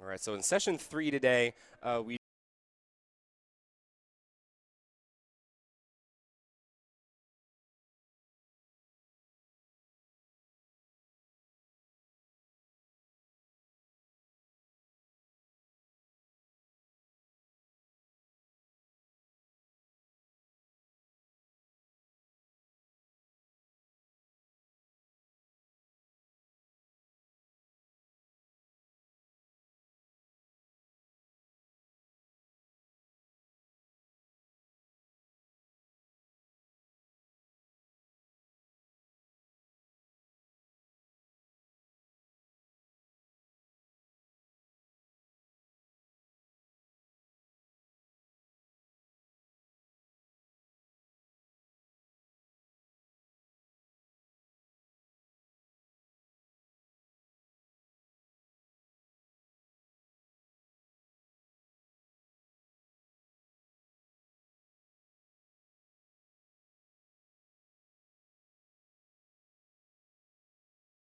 All right, so in session 3 today, we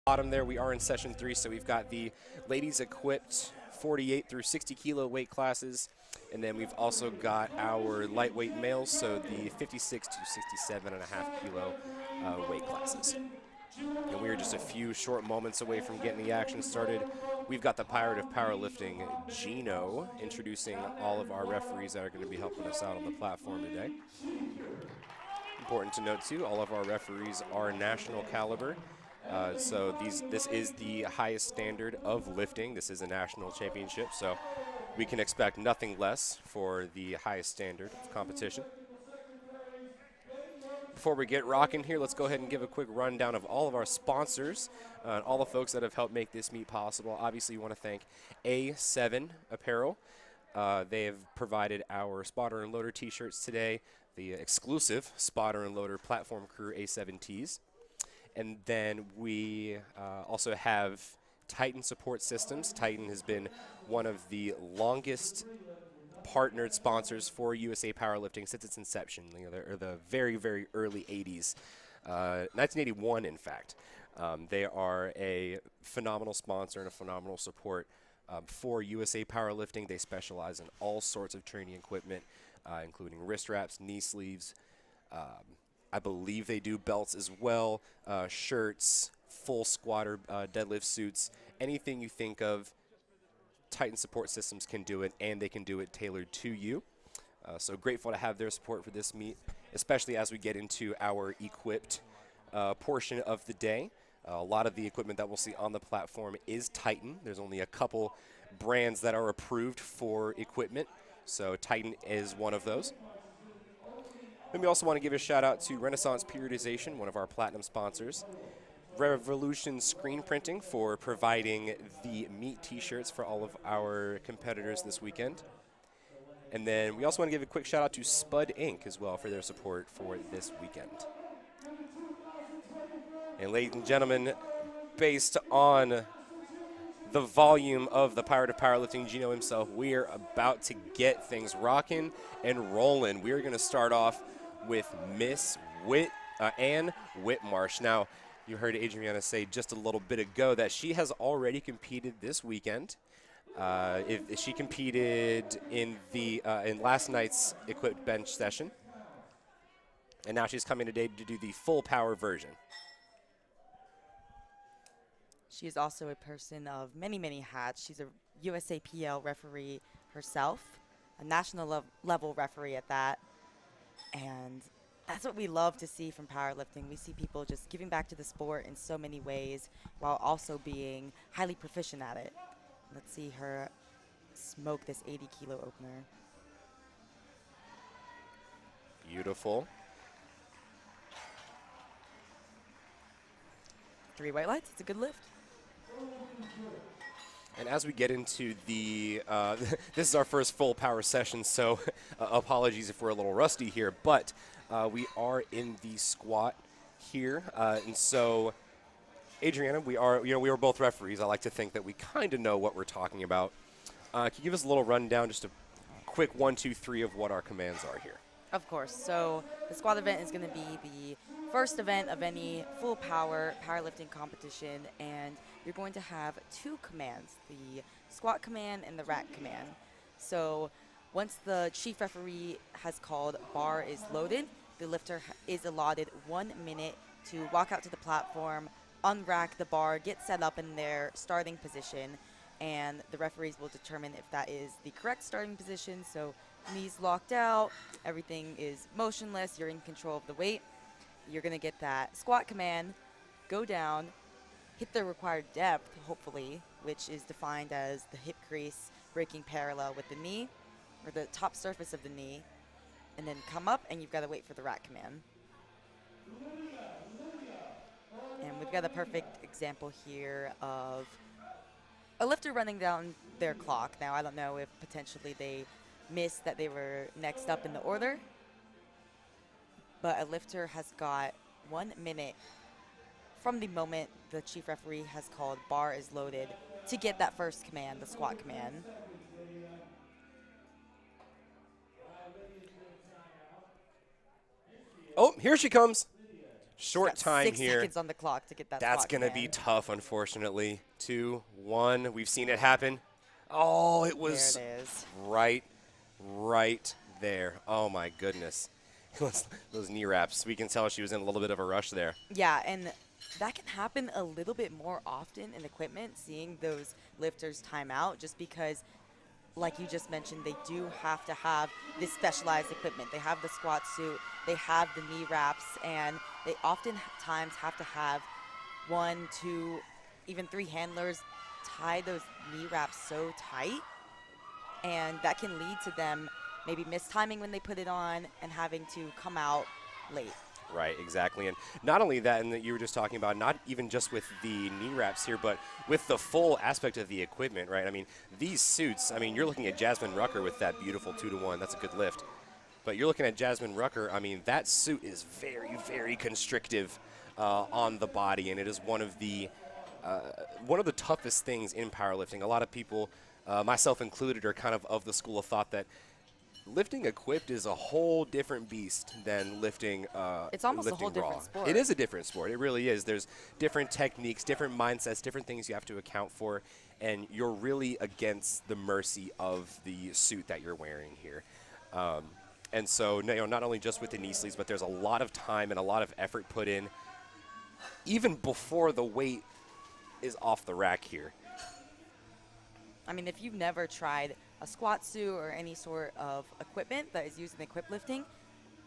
bottom there, we are in session 3, so we've got the ladies equipped 48 through 60 kilo weight classes, and then we've also got our lightweight males, so the 56 to 67.5 kilo weight classes. And we are just a few short moments away from getting the action started. We've got the Pirate of Powerlifting, Gino, introducing all of our referees that are going to be helping us out on the platform today. Important to note, too, all of our referees are national caliber. So this is the highest standard of lifting. This is a national championship, so we can expect nothing less for the highest standard of competition. Before we get rocking here, let's go ahead and give a quick rundown of all of our sponsors and all the folks that have helped make this meet possible. Obviously, you want to thank A7 Apparel. They have provided our spotter and loader t-shirts today, the exclusive spotter and loader platform crew A7 tees. And then we also have Titan Support Systems. Titan has been one of the longest partnered sponsors for USA Powerlifting since its inception, the very, very early 80s, 1981, in fact. They are a phenomenal sponsor and a phenomenal support for USA Powerlifting. They specialize in all sorts of training equipment, including wrist wraps, knee sleeves. I believe they do belts as well, shirts, full squatter deadlift suits, anything you think of. Titan Support Systems can do it, and they can do it tailored to you. So grateful to have their support for this meet, especially as we get into our equipped portion of the day. A lot of the equipment that we'll see on the platform is Titan. There's only a couple brands that are approved for equipment, so Titan is one of those. And we also want to give a shout out to Renaissance Periodization, one of our platinum sponsors. Revolution Screen Printing for providing the meet t-shirts for all of our competitors this weekend. And then we also want to give a quick shout out to Spud Inc. as well for their support for this weekend. And ladies and gentlemen, based on the volume of the Pirate of Powerlifting, Gino himself, we are about to get things rocking and rolling. We are going to start off with Miss Ann Whitmarsh. Now, you heard Adriana say just a little bit ago that she has already competed this weekend. If she competed in last night's equipped bench session, and now she's coming today to do the full power version. She is also a person of many, many hats. She's a USAPL referee herself, a national level referee at that, and that's what we love to see from powerlifting. We see people just giving back to the sport in so many ways while also being highly proficient at it. Let's see her smoke this 80-kilo opener. Beautiful. 3 white lights. It's a good lift. And as we get into the, this is our first full power session, so apologies if we're a little rusty here, but we are in the squat here, and so Adriana, we are both referees. I like to think that we kind of know what we're talking about. Can you give us a little rundown, just a quick 1, 2, 3 of what our commands are here? Of course. So the squat event is going to be the first event of any full power powerlifting competition, and you're going to have two commands, the squat command and the rack command. So once the chief referee has called bar is loaded, the lifter is allotted 1 minute to walk out to the platform, unrack the bar, get set up in their starting position, and the referees will determine if that is the correct starting position. So knees locked out, everything is motionless, you're in control of the weight. You're going to get that squat command, go down, hit the required depth, hopefully, which is defined as the hip crease breaking parallel with the knee, or the top surface of the knee, and then come up, and you've got to wait for the rack command. And we've got a perfect example here of a lifter running down their clock. Now, I don't know if potentially they missed that they were next up in the order, but a lifter has got 1 minute from the moment the chief referee has called bar is loaded to get that first command, the squat command. Oh, here she comes. Short Got time 6 here. seconds on the clock to get that That's squat going to be command. tough, unfortunately. 2, 1. We've seen it happen. Oh, it was There it is. right there. Oh, my goodness. Those knee wraps. We can tell she was in a little bit of a rush there. Yeah, and that can happen a little bit more often in equipment, seeing those lifters time out, just because, like you just mentioned, they do have to have this specialized equipment. They have the squat suit, they have the knee wraps, and they oftentimes have to have 1, 2, even 3 handlers tie those knee wraps so tight, and that can lead to them maybe mistiming when they put it on and having to come out late. Right, exactly. And not only that, and that you were just talking about, not even just with the knee wraps here, but with the full aspect of the equipment, right? I mean, these suits, I mean, you're looking at Jasmine Rucker with that beautiful 2-to-1. That's a good lift. But you're looking at Jasmine Rucker, I mean, that suit is very, very constrictive on the body, and it is one of the toughest things in powerlifting. A lot of people, myself included, are kind of the school of thought that lifting equipped is a whole different beast than lifting It's almost a lifting whole raw. different sport. It is a different sport. It really is. There's different techniques, different mindsets, different things you have to account for, and you're really against the mercy of the suit that you're wearing here. And so, not only just with the knee sleeves, but there's a lot of time and a lot of effort put in even before the weight is off the rack here. I mean, if you've never tried a squat suit or any sort of equipment that is used in equip lifting,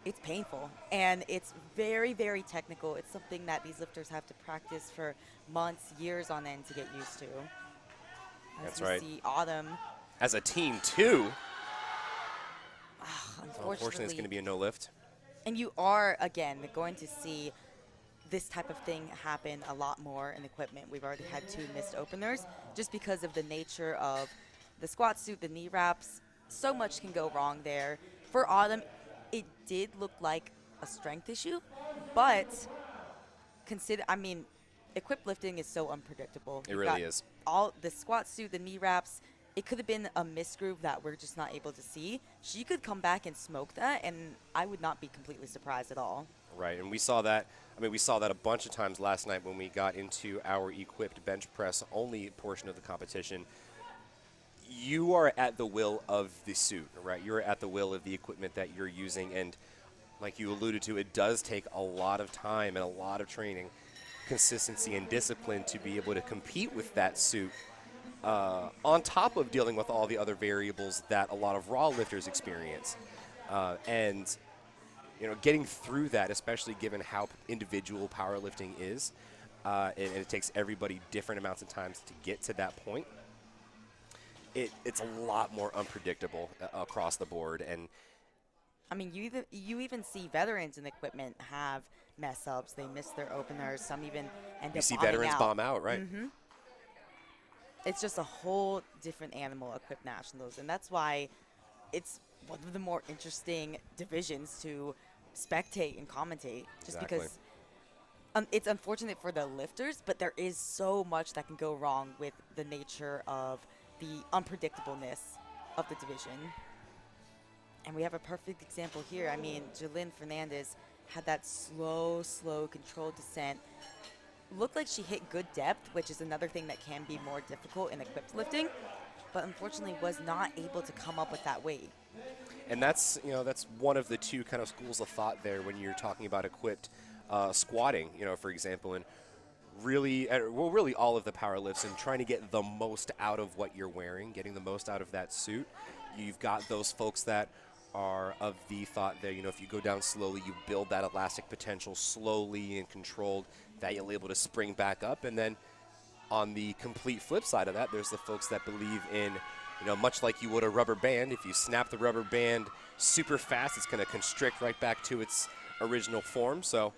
it's painful, and it's very, very technical. It's something that these lifters have to practice for months, years on end to get used to. That's right. See Autumn. As a team, too. Unfortunately, It's going to be a no lift. And you are, again, going to see this type of thing happen a lot more in equipment. We've already had 2 missed openers just because of the nature of the squat suit, the knee wraps. So much can go wrong there. For Autumn, it did look like a strength issue, but equip lifting is so unpredictable. It really is. All the squat suit, the knee wraps, it could have been a misgroove that we're just not able to see. She could come back and smoke that, and I would not be completely surprised at all. Right, and we saw that. I mean, we saw that a bunch of times last night when we got into our equipped bench press only portion of the competition. You are at the will of the suit, right? You're at the will of the equipment that you're using, and like you alluded to, it does take a lot of time and a lot of training, consistency, and discipline to be able to compete with that suit. On top of dealing with all the other variables that a lot of raw lifters experience. And getting through that, especially given how individual powerlifting is, and it takes everybody different amounts of times to get to that point, it's a lot more unpredictable across the board. And I mean, you even see veterans in equipment have mess-ups. They miss their openers. Some even end up you see bombing veterans out. bomb out, right? Mm-hmm. It's just a whole different animal, equipped nationals, and that's why it's one of the more interesting divisions to spectate and commentate. Just Exactly. because it's unfortunate for the lifters, but there is so much that can go wrong with the nature of the unpredictableness of the division. And we have a perfect example here. I mean, Jalen Fernandez had that slow, controlled descent. Looked like she hit good depth, which is another thing that can be more difficult in equipped lifting, but unfortunately was not able to come up with that weight. And that's, that's one of the two kind of schools of thought there when you're talking about equipped squatting, for example, and really, really all of the power lifts and trying to get the most out of what you're wearing, getting the most out of that suit. You've got those folks that are of the thought that, if you go down slowly, you build that elastic potential slowly and controlled, that you'll be able to spring back up. And then on the complete flip side of that, there's the folks that believe in, much like you would a rubber band, if you snap the rubber band super fast, it's going to constrict right back to its original form. So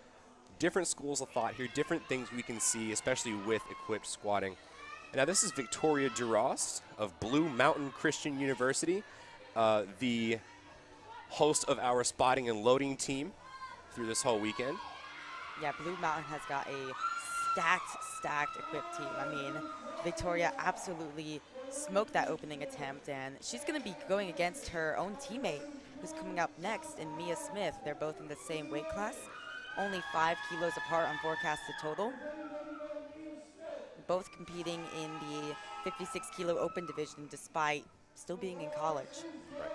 different schools of thought here, different things we can see, especially with equipped squatting. And now this is Victoria Duras of Blue Mountain Christian University, the host of our spotting and loading team through this whole weekend. Yeah, Blue Mountain has got a stacked equipped team. I mean, Victoria absolutely smoked that opening attempt, and she's going to be going against her own teammate who's coming up next in Mia Smith. They're both in the same weight class, only 5 kilos apart on forecasted total. Both competing in the 56 kilo open division despite still being in college. Right.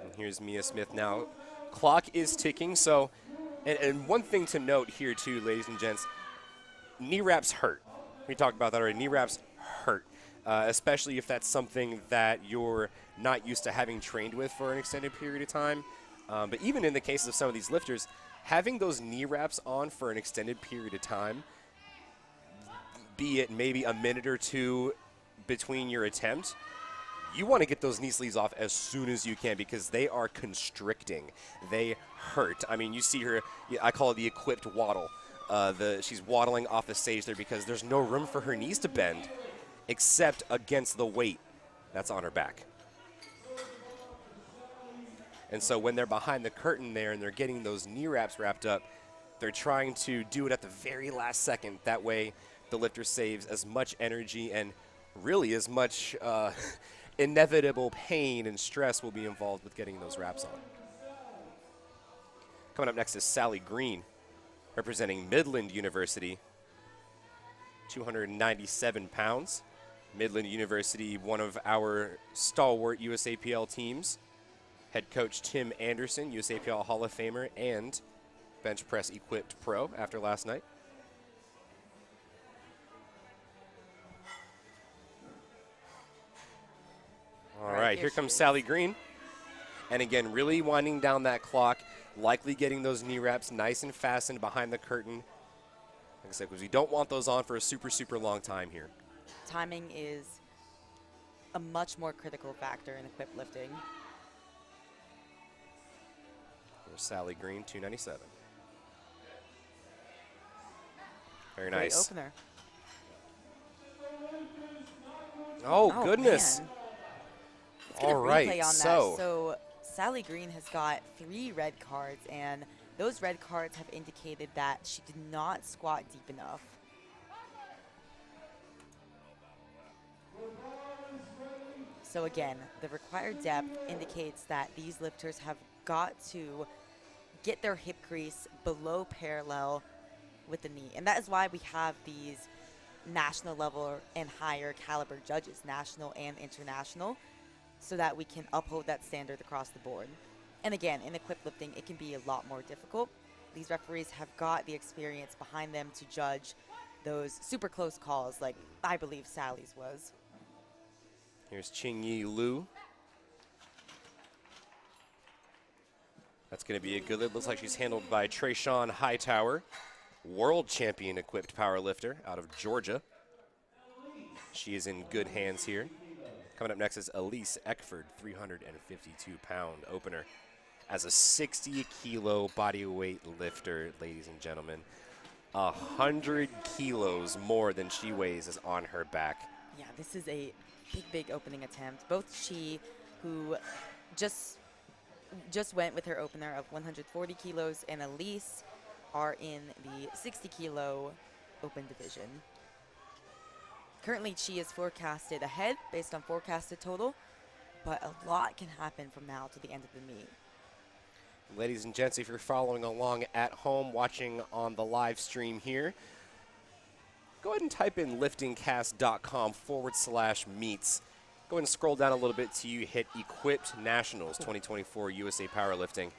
And here's Mia Smith now. Clock is ticking, so, and one thing to note here too, ladies and gents, knee wraps hurt. We talked about that already. Knee wraps hurt, especially if that's something that you're not used to having trained with for an extended period of time. But even in the cases of some of these lifters, having those knee wraps on for an extended period of time, be it maybe a minute or two between your attempt, you want to get those knee sleeves off as soon as you can because they are constricting. They hurt. I mean, you see her, I call it the equipped waddle. She's waddling off the stage there because there's no room for her knees to bend except against the weight that's on her back. And so when they're behind the curtain there and they're getting those knee wraps wrapped up, they're trying to do it at the very last second. That way the lifter saves as much energy and really as much inevitable pain and stress will be involved with getting those wraps on. Coming up next is Sally Green, representing Midland University, 297 pounds. Midland University, one of our stalwart USAPL teams. Head coach Tim Anderson, USAPL Hall of Famer and bench press equipped pro after last night. All right, here comes Sally Green. And again, really winding down that clock, likely getting those knee wraps nice and fastened behind the curtain. Like I said, because we don't want those on for a super long time here. Timing is a much more critical factor in equipped lifting. Here's Sally Green, 297. Very Great nice. Opener. Oh, goodness. Man. Let's get All a right, replay on so that. So Sally Green has got 3 red cards, and those red cards have indicated that she did not squat deep enough. So again, the required depth indicates that these lifters have got to get their hip crease below parallel with the knee. And that is why we have these national level and higher caliber judges, national and international, so that we can uphold that standard across the board. And again, in equipped lifting, it can be a lot more difficult. These referees have got the experience behind them to judge those super close calls like I believe Sally's was. Here's Qingyi Liu. That's going to be a good lift. Looks like she's handled by Trayshawn Hightower, world champion equipped powerlifter out of Georgia. She is in good hands here. Coming up next is Elise Eckford, 352-pound opener. As a 60-kilo bodyweight lifter, ladies and gentlemen, 100 kilos more than she weighs is on her back. Yeah, this is a big opening attempt. Both she, who just went with her opener of 140 kilos, and Elise are in the 60-kilo open division. Currently, she is forecasted ahead based on forecasted total, but a lot can happen from now to the end of the meet. Ladies and gents, if you're following along at home, watching on the live stream here, go ahead and type in liftingcast.com/meets. Go ahead and scroll down a little bit till you hit Equipped Nationals 2024 USA Powerlifting.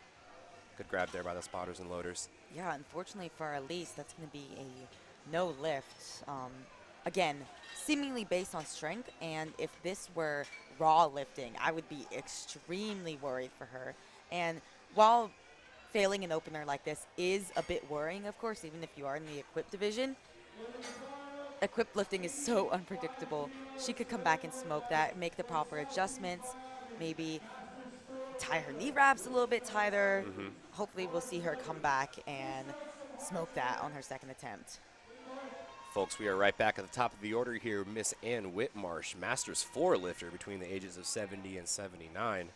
Good grab there by the spotters and loaders. Yeah, unfortunately for Elise, that's going to be a no lift. Again, seemingly based on strength, and if this were raw lifting, I would be extremely worried for her. And while failing an opener like this is a bit worrying, of course, even if you are in the equipped division, equipped lifting is so unpredictable. She could come back and smoke that, make the proper adjustments, maybe tie her knee wraps a little bit tighter. Hopefully we'll see her come back and smoke that on her second attempt. Folks, we are right back at the top of the order here. Miss Ann Whitmarsh, Masters 4 lifter between the ages of 70 and 79.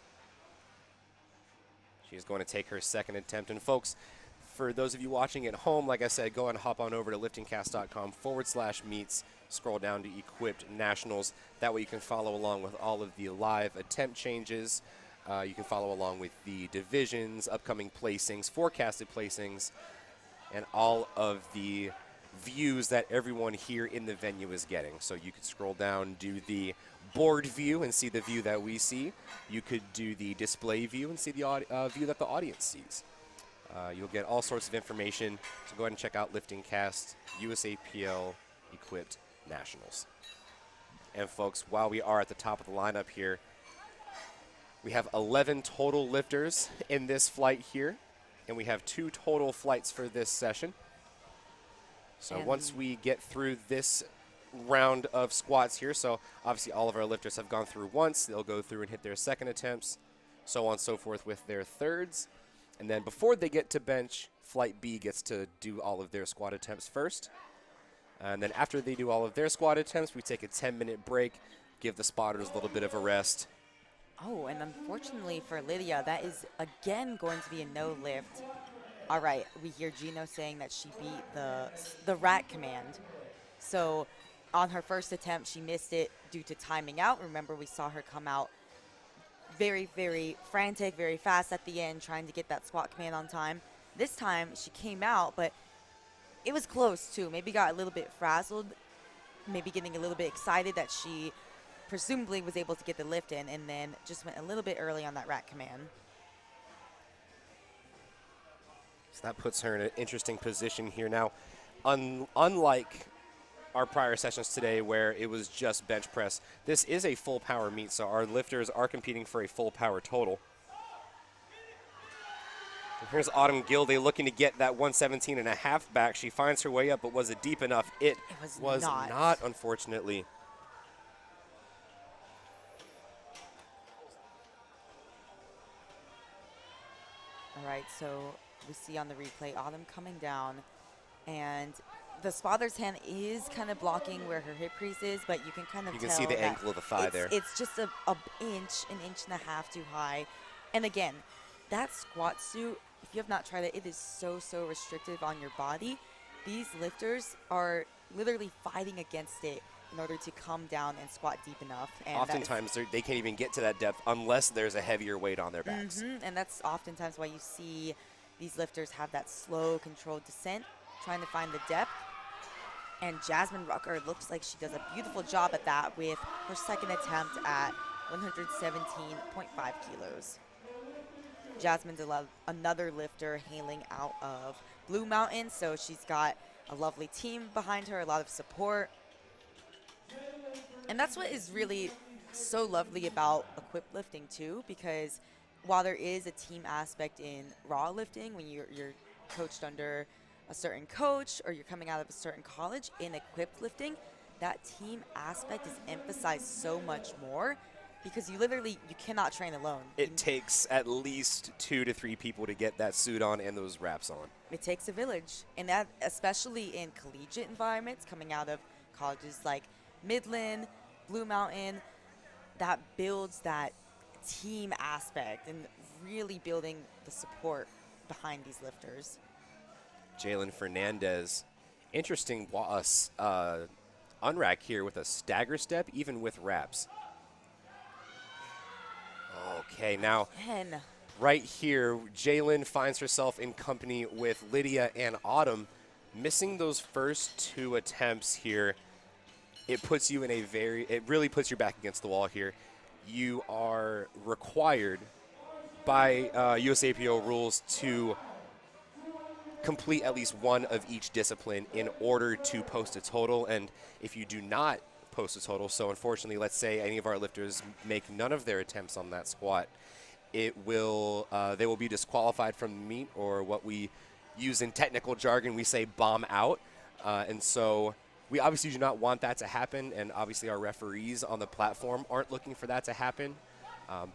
She is going to take her second attempt. And folks, for those of you watching at home, like I said, go and hop on over to liftingcast.com/meets. Scroll down to Equipped Nationals. That way you can follow along with all of the live attempt changes. You can follow along with the divisions, upcoming placings, forecasted placings, and all of the views that everyone here in the venue is getting. So you could scroll down, do the board view and see the view that we see. You could do the display view and see the view that the audience sees. You'll get all sorts of information. So go ahead and check out LiftingCast USAPL Equipped Nationals. And folks, while we are at the top of the lineup here, we have 11 total lifters in this flight here, and we have 2 total flights for this session. So once we get through this round of squats here, so obviously all of our lifters have gone through once, they'll go through and hit their second attempts, so on and so forth with their thirds. And then before they get to bench, Flight B gets to do all of their squat attempts first. And then after they do all of their squat attempts, we take a 10-minute break, give the spotters a little bit of a rest. Oh, and unfortunately for Lydia, that is again going to be a no lift. All right, we hear Gino saying that she beat the rat command. So on her first attempt, she missed it due to timing out. Remember, we saw her come out very, very frantic, very fast at the end, trying to get that squat command on time. This time, she came out, but it was close, too. Maybe got a little bit frazzled, maybe getting a little bit excited that she presumably was able to get the lift in, and then just went a little bit early on that rat command. So that puts her in an interesting position here. Now, unlike our prior sessions today where it was just bench press, this is a full power meet, so our lifters are competing for a full power total. And here's Autumn Gilday looking to get that 117.5 back. She finds her way up, but was it deep enough? It was not, unfortunately. All right, so we see on the replay Autumn coming down, and the spotter's hand is kind of blocking where her hip crease is, but you can kind of tell. You can see the angle of the thigh there. It's just an inch and a half too high. And again, that squat suit, if you have not tried it, it is so, so restrictive on your body. These lifters are literally fighting against it in order to come down and squat deep enough. And oftentimes they can't even get to that depth unless there's a heavier weight on their backs. And that's oftentimes why you see these lifters have that slow, controlled descent, trying to find the depth. And Jasmine Rucker looks like she does a beautiful job at that with her second attempt at 117.5 kilos. Jasmine's another lifter hailing out of Blue Mountain, so she's got a lovely team behind her, a lot of support. And that's what is really so lovely about equipped lifting too, because while there is a team aspect in raw lifting, when you're coached under a certain coach or you're coming out of a certain college, in equipped lifting, that team aspect is emphasized so much more because you cannot train alone. It takes at least 2 to 3 people to get that suit on and those wraps on. It takes a village, and that especially in collegiate environments coming out of colleges like Midland, Blue Mountain, that builds that team aspect and really building the support behind these lifters. Jalen Fernandez, interesting unrack here with a stagger step, even with wraps. Okay, now right here, Jalen finds herself in company with Lydia and Autumn. Missing those first 2 attempts here, it really puts your back against the wall here. You are required by USAPO rules to complete at least one of each discipline in order to post a total. And if you do not post a total, so unfortunately, let's say any of our lifters make none of their attempts on that squat, they will be disqualified from the meet, or what we use in technical jargon, we say bomb out. And so we obviously do not want that to happen, and obviously our referees on the platform aren't looking for that to happen.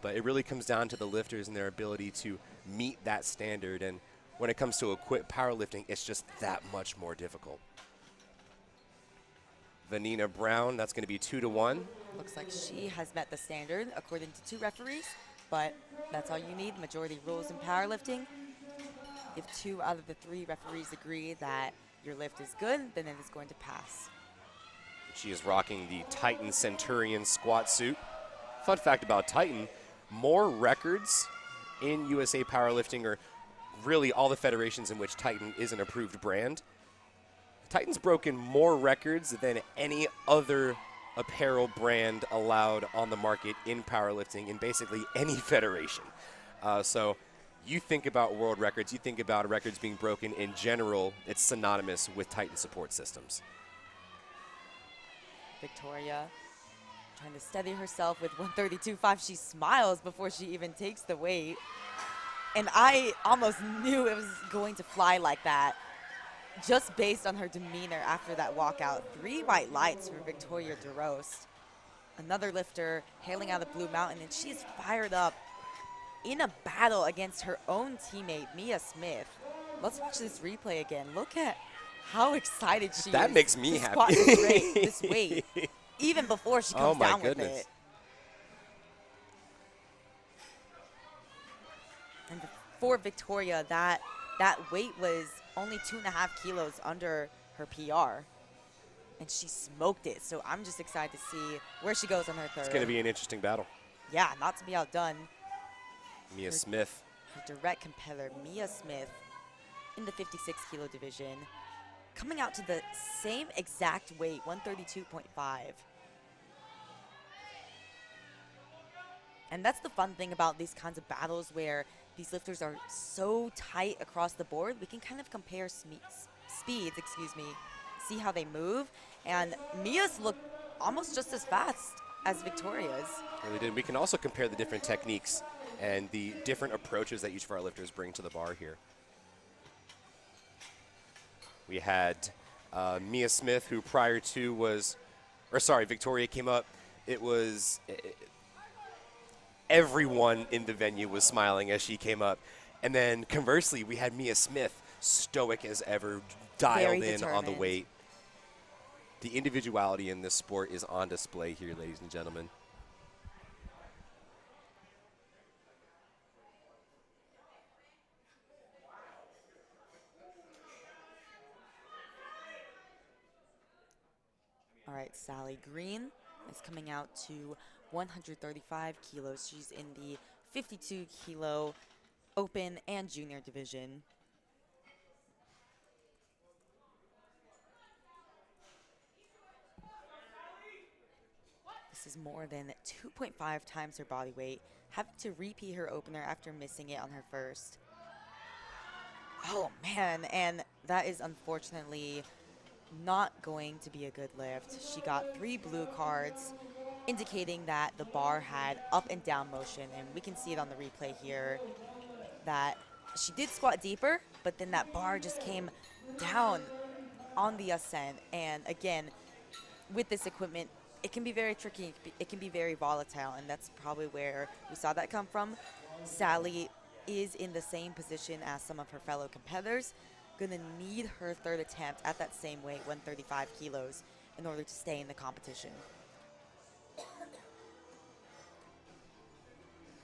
But it really comes down to the lifters and their ability to meet that standard. And when it comes to equipped powerlifting, it's just that much more difficult. Vanina Brown, that's going to be 2-1. Looks like she has met the standard according to 2 referees, but that's all you need. Majority rules in powerlifting. If 2 out of the 3 referees agree that your lift is good, then it is going to pass. She is rocking the Titan Centurion squat suit. Fun fact about Titan, more records in USA Powerlifting, or really all the federations in which Titan is an approved brand, Titan's broken more records than any other apparel brand allowed on the market in powerlifting in basically any federation. So you think about world records, you think about records being broken in general, it's synonymous with Titan support systems. Victoria trying to steady herself with 132.5. She smiles before she even takes the weight. And I almost knew it was going to fly like that, just based on her demeanor after that walkout. 3 white lights for Victoria DeRost. Another lifter hailing out of Blue Mountain, and she's fired up in a battle against her own teammate, Mia Smith. Let's watch this replay again. Look at how excited she is. That makes me happy. Squat this weight, even before she comes down with it. And for Victoria, that weight was only 2.5 kilos under her PR, and she smoked it. So I'm just excited to see where she goes on her third. It's going to be an interesting battle. Yeah, not to be outdone. Mia Smith. Her direct competitor, Mia Smith, in the 56 kilo division, coming out to the same exact weight, 132.5. And that's the fun thing about these kinds of battles, where these lifters are so tight across the board. We can kind of compare speeds, see how they move. And Mia's look almost just as fast as Victoria's. Really did. We can also compare the different techniques and the different approaches that each of our lifters bring to the bar here. We had Mia Smith, who prior to Victoria came up. It was everyone in the venue was smiling as she came up. And then conversely, we had Mia Smith, stoic as ever, dialed in on the weight. The individuality in this sport is on display here, ladies and gentlemen. All right, Sally Green is coming out to 135 kilos. She's in the 52 kilo open and junior division. This is more than 2.5 times her body weight, having to repeat her opener after missing it on her first. Oh man, and that is unfortunately not going to be a good lift. She got 3 blue cards, indicating that the bar had up and down motion, and we can see it on the replay here that she did squat deeper, but then that bar just came down on the ascent. And again, with this equipment, it can be very tricky, it can be very volatile, and that's probably where we saw that come from. Sally is in the same position as some of her fellow competitors, gonna need her third attempt at that same weight, 135 kilos, in order to stay in the competition.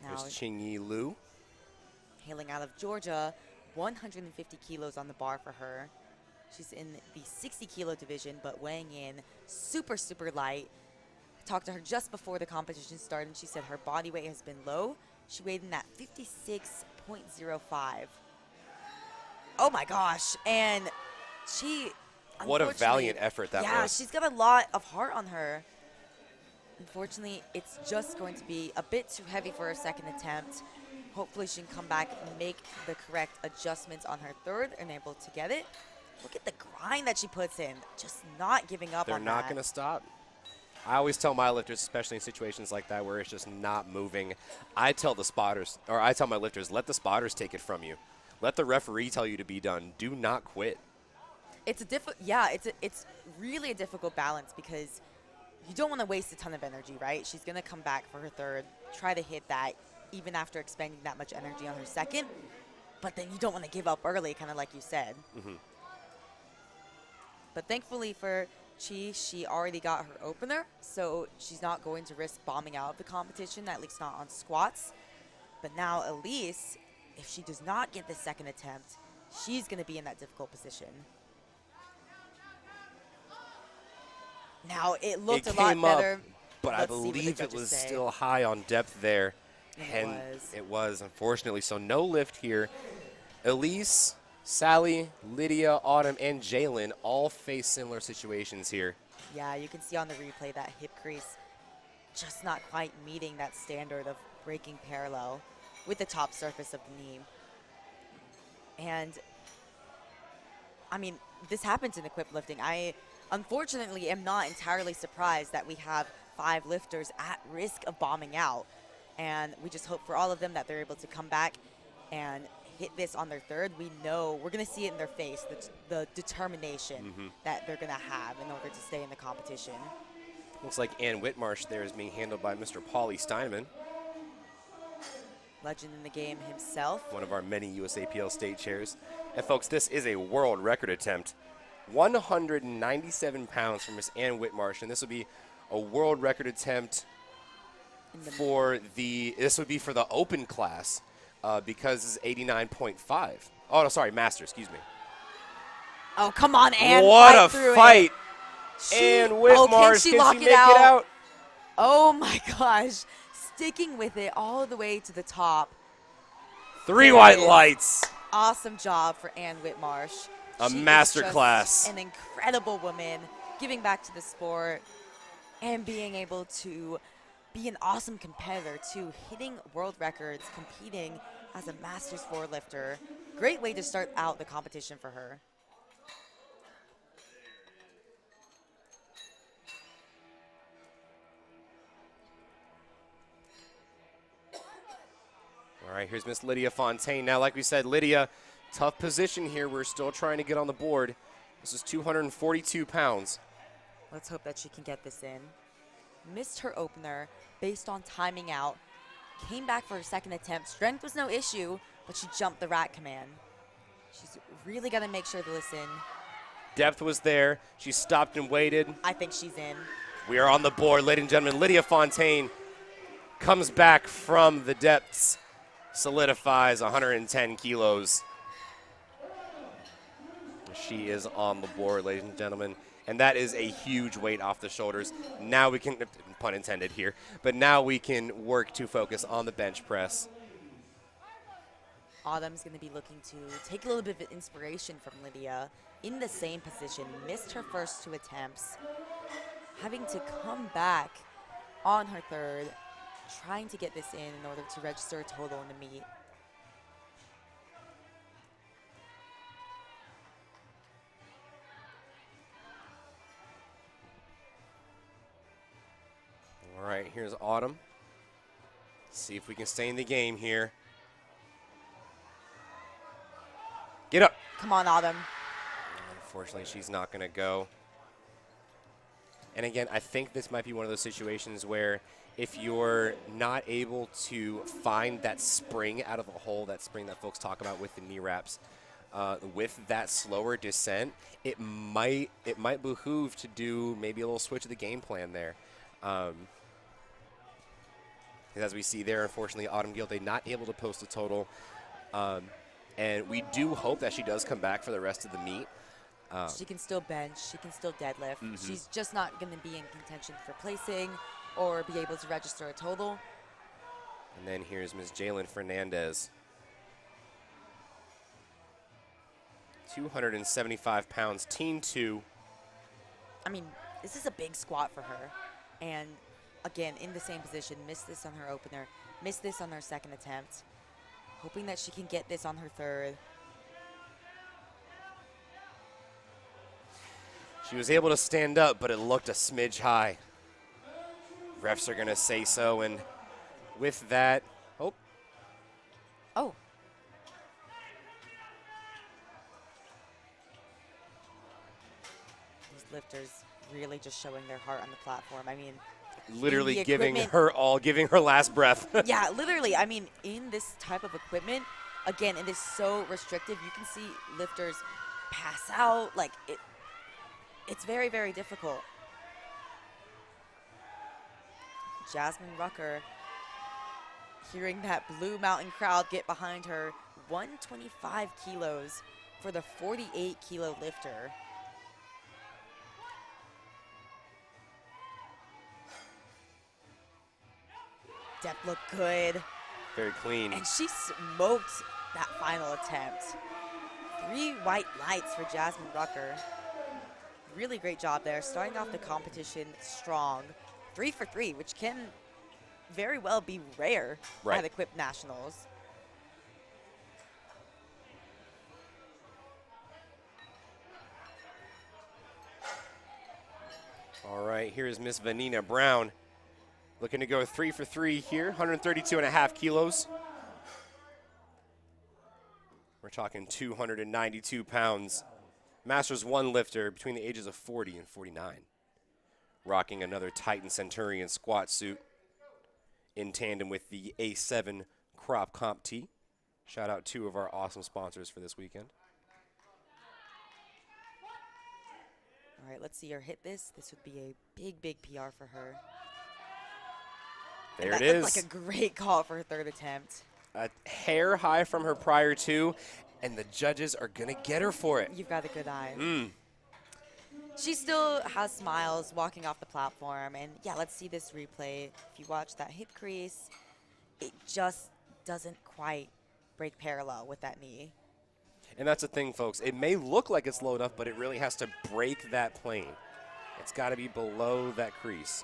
Now, there's Ching-Yi Liu. Hailing out of Georgia, 150 kilos on the bar for her. She's in the 60 kilo division, but weighing in super, super light. I talked to her just before the competition started, and she said her body weight has been low She weighed in at 56.05. Oh my gosh. And she, What a valiant effort that was. Yeah, she's got a lot of heart on her. Unfortunately, it's just going to be a bit too heavy for her second attempt. Hopefully she can come back and make the correct adjustments on her third and able to get it. Look at the grind that she puts in, just not giving up on that. They're not going to stop. I always tell my lifters, especially in situations like that where it's just not moving, I tell the spotters, or I tell my lifters, let the spotters take it from you. Let the referee tell you to be done. Do not quit. It's really a difficult balance because you don't want to waste a ton of energy, right? She's going to come back for her third, try to hit that even after expending that much energy on her second, but then you don't want to give up early, kind of like you said. But thankfully for Chi, she already got her opener, so she's not going to risk bombing out of the competition, at least not on squats. But now Elise, if she does not get the second attempt, she's going to be in that difficult position. Now, it looked a lot better. But I believe it was still high on depth there. And it was, unfortunately. So no lift here. Elise, Sally, Lydia, Autumn, and Jalen all face similar situations here. Yeah, you can see on the replay that hip crease just not quite meeting that standard of breaking parallel with the top surface of the knee. And, I mean, this happens in equipped lifting. I, unfortunately, am not entirely surprised that we have 5 lifters at risk of bombing out. And we just hope for all of them that they're able to come back and hit this on their third. We know we're going to see it in their face, the determination that they're going to have in order to stay in the competition. Looks like Ann Whitmarsh there is being handled by Mr. Paulie Steinman. Legend in the game himself. One of our many USAPL state chairs. And folks, this is a world record attempt. 197 pounds for Miss Ann Whitmarsh, and this will be a world record attempt for the open class because this is 89.5. Oh, no, sorry, master, excuse me. Oh, come on, Ann. What a fight. Ann Whitmarsh, can she make it out? Oh, my gosh. Sticking with it all the way to the top. 3 white lights. Awesome job for Ann Whitmarsh. A masterclass. An incredible woman, giving back to the sport and being able to be an awesome competitor too, hitting world records, competing as a Masters 4 lifter. Great way to start out the competition for her. All right, here's Miss Lydia Fontaine. Now, like we said, Lydia, tough position here. We're still trying to get on the board. This is 242 pounds. Let's hope that she can get this in. Missed her opener based on timing out. Came back for her second attempt. Strength was no issue, but she jumped the rack command. She's really got to make sure to listen. Depth was there. She stopped and waited. I think she's in. We are on the board, ladies and gentlemen. Lydia Fontaine comes back from the depths, solidifies 110 kilos. She is on the board, ladies and gentlemen. And that is a huge weight off the shoulders. Now we can, pun intended here, but now we can work to focus on the bench press. Autumn's going to be looking to take a little bit of inspiration from Lydia. In the same position, missed her first 2 attempts. Having to come back on her third, trying to get this in order to register a total in the meet. All right, here's Autumn. See if we can stay in the game here. Get up. Come on, Autumn. Unfortunately, she's not going to go. And again, I think this might be one of those situations where if you're not able to find that spring out of a hole, that spring that folks talk about with the knee wraps, with that slower descent, it might behoove to do maybe a little switch of the game plan there. As we see there, unfortunately, Autumn Gilday not able to post a total. And we do hope that she does come back for the rest of the meet. She can still bench. She can still deadlift. She's just not going to be in contention for placing or be able to register a total. And then here's Ms. Jalen Fernandez. 275 pounds, teen 2. I mean, this is a big squat for her. And again, in the same position, missed this on her opener, missed this on her second attempt. Hoping that she can get this on her third. She was able to stand up, but it looked a smidge high. Refs are going to say so, and with that, oh. These lifters really just showing their heart on the platform. I mean, literally giving her all, giving her last breath. Yeah, literally. I mean, in this type of equipment, again, it is so restrictive. You can see lifters pass out. Like, it's very, very difficult. Jasmine Rucker, hearing that Blue Mountain crowd get behind her, 125 kilos for the 48-kilo lifter. Depth looked good. Very clean. And she smoked that final attempt. 3 white lights for Jasmine Rucker. Really great job there. Starting off the competition strong. 3 for 3, which can very well be rare at Equip Nationals. All right, here's Miss Vanina Brown. Looking to go 3 for 3 here, 132.5 kilos. We're talking 292 pounds. Masters 1 lifter between the ages of 40 and 49. Rocking another Titan Centurion squat suit in tandem with the A7 Crop Comp Tee. Shout out 2 of our awesome sponsors for this weekend. All right, let's see her hit this. This would be a big, big PR for her. There it is. Like a great call for her third attempt. A hair high from her prior 2, and the judges are going to get her for it. You've got a good eye. She still has smiles walking off the platform. And, yeah, let's see this replay. If you watch that hip crease, it just doesn't quite break parallel with that knee. And that's the thing, folks. It may look like it's low enough, but it really has to break that plane. It's got to be below that crease.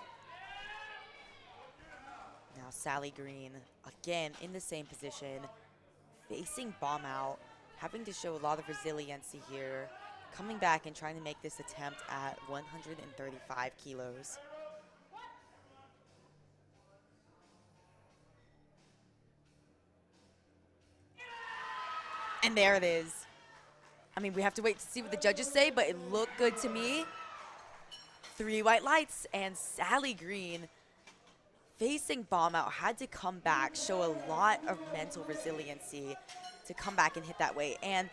Now Sally Green, again in the same position, facing bomb out, having to show a lot of resiliency here, coming back and trying to make this attempt at 135 kilos. And there it is. I mean, we have to wait to see what the judges say, but it looked good to me. 3 white lights, and Sally Green, facing bomb out, had to come back, show a lot of mental resiliency to come back and hit that weight. And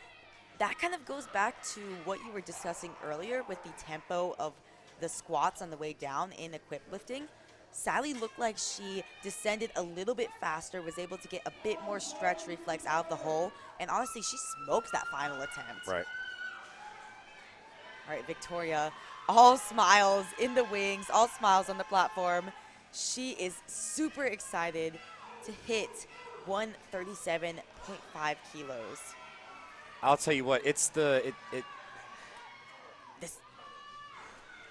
that kind of goes back to what you were discussing earlier with the tempo of the squats on the way down in equip lifting. Sally looked like she descended a little bit faster, was able to get a bit more stretch reflex out of the hole, and honestly, she smoked that final attempt. Right. All right, Victoria, all smiles in the wings, all smiles on the platform. She is super excited to hit 137.5 kilos. I'll tell you what, it's the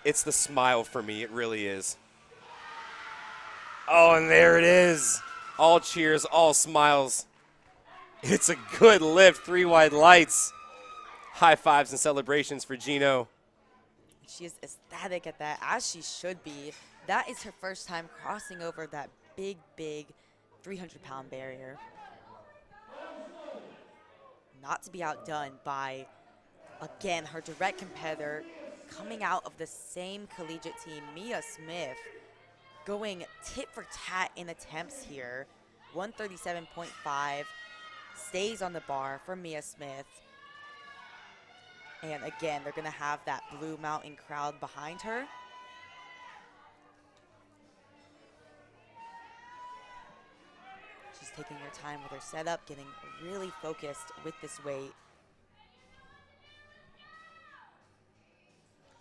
it's the smile for me. It really is. Oh, and there it is. All cheers, all smiles. It's a good lift, 3 wide lights. High fives and celebrations for Gino. She is ecstatic at that, as she should be. That is her first time crossing over that big, big 300-pound barrier. Not to be outdone by, again, her direct competitor coming out of the same collegiate team, Mia Smith, going tit for tat in attempts here. 137.5 stays on the bar for Mia Smith. And again, they're going to have that Blue Mountain crowd behind her. She's taking her time with her setup, getting really focused with this weight.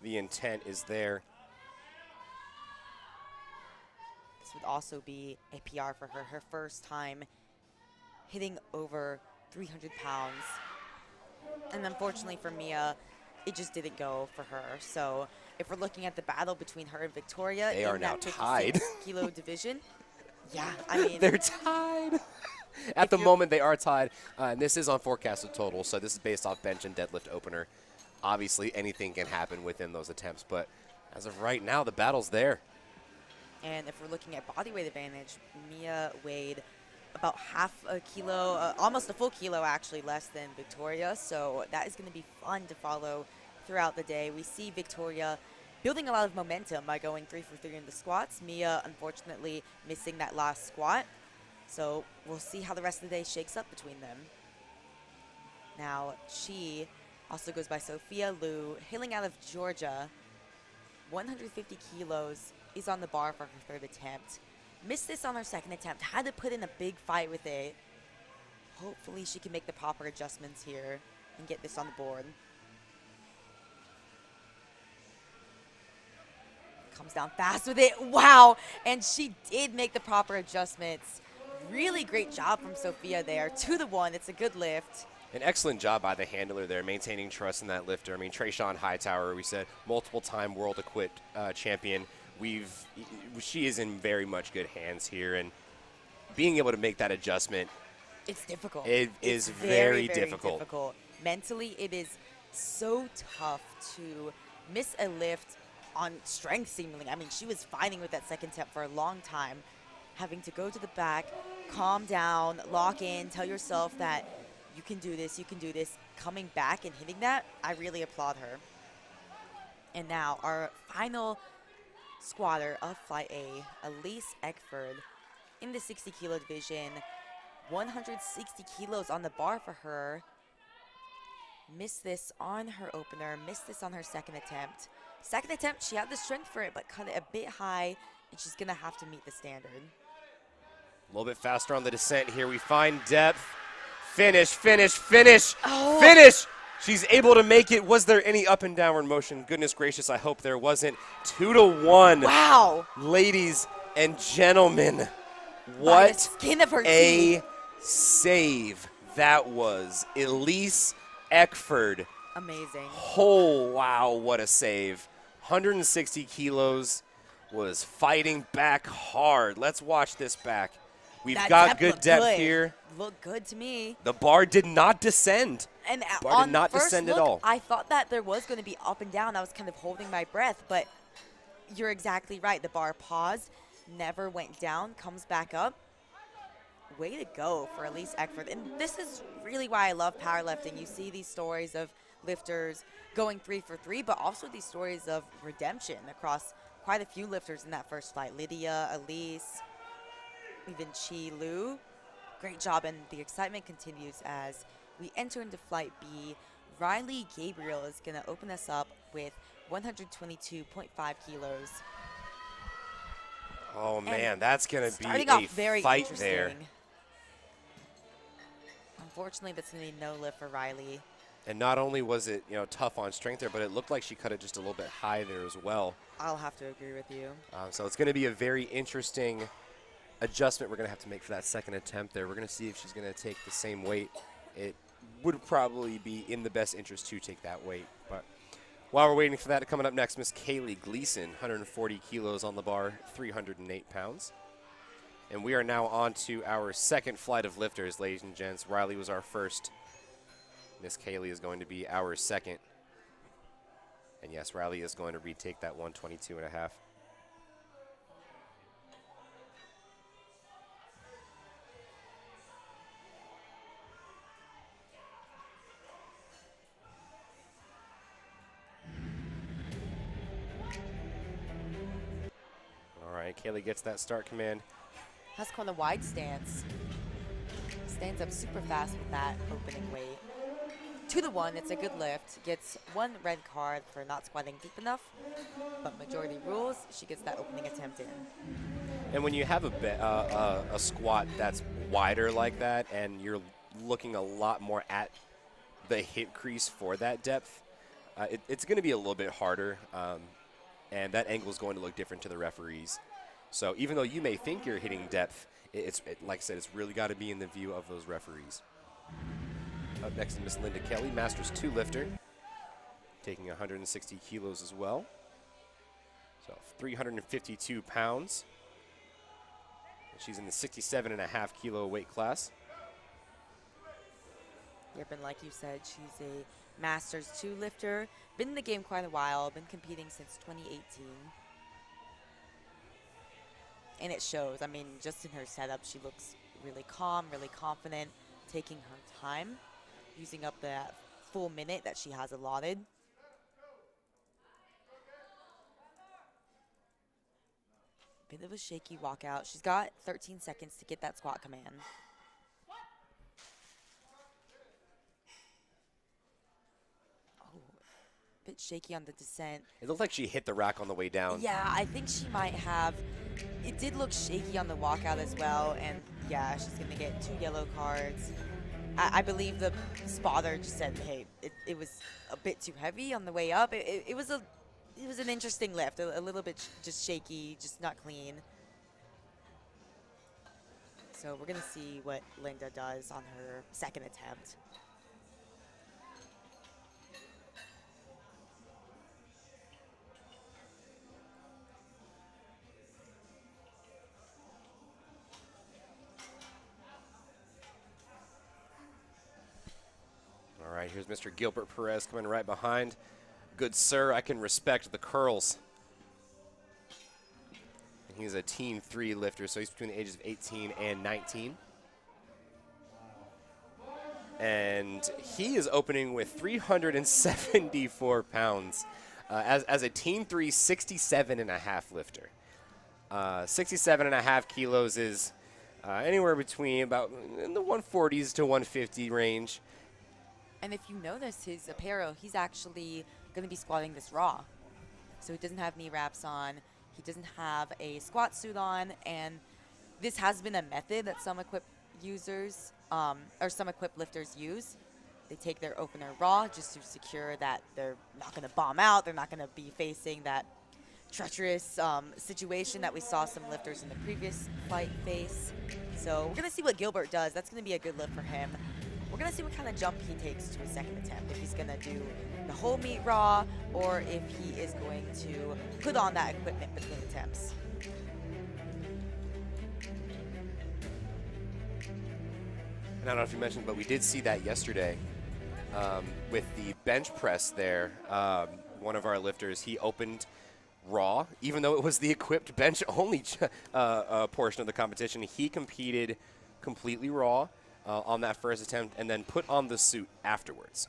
The intent is there. this would also be a PR for her. Her first time hitting over 300 pounds. And unfortunately for Mia, it just didn't go for her. So if we're looking at the battle between her and Victoria They in are now that 56 tied. kilo division, yeah, I mean, They're tied. At the moment, they are tied. And this is on forecasted total, so this is based off bench and deadlift opener. Obviously, anything can happen within those attempts, but as of right now, the battle's there. and if we're looking at body weight advantage, Mia weighed about half a kilo, almost a full kilo actually, less than Victoria. So that is going to be fun to follow throughout the day. We see Victoria building a lot of momentum by going 3 for 3 in the squats. Mia, unfortunately, missing that last squat. So we'll see how the rest of the day shakes up between them. Now, she also goes by Sophia Liu, hailing out of Georgia. 150 kilos is on the bar for her third attempt. Missed this on her second attempt, had to put in a big fight with it. Hopefully she can make the proper adjustments here and get this on the board. Comes down fast with it, wow! And she did make the proper adjustments. Really great job from Sophia there. 2 to 1, it's a good lift. An excellent job by the handler there, maintaining trust in that lifter. I mean, Trayshawn Hightower, we said, multiple-time world equipped champion. She is in very much good hands here, and being able to make that adjustment, it's difficult. It is very difficult. Mentally, it is so tough to miss a lift on strength, seemingly. I mean, she was fighting with that second attempt for a long time, having to go to the back, calm down, lock in, tell yourself that you can do this, coming back and hitting that, I really applaud her. And now our final squatter of Flight A, Elise Eckford, in the 60 kilo division. 160 kilos on the bar for her. Missed this on her opener, missed this on her second attempt. Second attempt, she had the strength for it, but cut it a bit high, and she's gonna have to meet the standard. A little bit faster on the descent here. We find depth. Finish. Oh. Finish! She's able to make it. Was there any up and downward motion? Goodness gracious, I hope there wasn't. 2 to 1. Wow. Ladies and gentlemen, By what the skin of her a teeth. save that was. Elise Eckford. Amazing. Oh, wow, what a save. 160 kilos, was fighting back hard. Let's watch this back. We've That got depth good looked depth good. here. Looked good to me. The bar did not descend. And Bar on did not first descend look, at all. I thought that there was going to be up and down. I was kind of holding my breath, but you're exactly right. The bar paused, never went down, comes back up. Way to go for Elise Eckford. And this is really why I love powerlifting. You see these stories of lifters going 3 for 3, but also these stories of redemption across quite a few lifters in that first flight. Lydia, Elise, even Chi Lu. Great job, and the excitement continues as we enter into Flight B. Riley Gabriel is going to open us up with 122.5 kilos. Oh, man, that's going to be Starting a off very fight interesting. there. Unfortunately, that's going to be no lift for Riley. And not only was it, tough on strength there, but it looked like she cut it just a little bit high there as well. I'll have to agree with you. So it's going to be a very interesting adjustment we're going to have to make for that second attempt there. We're going to see if she's going to take the same weight. It would probably be in the best interest to take that weight. But while we're waiting for that, coming up next, Miss Kaylee Gleason, 140 kilos on the bar, 308 pounds. And we are now on to our second flight of lifters, ladies and gents. Riley was our first. Miss Kaylee is going to be our second. And yes, Riley is going to retake that 122.5. All right, Kaylee gets that start command. That's called a wide stance. Stands up super fast with that opening weight. 2 to 1, it's a good lift. Gets 1 red card for not squatting deep enough, but majority rules, she gets that opening attempt in. And when you have a squat that's wider like that, and you're looking a lot more at the hip crease for that depth, it's going to be a little bit harder, and that angle is going to look different to the referees. So even though you may think you're hitting depth, like I said, it's really got to be in the view of those referees. Up next is Miss Linda Kelly, Masters 2 lifter, taking 160 kilos as well. So 352 pounds. She's in the 67.5 kilo weight class. Yep, and like you said, she's a Masters 2 lifter. Been in the game quite a while, been competing since 2018. And it shows. I mean, just in her setup, she looks really calm, really confident, taking her time, using up that full minute that she has allotted. Bit of a shaky walkout. She's got 13 seconds to get that squat command. Oh, a bit shaky on the descent. It looked like she hit the rack on the way down. Yeah, I think she might have. It did look shaky on the walkout as well, and yeah, she's going to get 2 yellow cards. I believe the spotter just said, hey, it was a bit too heavy on the way up. It was an interesting lift, a little bit just shaky, just not clean. So we're going to see what Linda does on her second attempt. All right, here's Mr. Gilbert Perez coming right behind. Good sir, I can respect the curls. And he's a Team 3 lifter, so he's between the ages of 18 and 19. And he is opening with 374 pounds as a Team 3 67.5 lifter. 67.5 kilos is anywhere between about in the 140s to 150 range. And if you notice his apparel, he's actually going to be squatting this raw. So he doesn't have knee wraps on. He doesn't have a squat suit on. And this has been a method that some equipped users or some equipped lifters use. They take their opener raw just to secure that they're not going to bomb out. They're not going to be facing that treacherous situation that we saw some lifters in the previous fight face. So we're going to see what Gilbert does. That's going to be a good lift for him. We're going to see what kind of jump he takes to his second attempt, if he's going to do the whole meat raw or if he is going to put on that equipment between attempts. And I don't know if you mentioned, but we did see that yesterday with the bench press there. One of our lifters, he opened raw, even though it was the equipped bench only portion of the competition. He competed completely raw on that first attempt and then put on the suit afterwards.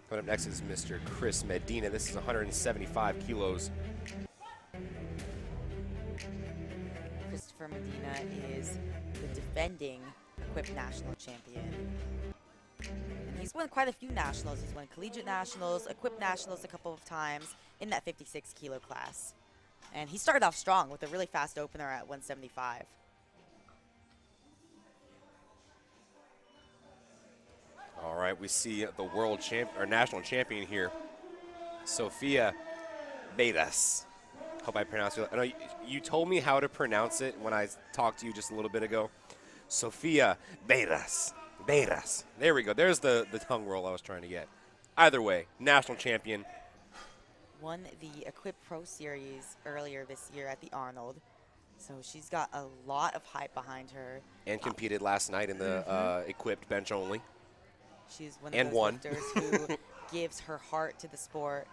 Coming up next is Mr. Chris Medina. This is 175 kilos. Christopher Medina is the defending equipped national champion. And he's won quite a few nationals. He's won collegiate nationals, equipped nationals a couple of times in that 56 kilo class. And he started off strong with a really fast opener at 175. All right, we see the world champ or national champion here, Sofia Beiras. Hope I pronounced it. I know you told me how to pronounce it when I talked to you just a little bit ago. Sofia Beiras. Beiras. There we go. There's the tongue roll I was trying to get. Either way, national champion. Won the Equip Pro Series earlier this year at the Arnold. So she's got a lot of hype behind her. And competed last night in the equipped bench only. She's one of those lifters who gives her heart to the sport.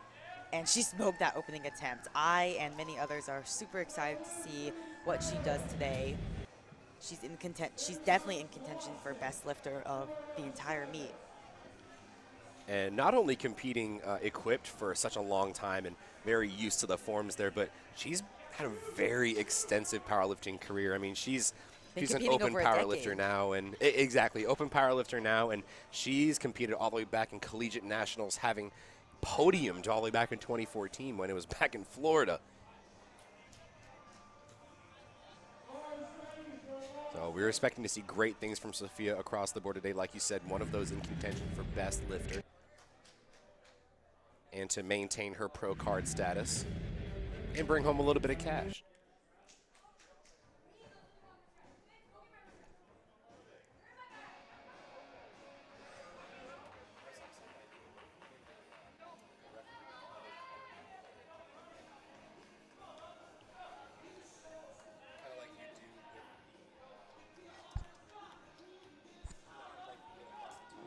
And she smoked that opening attempt. I and many others are super excited to see what she does today. She's definitely in contention for best lifter of the entire meet. And not only competing equipped for such a long time and very used to the forms there, but she's had a very extensive powerlifting career. I mean, she's an open powerlifter now, and exactly open powerlifter now, and she's competed all the way back in collegiate nationals, having podiumed all the way back in 2014 when it was back in Florida. So we're expecting to see great things from Sofia across the board today. Like you said, one of those in contention for best lifter and to maintain her pro card status. and bring home a little bit of cash.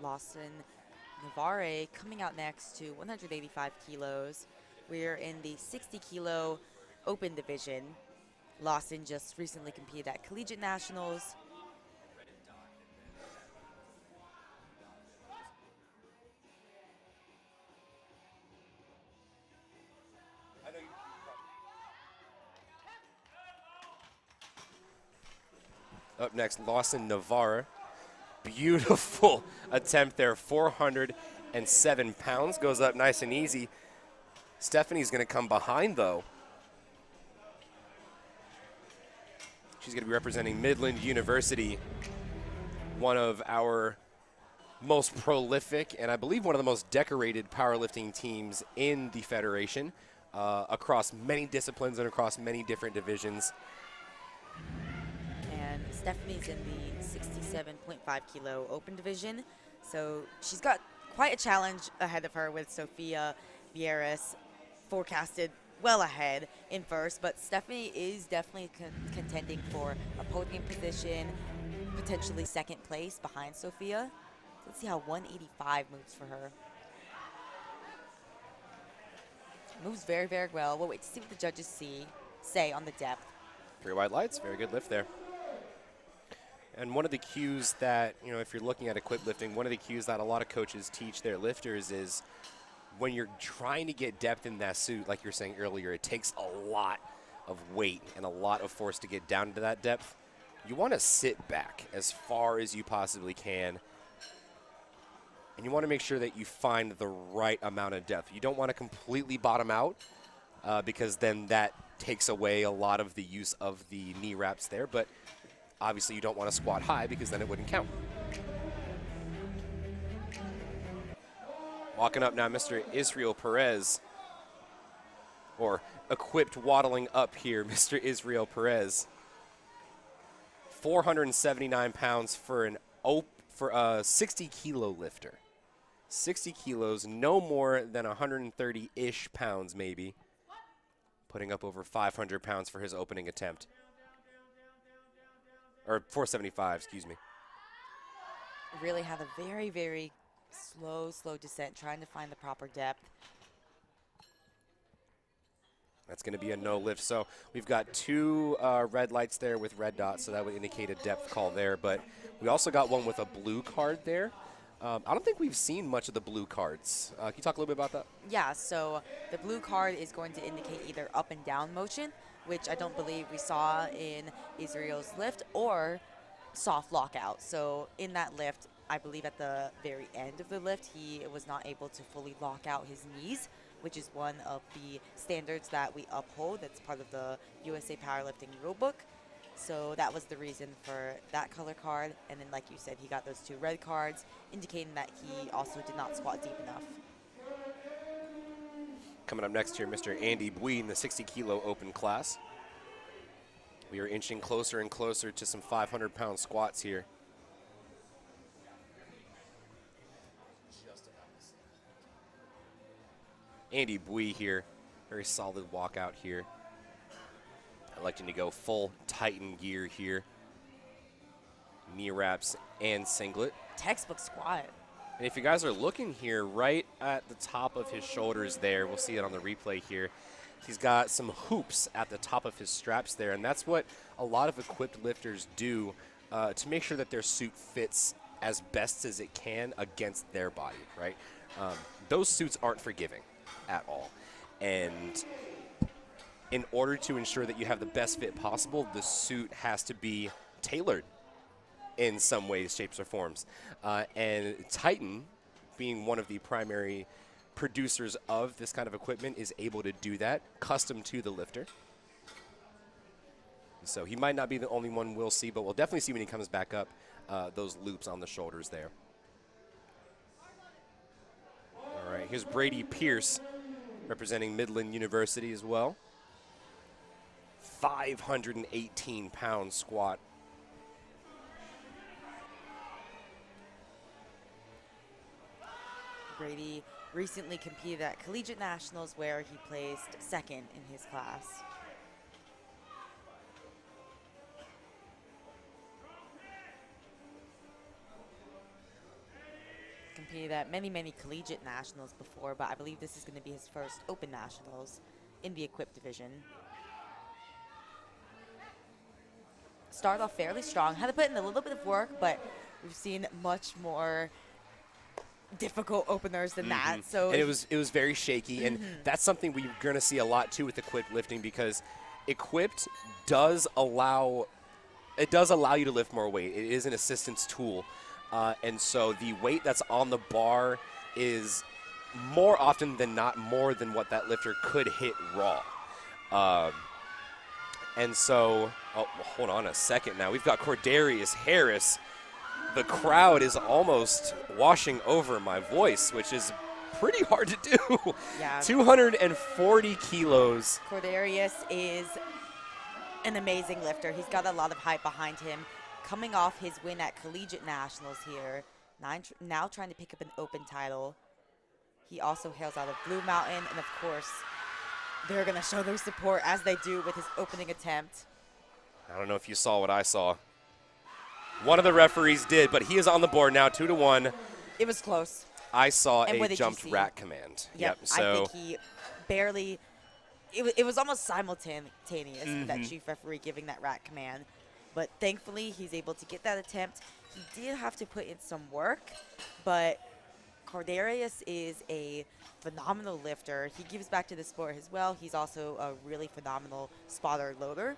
Lawson Navarre coming out next to 185 kilos. We're in the 60 kilo open division. Lawson just recently competed at Collegiate Nationals. Up next, Lawson Navarre. Beautiful attempt there, 407 pounds. Goes up nice and easy. Stephanie's going to come behind, though. She's going to be representing Midland University, one of our most prolific and I believe one of the most decorated powerlifting teams in the Federation, across many disciplines and across many different divisions. And Stephanie's in the 67.5 kilo open division. So she's got quite a challenge ahead of her with Sophia Vieras forecasted well ahead in first, but Stephanie is definitely contending for a podium position, potentially second place behind Sophia. Let's see how 185 moves for her. Moves very, very well. We'll wait to see what the judges say on the depth. 3 white lights, very good lift there. And one of the cues that, you know, if you're looking at equipped lifting, one of the cues that a lot of coaches teach their lifters is when you're trying to get depth in that suit, like you were saying earlier, it takes a lot of weight and a lot of force to get down to that depth. You want to sit back as far as you possibly can, and you want to make sure that you find the right amount of depth. You don't want to completely bottom out because then that takes away a lot of the use of the knee wraps there, but obviously you don't want to squat high because then it wouldn't count. Walking up now, Mr. Israel Perez, or equipped waddling up here, Mr. Israel Perez. 479 pounds for a 60 kilo lifter. 60 kilos, no more than 130-ish pounds maybe. Putting up over 500 pounds for his opening attempt. Or 475, excuse me. Really had a very, very slow descent, trying to find the proper depth. That's going to be a no lift. So we've got 2 red lights there with red dots, so that would indicate a depth call there. But we also got one with a blue card there. I don't think we've seen much of the blue cards. Can you talk a little bit about that? Yeah, so the blue card is going to indicate either up and down motion, which I don't believe we saw in Israel's lift, or soft lockout. So in that lift, I believe at the very end of the lift, he was not able to fully lock out his knees, which is one of the standards that we uphold. That's part of the USA Powerlifting rulebook. So that was the reason for that color card. And then, like you said, he got those 2 red cards, indicating that he also did not squat deep enough. Coming up next here, Mr. Andy Bui in the 60 kilo open class. We are inching closer and closer to some 500-pound squats here. Andy Bui here, very solid walkout here. Electing to go full Titan gear here. Knee wraps and singlet. Textbook squat. And if you guys are looking here, right at the top of his shoulders there, we'll see it on the replay here, he's got some hoops at the top of his straps there, and that's what a lot of equipped lifters do to make sure that their suit fits as best as it can against their body, right? Those suits aren't forgiving at all. And in order to ensure that you have the best fit possible, the suit has to be tailored in some ways, shapes, or forms. And Titan, being one of the primary producers of this kind of equipment, is able to do that, custom to the lifter. So he might not be the only one we'll see, but we'll definitely see when he comes back up those loops on the shoulders there. All right, here's Brady Pierce representing Midland University as well. 518-pound squat. Brady recently competed at Collegiate Nationals where he placed second in his class. Competed at many, many collegiate nationals before, but I believe this is going to be his first open nationals in the equipped division. Started off fairly strong, had to put in a little bit of work, but we've seen much more difficult openers than that. So and it was very shaky, and that's something we're going to see a lot too with equipped lifting, because equipped does allow you to lift more weight. It is an assistance tool, and so the weight that's on the bar is more often than not more than what that lifter could hit raw. And so, hold on a second now. We've got Cordarius Harris. The crowd is almost washing over my voice, which is pretty hard to do. Yeah. 240 kilos. Cordarius is an amazing lifter. He's got a lot of hype behind him. Coming off his win at Collegiate Nationals here, now trying to pick up an open title. He also hails out of Blue Mountain, and of course, they're going to show their support as they do with his opening attempt. I don't know if you saw what I saw. One of the referees did, but he is on the board now, 2-1. It was close. I saw And a what did you jumped see? rack command. Yep, So I think he barely – it was almost simultaneous with that chief referee giving that rack command. But thankfully, he's able to get that attempt. He did have to put in some work, but Cordarius is a phenomenal lifter. He gives back to the sport as well. He's also a really phenomenal spotter loader.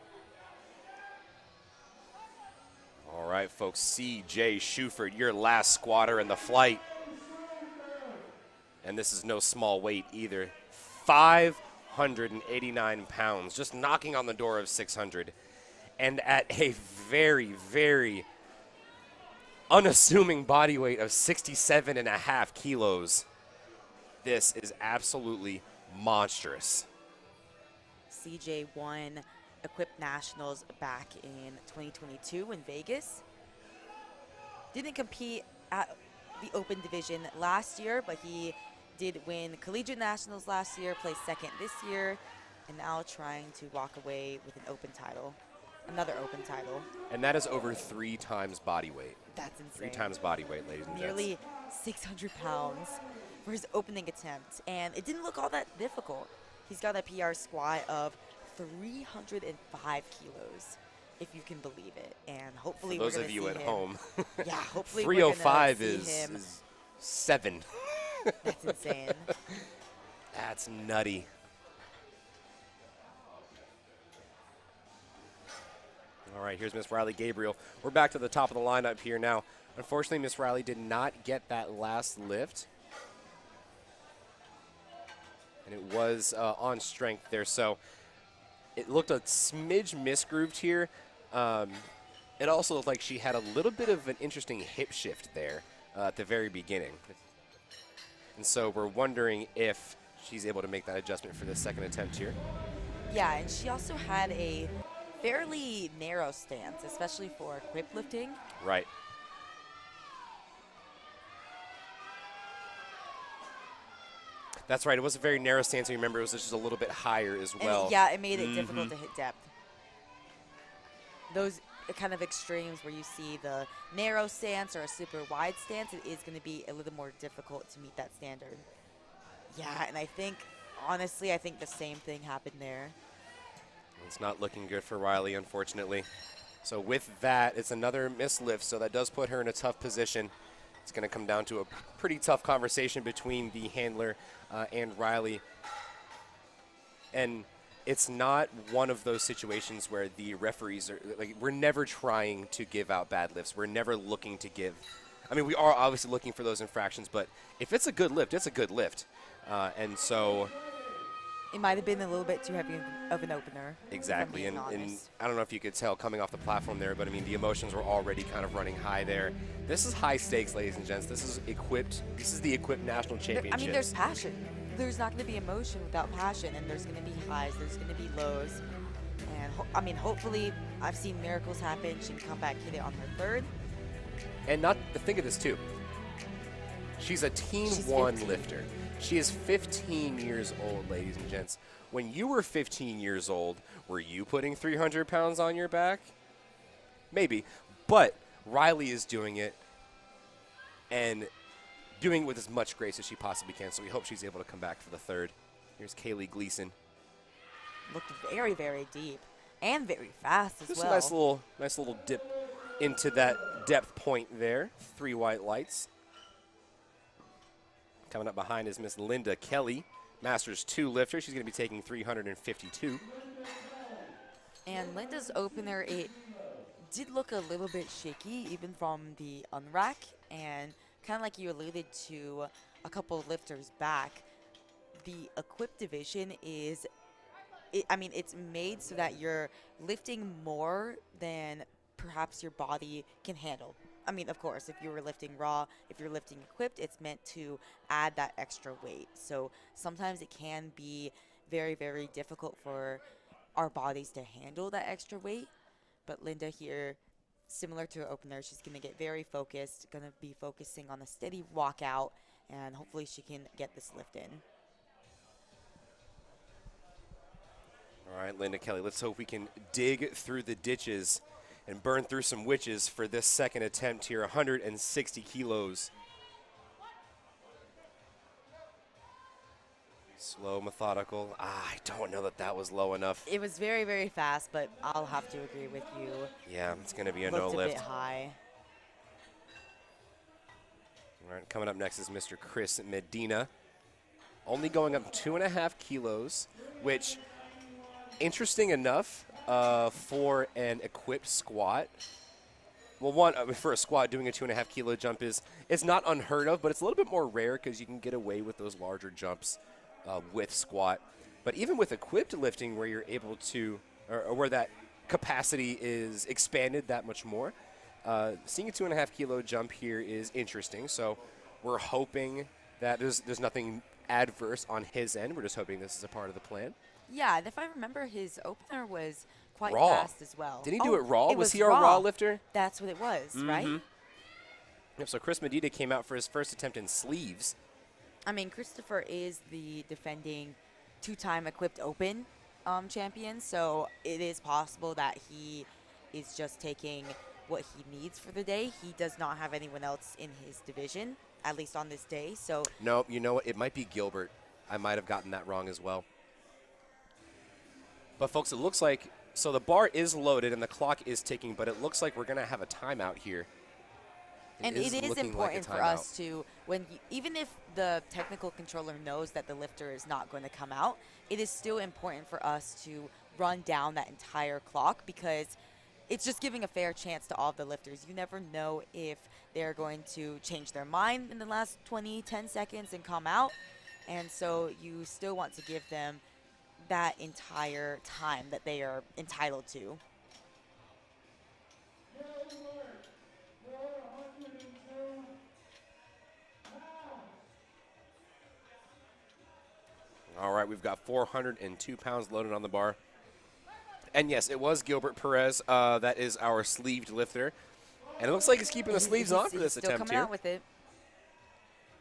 all right, folks, C.J. Shuford, your last squatter in the flight. And this is no small weight either. 589 pounds, just knocking on the door of 600. And at a very, very unassuming body weight of 67.5 kilos. This is absolutely monstrous. CJ won Equipped Nationals back in 2022 in Vegas. Didn't compete at the open division last year, but he did win Collegiate Nationals last year, placed second this year, and now trying to walk away with an open title, another open title. And that is over 3 times body weight. That's insane. 3 times body weight, ladies and gents. Nearly 600 pounds for his opening attempt, and it didn't look all that difficult. He's got a PR squat of 305 kilos, if you can believe it, and hopefully For we're those going of to you see at him. home, Yeah, hopefully 305 we're gonna see him. is 7. That's insane. That's nutty. All right, here's Miss Riley Gabriel. We're back to the top of the lineup here now. Unfortunately, Miss Riley did not get that last lift. And it was on strength there, so it looked a smidge misgrooved here. It also looked like she had a little bit of an interesting hip shift there at the very beginning. And so we're wondering if she's able to make that adjustment for the second attempt here. Yeah, and she also had a fairly narrow stance, especially for grip lifting. Right. That's right. It was a very narrow stance. I remember it was just a little bit higher as well. And yeah, it made it difficult to hit depth. Those kind of extremes where you see the narrow stance or a super wide stance, it is going to be a little more difficult to meet that standard. Yeah, and I think, honestly, I think the same thing happened there. It's not looking good for Riley, unfortunately. So with that, it's another mislift, so that does put her in a tough position. It's going to come down to a pretty tough conversation between the handler and Riley. And it's not one of those situations where the referees are, like, we're never trying to give out bad lifts. We're never looking to give, I mean, we are obviously looking for those infractions, but if it's a good lift, it's a good lift. And so it might have been a little bit too heavy of an opener. exactly. And I don't know if you could tell coming off the platform there, but I mean, the emotions were already kind of running high there. This is high stakes, ladies and gents. This is equipped. This is the Equipped National Championship. I mean, there's passion. there's not going to be emotion without passion, and there's going to be highs, there's going to be lows. And I mean, hopefully, I've seen miracles happen. She can come back, hit it on her third. And not to think of this too. She's a teen She's one 15. lifter. She is 15 years old, ladies and gents. When you were 15 years old, were you putting 300 pounds on your back? Maybe. But Riley is doing it and doing it with as much grace as she possibly can. So we hope she's able to come back for the third. Here's Kaylee Gleason. Looked very, very deep and very fast as Just well. a nice little dip into that depth point there. 3 white lights. Coming up behind is Miss Linda Kelly, Masters 2 lifter. She's going to be taking 352. And Linda's opener, it did look a little bit shaky, even from the unrack. And kind of like you alluded to a couple of lifters back, the equipped division is, it's made so that you're lifting more than perhaps your body can handle. I mean, of course, if you were lifting raw, if you're lifting equipped, it's meant to add that extra weight. So sometimes it can be very, very difficult for our bodies to handle that extra weight. But Linda here, similar to her opener, she's going to get very focused, going to be focusing on a steady walkout, and hopefully she can get this lift in. All right, Linda Kelly, let's hope we can dig through the ditches and burn through some witches for this second attempt here, 160 kilos. Slow, methodical. I don't know that was low enough. It was very, very fast, but I'll have to agree with you. Yeah, it's going to be a Looked no a lift. bit high. All right, coming up next is Mr. Chris Medina. Only going up 2.5 kilos, which, interesting enough, for an equipped squat. Well, for a squat, doing a 2.5 kilo jump it's not unheard of, but it's a little bit more rare because you can get away with those larger jumps with squat. But even with equipped lifting, where you're able to, or where that capacity is expanded that much more, seeing a 2.5 kilo jump here is interesting. So we're hoping that there's nothing adverse on his end. We're just hoping this is a part of the plan. Yeah, and if I remember, his opener was quite Raw. fast as well. Did he do it raw? It Was he a raw lifter? That's what it was, right? Yep, so Chris Medina came out for his first attempt in sleeves. I mean, Christopher is the defending 2-time equipped open champion, so it is possible that he is just taking what he needs for the day. He does not have anyone else in his division, at least on this day. So No, you know what? It might be Gilbert. I might have gotten that wrong as well. But, folks, it looks like, so the bar is loaded and the clock is ticking, but it looks like we're going to have a timeout here. And it is looking important like a for us timeout. to, even if the technical controller knows that the lifter is not going to come out, it is still important for us to run down that entire clock, because it's just giving a fair chance to all of the lifters. You never know if they're going to change their mind in the last 10 seconds and come out. And so you still want to give them that entire time that they are entitled to. All right, we've got 402 pounds loaded on the bar. And, yes, it was Gilbert Perez. That is our sleeved lifter. And it looks like he's keeping the sleeves on for this still attempt coming here. out with it.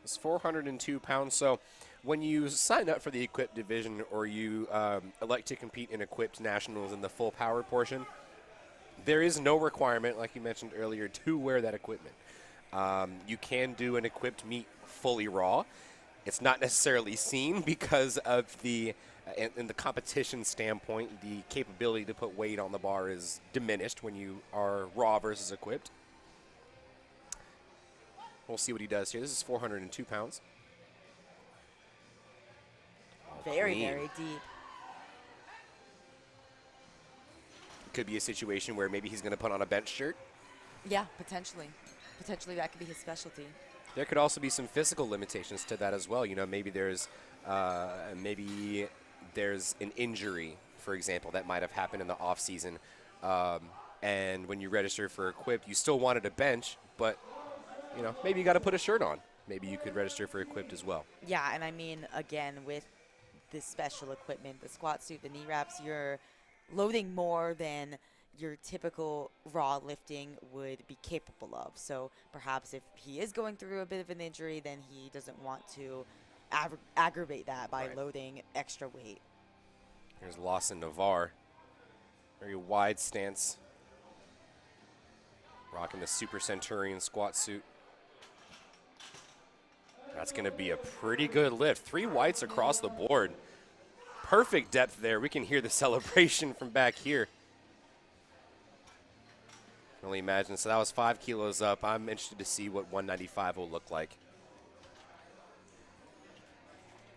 It's 402 pounds. So when you sign up for the equipped division, or you elect to compete in equipped nationals in the full power portion, there is no requirement, like you mentioned earlier, to wear that equipment. You can do an equipped meet fully raw. It's not necessarily seen because of in the competition standpoint, the capability to put weight on the bar is diminished when you are raw versus equipped. We'll see what he does here. This is 402 pounds. Very, Clean. very deep. Could be a situation where maybe he's going to put on a bench shirt. Yeah, potentially. Potentially that could be his specialty. There could also be some physical limitations to that as well. You know, maybe there's an injury, for example, that might have happened in the off season. And when you register for equipped, you still wanted a bench, but you know, maybe you got to put a shirt on. maybe you could register for equipped as well. Yeah, and I mean, again, with this special equipment, the squat suit, the knee wraps, you're loading more than your typical raw lifting would be capable of. So perhaps if he is going through a bit of an injury, then he doesn't want to aggravate that by Right. loading extra weight. Here's Lawson Navarre. Very wide stance. Rocking the Super Centurion squat suit. That's going to be a pretty good lift. 3 whites across the board. Perfect depth there. We can hear the celebration from back here. Can only imagine. So that was 5 kilos up. I'm interested to see what 195 will look like.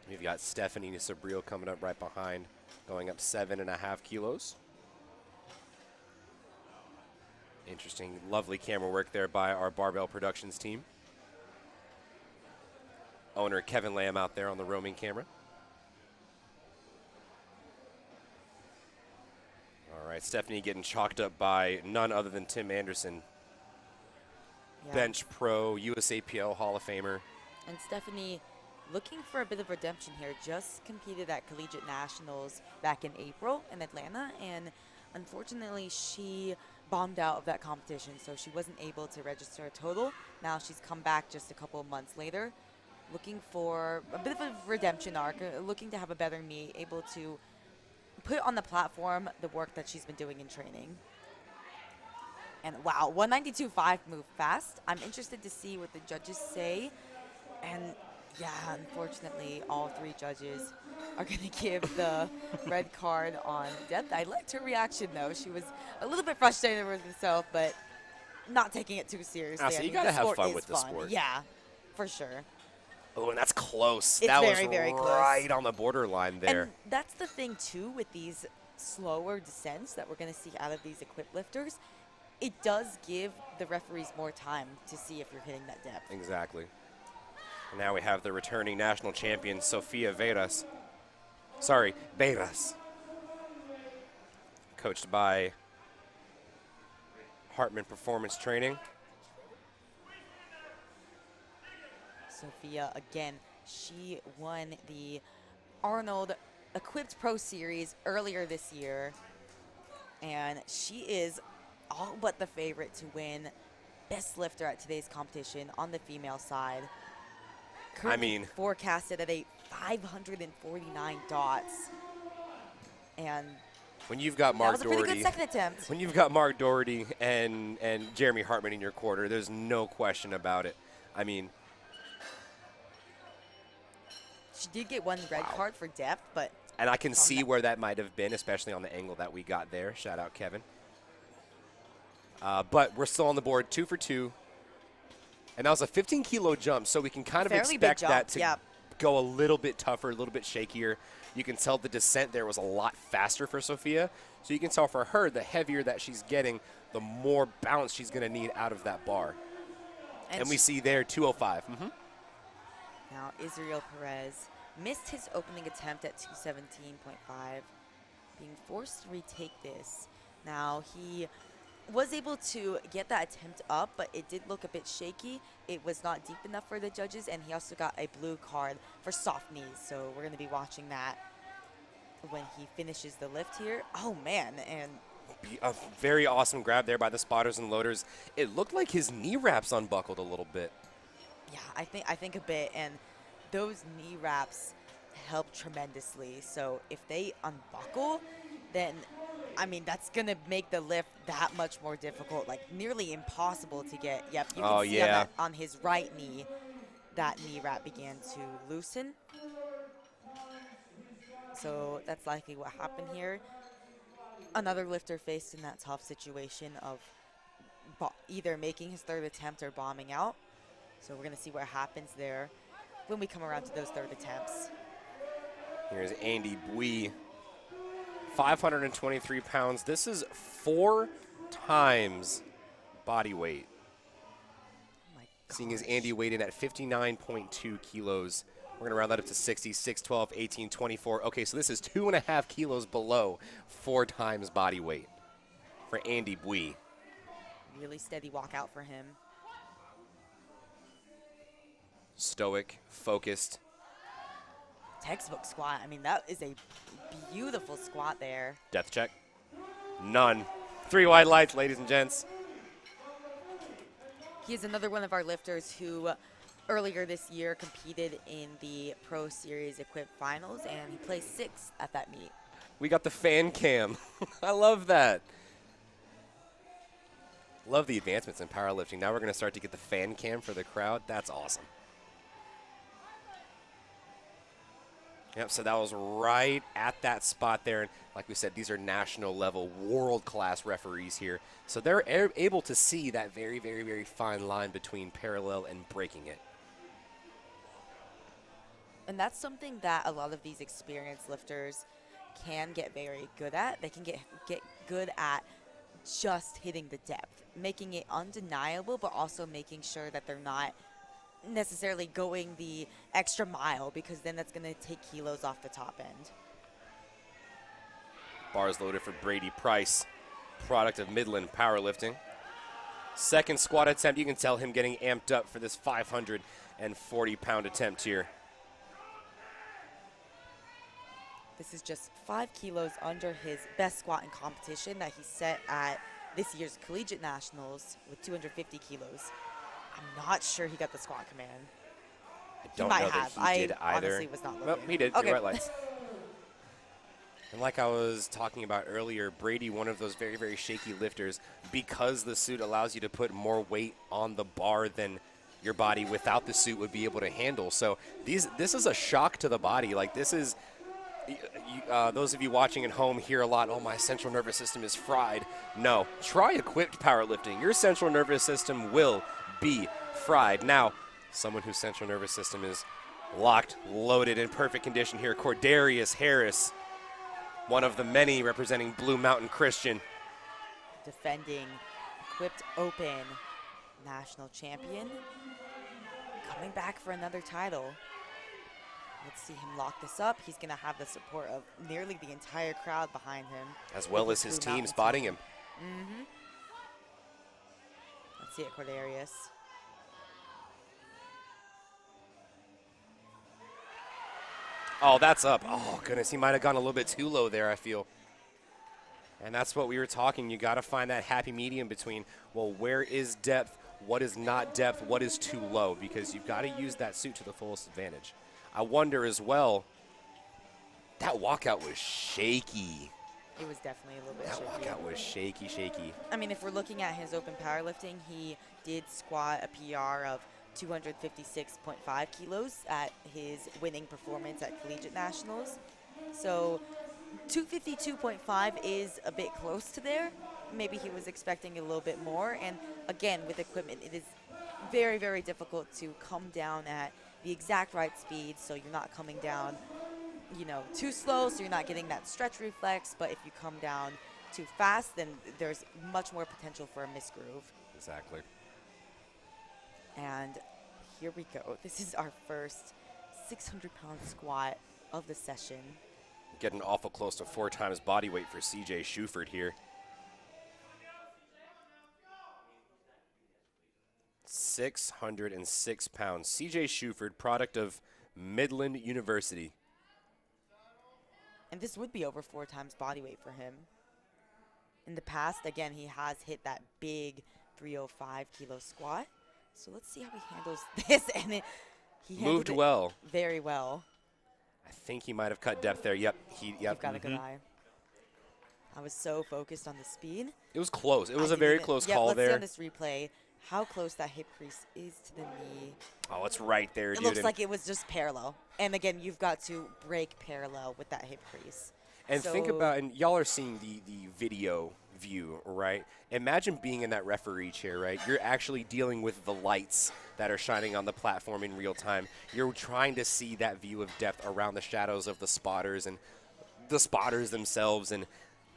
We've got Stephanie Sabrio coming up right behind, going up 7.5 kilos. Interesting, lovely camera work there by our Barbell Productions team. Owner Kevin Lamb out there on the roaming camera. All right, Stephanie getting chalked up by none other than Tim Anderson. Yeah. Bench pro, USAPL Hall of Famer. And Stephanie, looking for a bit of redemption here, just competed at Collegiate Nationals back in April in Atlanta, and unfortunately she bombed out of that competition, so she wasn't able to register a total. Now she's come back just a couple of months later, looking for a bit of a redemption arc, looking to have a better meet, able to put on the platform the work that she's been doing in training. And wow, 192.5 moved fast. I'm interested to see what the judges say. And yeah, unfortunately, all 3 judges are going to give the red card on depth. I liked her reaction, though. She was a little bit frustrated with herself, but not taking it too seriously. So I you mean, got to the have sport fun is with the fun. sport. Yeah, for sure. Oh, and that's close. It's that very, was very close. right on the borderline there. And that's the thing, too, with these slower descents that we're going to see out of these equipped lifters. It does give the referees more time to see if you're hitting that depth. Exactly. And now we have the returning national champion, Sofia Veras. Sorry, Veras. Coached by Hartman Performance Training. Sophia, again, she won the Arnold Equipped Pro Series earlier this year, and she is all but the favorite to win Best Lifter at today's competition on the female side. Currently forecasted at a 549 dots, and when you've got Mark that was a pretty Doherty, good second attempt. when you've got Mark Doherty and Jeremy Hartman in your quarter, there's no question about it. I mean, she did get one red card for depth, but and I can see where that might have been, especially on the angle that we got there. Shout out, Kevin. But we're still on the board, 2 for 2. And that was a 15-kilo jump, so we can kind of expect that to go a little bit tougher, a little bit shakier. You can tell the descent there was a lot faster for Sophia. So you can tell for her, the heavier that she's getting, the more bounce she's going to need out of that bar. And we see there 205. Mm-hmm. Now, Israel Perez missed his opening attempt at 217.5, being forced to retake this. Now, he was able to get that attempt up, but it did look a bit shaky. It was not deep enough for the judges, and he also got a blue card for soft knees. So we're going to be watching that when he finishes the lift here. Oh, man, and a very awesome grab there by the spotters and loaders. It looked like his knee wraps unbuckled a little bit. yeah, I think a bit, and those knee wraps help tremendously. So if they unbuckle, then I mean, that's going to make the lift that much more difficult, like nearly impossible to get. Yep, you can see on his right knee, that knee wrap began to loosen. So that's likely what happened here. Another lifter faced in that tough situation of either making his third attempt or bombing out. So we're going to see what happens there when we come around to those third attempts. Here's Andy Bui. 523 pounds. This is 4 times body weight. Oh my Seeing as Andy weighed in at 59.2 kilos. We're going to round that up to 60, 6, 12, 18, 24. Okay, so this is 2.5 kilos below 4 times body weight for Andy Bui. Really steady walkout for him. stoic, focused. Textbook squat. I mean, that is a beautiful squat there. Depth check. None. 3 wide lights, ladies and gents. He's another one of our lifters who earlier this year competed in the Pro Series Equip Finals, and he placed 6th at that meet. We got the fan cam. I love that. Love the advancements in powerlifting. Now we're going to start to get the fan cam for the crowd. That's awesome. Yep, so that was right at that spot there. And like we said, these are national level, world-class referees here. So they're able to see that very, very, very fine line between parallel and breaking it. And that's something that a lot of these experienced lifters can get very good at. They can get good at just hitting the depth, making it undeniable, but also making sure that they're not necessarily going the extra mile, because then that's going to take kilos off the top end. Bars loaded for Brady Price, product of Midland Powerlifting. Second squat attempt. You can tell him getting amped up for this 540-pound attempt here. This is just 5 kilos under his best squat in competition that he set at this year's Collegiate Nationals with 250 kilos. I'm not sure he got the squat command. I don't know that he did I either. honestly was not looking. Well, he did. Okay. Right lights. And like I was talking about earlier, Brady, one of those very, very shaky lifters, because the suit allows you to put more weight on the bar than your body without the suit would be able to handle. So this is a shock to the body. Like, this is, those of you watching at home hear a lot, oh, my central nervous system is fried. No, try equipped powerlifting. Your central nervous system will be fried. Now, someone whose central nervous system is locked, loaded, in perfect condition here, Cordarius Harris, one of the many representing Blue Mountain Christian. Defending Equipped Open national champion, coming back for another title. Let's see him lock this up. He's going to have the support of nearly the entire crowd behind him, as well as his team spotting him. Mm-hmm. Let's see it, Cordarius. Oh, that's up. Oh, goodness. He might have gone a little bit too low there, I feel. And that's what we were talking. You got to find that happy medium between, well, where is depth? What is not depth? What is too low? Because you've got to use that suit to the fullest advantage. I wonder as well, that walkout was shaky. It was definitely a little bit shaky. That walkout was shaky. I mean, if we're looking at his open powerlifting, he did squat a PR of 256.5 kilos at his winning performance at Collegiate Nationals. So 252.5 is a bit close to there. Maybe he was expecting a little bit more. And again, with equipment, it is very, very difficult to come down at the exact right speed, so you're not coming down, too slow, so you're not getting that stretch reflex. But if you come down too fast, then there's much more potential for a misgroove. Exactly. And here we go. This is our first 600-pound squat of the session. Getting awful close to 4 times body weight for CJ Shuford here. 606 pounds. CJ Shuford, product of Midland University. And this would be over 4 times body weight for him. In the past, again, he has hit that big 305-kilo squat. So let's see how he handles this. And he moved well. Very well. I think he might have cut depth there. Yep. You've got a good eye. I was so focused on the speed. It was close. It was a very close call there. Let's see on this replay how close that hip crease is to the knee. Oh, it's right there, dude. It looks like it was just parallel. And again, you've got to break parallel with that hip crease. And think about, and y'all are seeing the video view, right? Imagine being in that referee chair, right? You're actually dealing with the lights that are shining on the platform in real time. You're trying to see that view of depth around the shadows of the spotters and the spotters themselves, and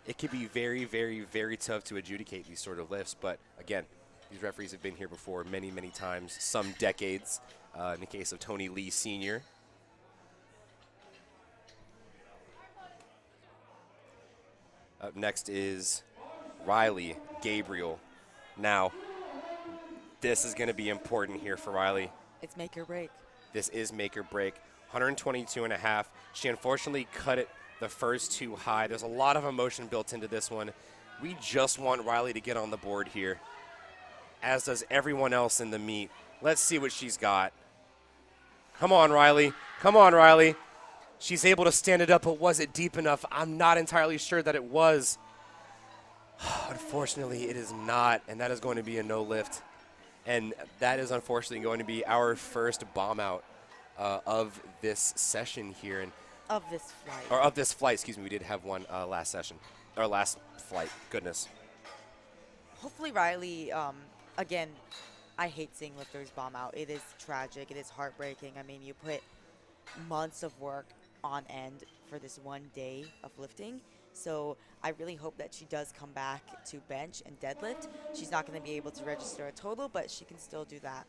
it can be very, very, very tough to adjudicate these sort of lifts. But again, these referees have been here before many, many times, some decades, in the case of Tony Lee Sr. Up next is Riley Gabriel. Now, this is going to be important here for Riley. It's make or break. This is make or break. 122.5. She unfortunately cut it the first too high. There's a lot of emotion built into this one. We just want Riley to get on the board here, as does everyone else in the meet. Let's see what she's got. Come on, Riley. Come on, Riley. She's able to stand it up, but was it deep enough? I'm not entirely sure that it was. Unfortunately, it is not, and that is going to be a no lift. And that is unfortunately going to be our first bomb out of this session here. And Of this flight. or of this flight, excuse me. We did have one last session, or last flight. Goodness. Hopefully Riley, again, I hate seeing lifters bomb out. It is tragic. It is heartbreaking. I mean, you put months of work on end for this one day of lifting. So I really hope that she does come back to bench and deadlift. She's not going to be able to register a total, but she can still do that.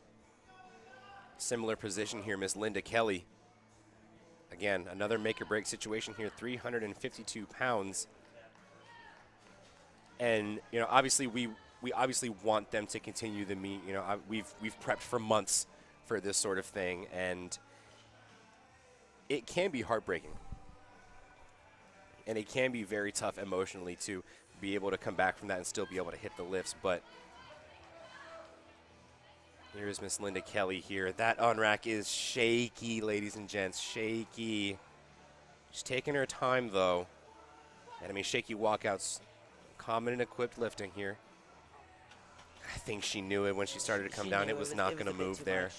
Similar position here, Miss Linda Kelly. Again, another make or break situation here, 352 pounds. And, you know, obviously we obviously want them to continue the meet. You know, we've prepped for months for this sort of thing, and it can be heartbreaking. And it can be very tough emotionally to be able to come back from that and still be able to hit the lifts. But here's Miss Linda Kelly here. That unrack is shaky, ladies and gents, shaky. She's taking her time, though. And, I mean, shaky walkouts, common in equipped lifting here. I think she knew it when she started to come down. It was not going to move there. Much.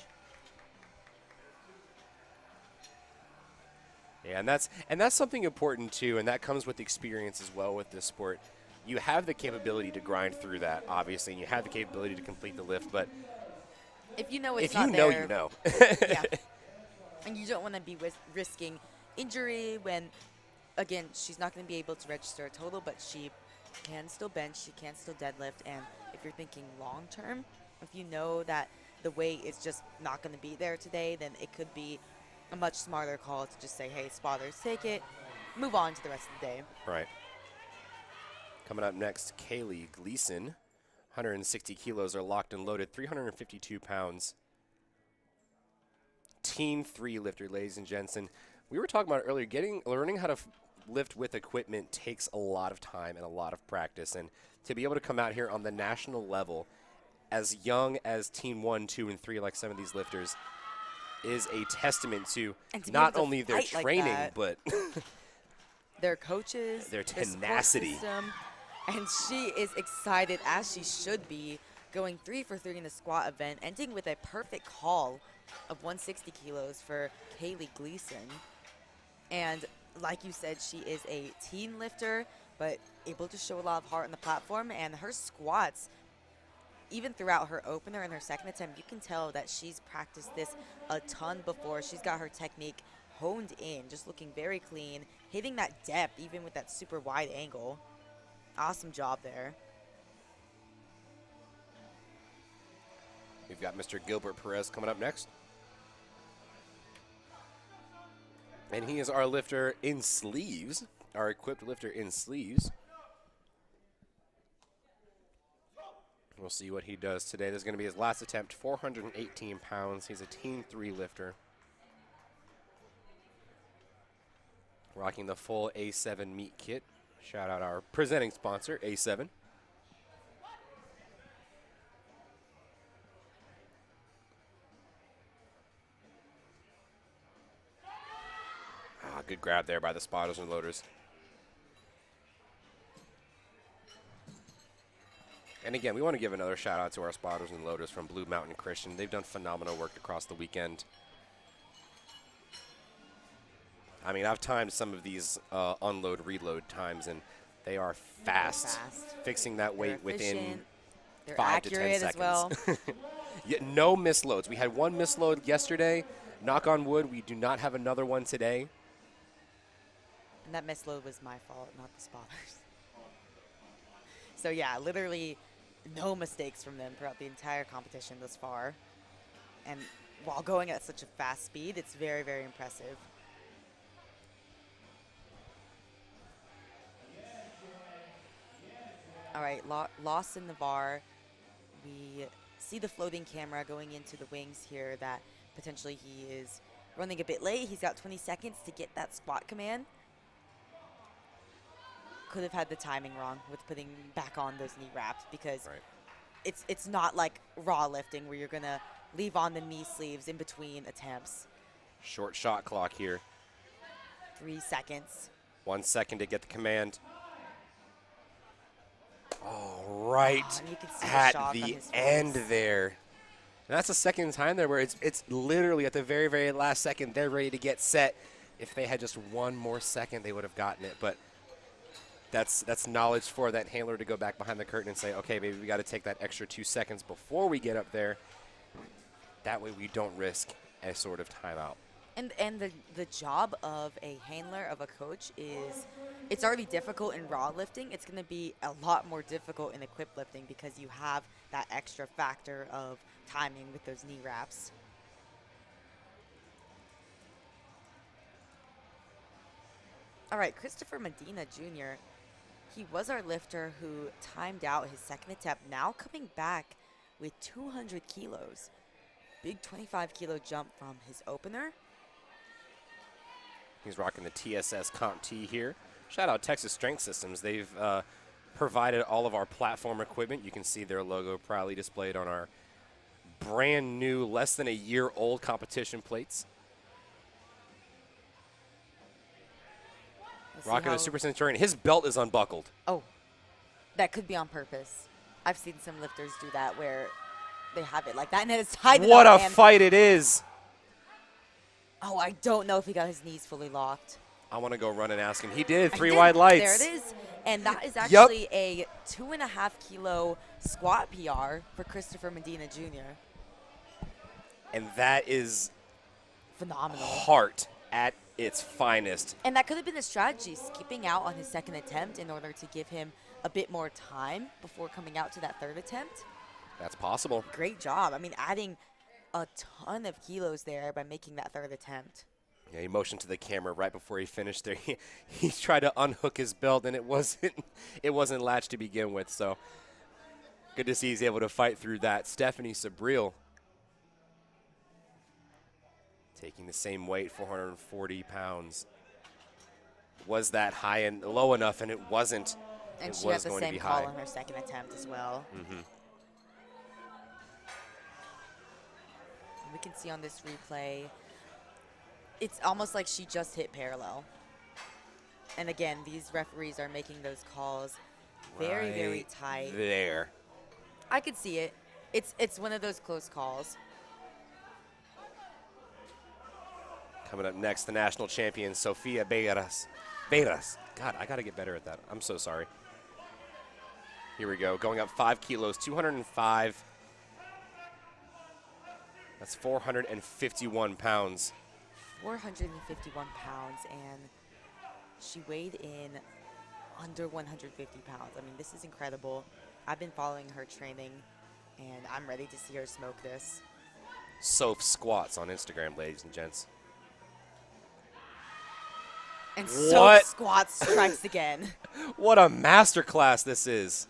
Yeah, and that's something important too, and that comes with experience as well with this sport. You have the capability to grind through that, obviously, and you have the capability to complete the lift, but if you know it's if not you know, there, you know. yeah. And you don't want to be risking injury when, again, she's not going to be able to register a total, but she can still bench, she can still deadlift, and if you're thinking long term, if you know that the weight is just not going to be there today, then it could be a much smarter call to just say, hey, spotters, take it, move on to the rest of the day. Right. Coming up next, Kaylee Gleason. 160 kilos are locked and loaded, 352 pounds. Teen 3 lifter, ladies and gents. And we were talking about it earlier, learning how to lift with equipment takes a lot of time and a lot of practice. And to be able to come out here on the national level as young as Teen 1, 2, and 3, like some of these lifters, is a testament to not only their training, but their coaches, their tenacity. And she is excited, as she should be, going 3 for 3 in the squat event, ending with a perfect haul of 160 kilos for Kaylee Gleason. And like you said, she is a teen lifter, but able to show a lot of heart on the platform, and her squats, even throughout her opener and her second attempt, you can tell that she's practiced this a ton before. She's got her technique honed in, just looking very clean, hitting that depth even with that super wide angle. Awesome job there. We've got Mr. Gilbert Perez coming up next. And he is our lifter in sleeves, our equipped lifter in sleeves. We'll see what he does today. This is going to be his last attempt, 418 pounds. He's a Teen 3 lifter. Rocking the full A7 meat kit. Shout out our presenting sponsor, A7. Good grab there by the spotters and loaders. And again, we want to give another shout out to our spotters and loaders from Blue Mountain Christian. They've done phenomenal work across the weekend. I mean, I've timed some of these unload, reload times, and they are fast. Fixing that weight within 5 to 10 seconds. As well. Yeah, no misloads. We had one misload yesterday. Knock on wood, we do not have another one today. And that misload was my fault, not the spotters. So yeah, literally no mistakes from them throughout the entire competition thus far. And while going at such a fast speed, it's very, very impressive. All right, Lawson Navarre. We see the floating camera going into the wings here that potentially he is running a bit late. He's got 20 seconds to get that squat command. Could have had the timing wrong with putting back on those knee wraps because it's not like raw lifting where you're going to leave on the knee sleeves in between attempts. Short shot clock here. 3 seconds. 1 second to get the command. All right, You can see at shock on the his end face. there. And that's the second time there where it's literally at the very, very last second they're ready to get set. If they had just 1 more second, they would have gotten it. But that's knowledge for that handler to go back behind the curtain and say, okay, maybe we got to take that extra 2 seconds before we get up there. That way we don't risk a sort of timeout. And the job of a handler, of a coach, is it's already difficult in raw lifting. It's going to be a lot more difficult in equipped lifting because you have that extra factor of timing with those knee wraps. All right, Christopher Medina Jr., he was our lifter who timed out his second attempt, now coming back with 200 kilos. Big 25-kilo jump from his opener. He's rocking the TSS Comp T here. Shout out Texas Strength Systems. They've provided all of our platform equipment. You can see their logo proudly displayed on our brand new, less than a year old competition plates. Rocking a Super Centurion. His belt is unbuckled. Oh, that could be on purpose. I've seen some lifters do that where they have it like that and then it's tied. What a fight it is. Oh, I don't know if he got his knees fully locked. I want to go run and ask him. He did. 3 wide lights. There it is. And that is actually a 2.5-kilo squat PR for Christopher Medina Jr. And that is phenomenal. Heart at its finest. And that could have been a strategy, skipping out on his second attempt in order to give him a bit more time before coming out to that third attempt. That's possible. Great job. I mean, adding a ton of kilos there by making that third attempt. Yeah, he motioned to the camera right before he finished there. He tried to unhook his belt, and it wasn't latched to begin with. So good to see he's able to fight through that. Stephanie Sabril taking the same weight, 440 pounds. Was that high and low enough? And it wasn't. And she had the same call on her second attempt as well. Mm-hmm. We can see on this replay, it's almost like she just hit parallel. And again, these referees are making those calls very, very tight. There. I could see it. It's one of those close calls. Coming up next, the national champion, Sofia Beiras. God, I got to get better at that. I'm so sorry. Here we go. Going up 5 kilos, 205. That's 451 pounds. 451 pounds, and she weighed in under 150 pounds. I mean, this is incredible. I've been following her training, and I'm ready to see her smoke this. Soph Squats on Instagram, ladies and gents. And Soph Squats strikes again. What a masterclass this is.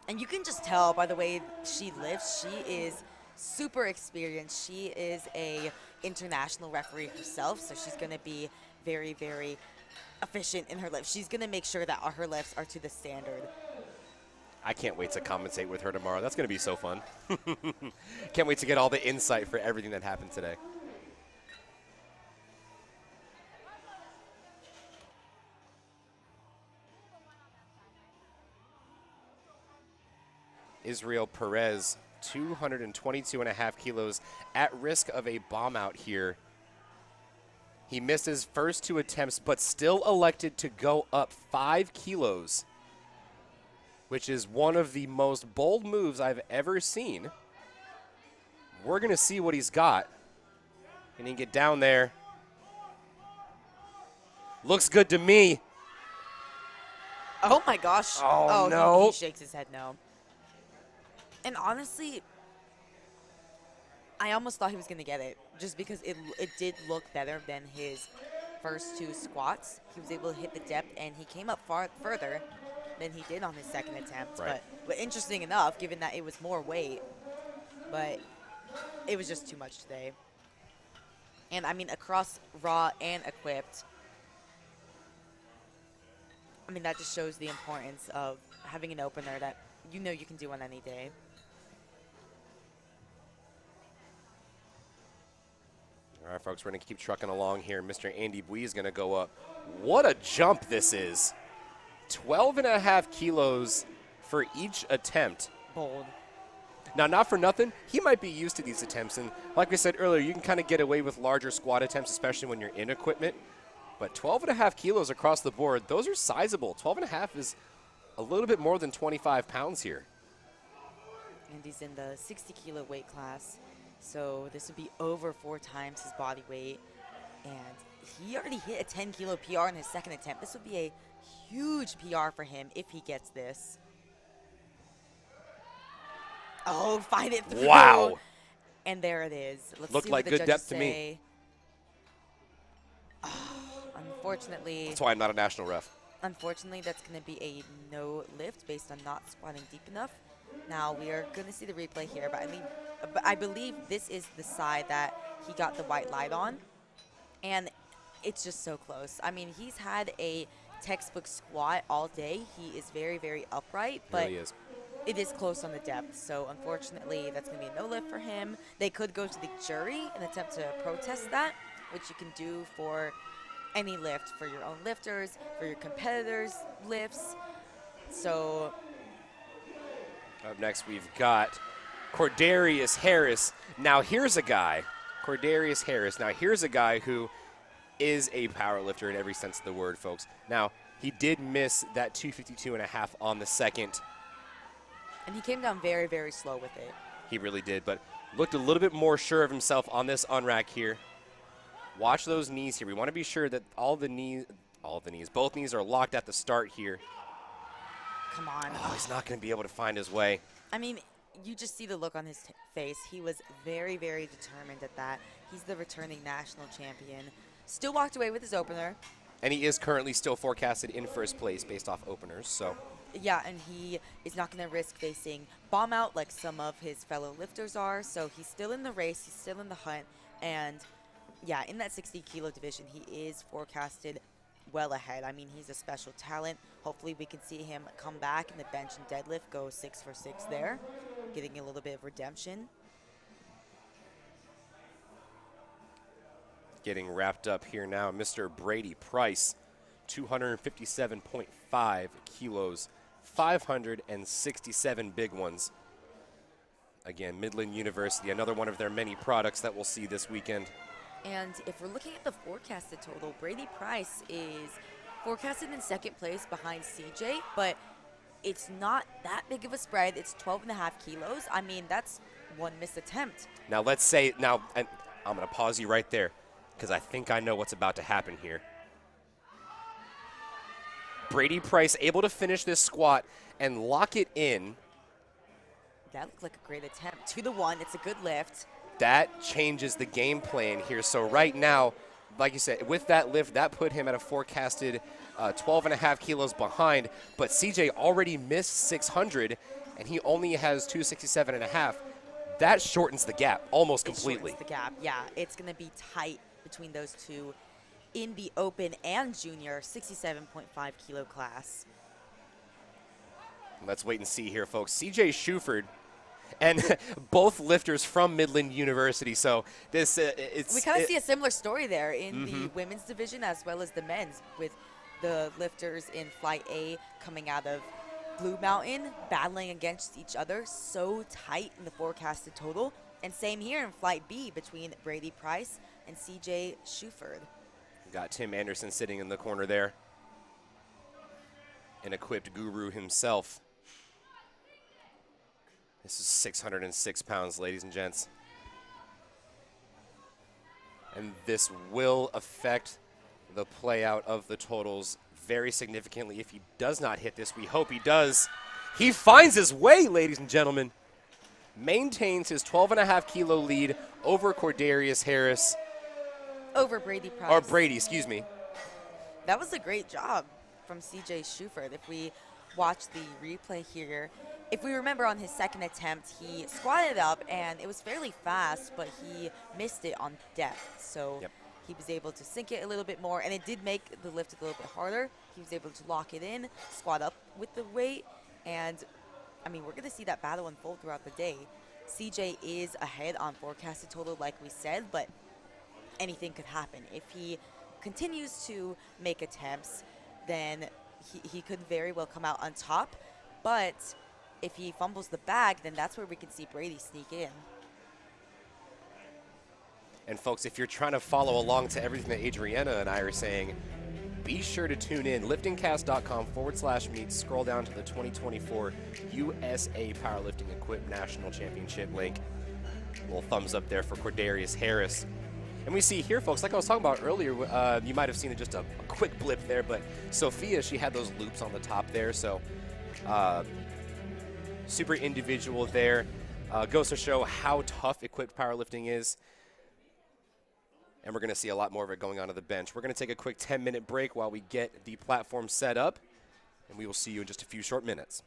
And you can just tell by the way she lifts, she is super experienced. She is a international referee herself, so she's going to be very, very efficient in her lifts. She's going to make sure that her lifts are to the standard. I can't wait to commentate with her tomorrow. That's going to be so fun. Can't wait to get all the insight for everything that happened today. Israel Perez, 222.5 kilos, at risk of a bomb out here. He missed his first 2 attempts, but still elected to go up 5 kilos, which is one of the most bold moves I've ever seen. We're going to see what he's got. And he can get down there. Looks good to me. Oh, my gosh. Oh no. He shakes his head no. And honestly, I almost thought he was going to get it just because it did look better than his first 2 squats. He was able to hit the depth, and he came up further than he did on his second attempt. Right. But interesting enough, given that it was more weight, but it was just too much today. And I mean, across raw and equipped, I mean, that just shows the importance of having an opener that you know you can do on any day. All right, folks, we're going to keep trucking along here. Mr. Andy Bui is going to go up. What a jump this is. 12.5 kilos for each attempt. Bold. Now, not for nothing, he might be used to these attempts. And like I said earlier, you can kind of get away with larger squat attempts, especially when you're in equipment. But 12.5 kilos across the board, those are sizable. 12.5 is a little bit more than 25 pounds here. And he's in the 60-kilo weight class. So this would be over 4 times his body weight. And he already hit a 10-kilo PR in his second attempt. This would be a huge PR for him if he gets this. Oh, find it through. Wow. And there it is. Let's Looked see like what the good judges depth to me. Oh, unfortunately. That's why I'm not a national ref. Unfortunately, that's going to be a no lift based on not squatting deep enough. Now, we are going to see the replay here, but I believe this is the side that he got the white light on. And it's just so close. I mean, he's had a textbook squat all day. He is very, very upright, but Really is. it is close on the depth. So, unfortunately, that's going to be a no lift for him. They could go to the jury and attempt to protest that, which you can do for any lift, for your own lifters, for your competitors' lifts. So up next, we've got Cordarius Harris. Now, here's a guy, Cordarius Harris. Now, here's a guy who is a power lifter in every sense of the word, folks. Now, he did miss that 252.5 on the second. and he came down very, very slow with it. He really did, but looked a little bit more sure of himself on this unrack here. Watch those knees here. We want to be sure that both knees are locked at the start here. Come on. Oh, he's not going to be able to find his way. I mean, you just see the look on his face. He was very, very determined at that. He's the returning national champion. Still walked away with his opener. And he is currently still forecasted in first place based off openers, so. Yeah, and he is not going to risk facing bomb out like some of his fellow lifters are. So he's still in the race. He's still in the hunt. And, yeah, in that 60-kilo division, he is forecasted well ahead. I mean, he's a special talent. Hopefully we can see him come back in the bench and deadlift, go 6 for 6 there, getting a little bit of redemption. Getting wrapped up here now, Mr. Brady Price, 257.5 kilos, 567 big ones. Again, Midland University, another one of their many products that we'll see this weekend. And if we're looking at the forecasted total, Brady Price is forecasted in second place behind CJ, but it's not that big of a spread. It's 12.5 kilos. I mean, that's one missed attempt. Now let's say, and I'm going to pause you right there because I think I know what's about to happen here. Brady Price able to finish this squat and lock it in. That looked like a great attempt. 2 to 1. It's a good lift. That changes the game plan here. So right now, like you said, with that lift, that put him at a forecasted 12.5 kilos behind. But CJ already missed 600, and he only has 267.5. That shortens the gap almost completely. It shortens the gap, yeah. It's going to be tight between those two in the open and junior 67.5 kilo class. Let's wait and see here, folks. CJ Shuford, and both lifters from Midland University. So this we kind of see a similar story there in the women's division as well as the men's, with the lifters in Flight A coming out of Blue Mountain battling against each other, so tight in the forecasted total. And same here in Flight B between Brady Price and CJ Shuford. Got Tim Anderson sitting in the corner there, an equipped guru himself. This is 606 pounds, ladies and gents. And this will affect the play out of the totals very significantly if he does not hit this. We hope he does. He finds his way, ladies and gentlemen. Maintains his 12.5 kilo lead over Cordarius Harris. Over Brady Price. Or Brady, excuse me. That was a great job from CJ Shuford. If we watch the replay here, if we remember on his second attempt, he squatted up and it was fairly fast, but he missed it on depth. So Yep. he was able to sink it a little bit more, and it did make the lift a little bit harder. He was able to lock it in, squat up with the weight, and I mean, we're going to see that battle unfold throughout the day. CJ is ahead on forecasted total, like we said, but anything could happen. If he continues to make attempts, then he could very well come out on top. But if he fumbles the bag, then that's where we can see Brady sneak in. And folks, if you're trying to follow along to everything that Adriana and I are saying, be sure to tune in, liftingcast.com/meet, scroll down to the 2024 USA Powerlifting Equip National Championship link. A little thumbs up there for Cordarius Harris. And we see here, folks, like I was talking about earlier, you might have seen just a quick blip there, but Sophia, she had those loops on the top there, so super individual there. Goes to show how tough equipped powerlifting is. And we're going to see a lot more of it going on to the bench. We're going to take a quick 10-minute break while we get the platform set up, and we will see you in just a few short minutes.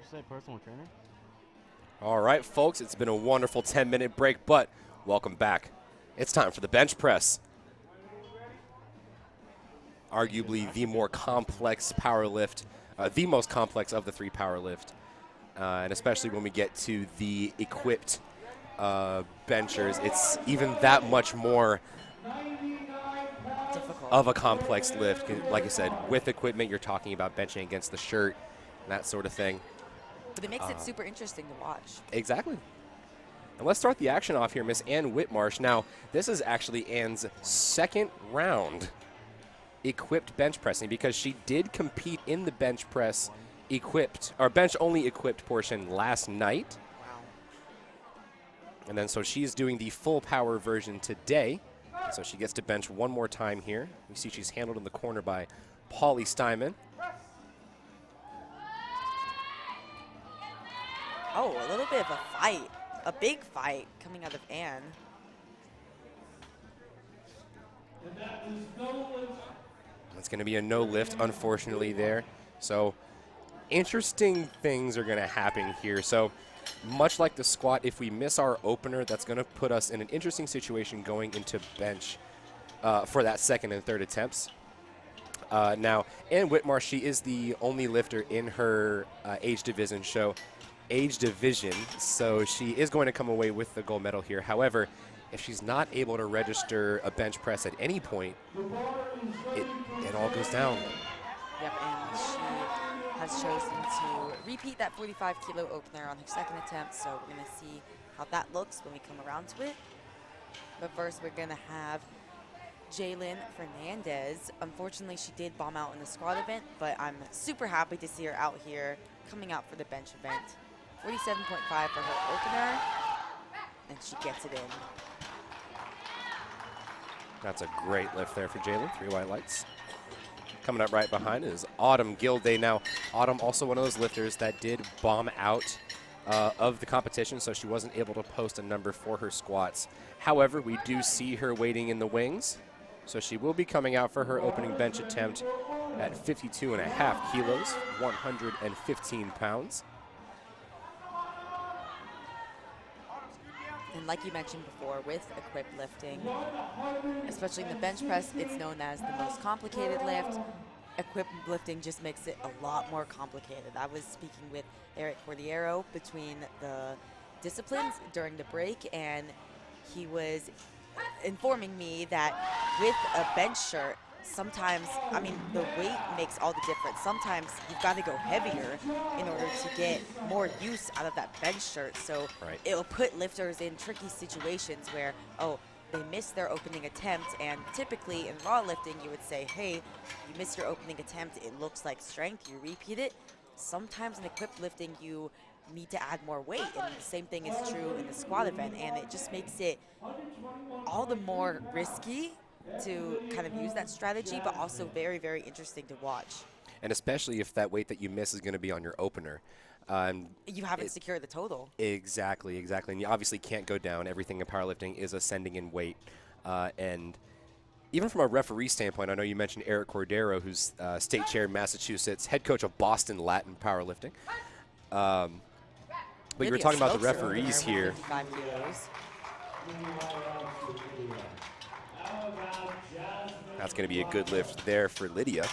say personal trainer. All right, folks, it's been a wonderful 10-minute break, but welcome back. It's time for the bench press. Arguably the more complex power lift, the most complex of the 3 power lift, and especially when we get to the equipped benchers, it's even that much more Difficult. of a complex lift. Like I said, with equipment, you're talking about benching against the shirt, and that sort of thing. But it makes it super interesting to watch. Exactly. And let's start the action off here, Miss Ann Whitmarsh. Now, this is actually Ann's second round equipped bench pressing, because she did compete in the bench press equipped, or bench only equipped portion last night. Wow. And then so she's doing the full power version today. So she gets to bench one more time here. You see she's handled in the corner by Pauly Steinman. Oh, a little bit of a fight. A big fight coming out of Ann. It's going to be a no lift, unfortunately, there. So interesting things are going to happen here. So much like the squat, if we miss our opener, that's going to put us in an interesting situation going into bench for that second and third attempts. Now, Ann Whitmarsh, she is the only lifter in her age division, so she is going to come away with the gold medal here. However, if she's not able to register a bench press at any point, it all goes down. Yep, and she has chosen to repeat that 45-kilo opener on her second attempt, so we're going to see how that looks when we come around to it. But first, we're going to have Jaylyn Fernandez. Unfortunately, she did bomb out in the squat event, but I'm super happy to see her out here coming out for the bench event. 47.5 for her opener, and she gets it in. That's a great lift there for Jaylyn. 3 white lights. Coming up right behind is Autumn Gilday. Now, Autumn also one of those lifters that did bomb out of the competition, so she wasn't able to post a number for her squats. However, we do see her waiting in the wings, so she will be coming out for her opening bench attempt at 52.5 kilos, 115 pounds. And like you mentioned before, with equipped lifting, especially in the bench press, it's known as the most complicated lift. Equipped lifting just makes it a lot more complicated. I was speaking with Eric Cordiero between the disciplines during the break, and he was informing me that with a bench shirt, sometimes, I mean, the weight makes all the difference. Sometimes you've got to go heavier in order to get more use out of that bench shirt. So Right. It'll put lifters in tricky situations where, oh, they missed their opening attempt. And typically in raw lifting, you would say, hey, you missed your opening attempt. It looks like strength. You repeat it. Sometimes in equipped lifting, you need to add more weight. And the same thing is true in the squat event. And it just makes it all the more risky to kind of use that strategy, but also very, very interesting to watch. And especially if that weight that you miss is going to be on your opener. You haven't secured the total. Exactly. And you obviously can't go down. Everything in powerlifting is ascending in weight. And even from a referee standpoint, I know you mentioned Eric Cordero, who's state chair in Massachusetts, head coach of Boston Latin Powerlifting. But you were talking about the referees here. 55 kilos. That's going to be a good lift there for Lydia.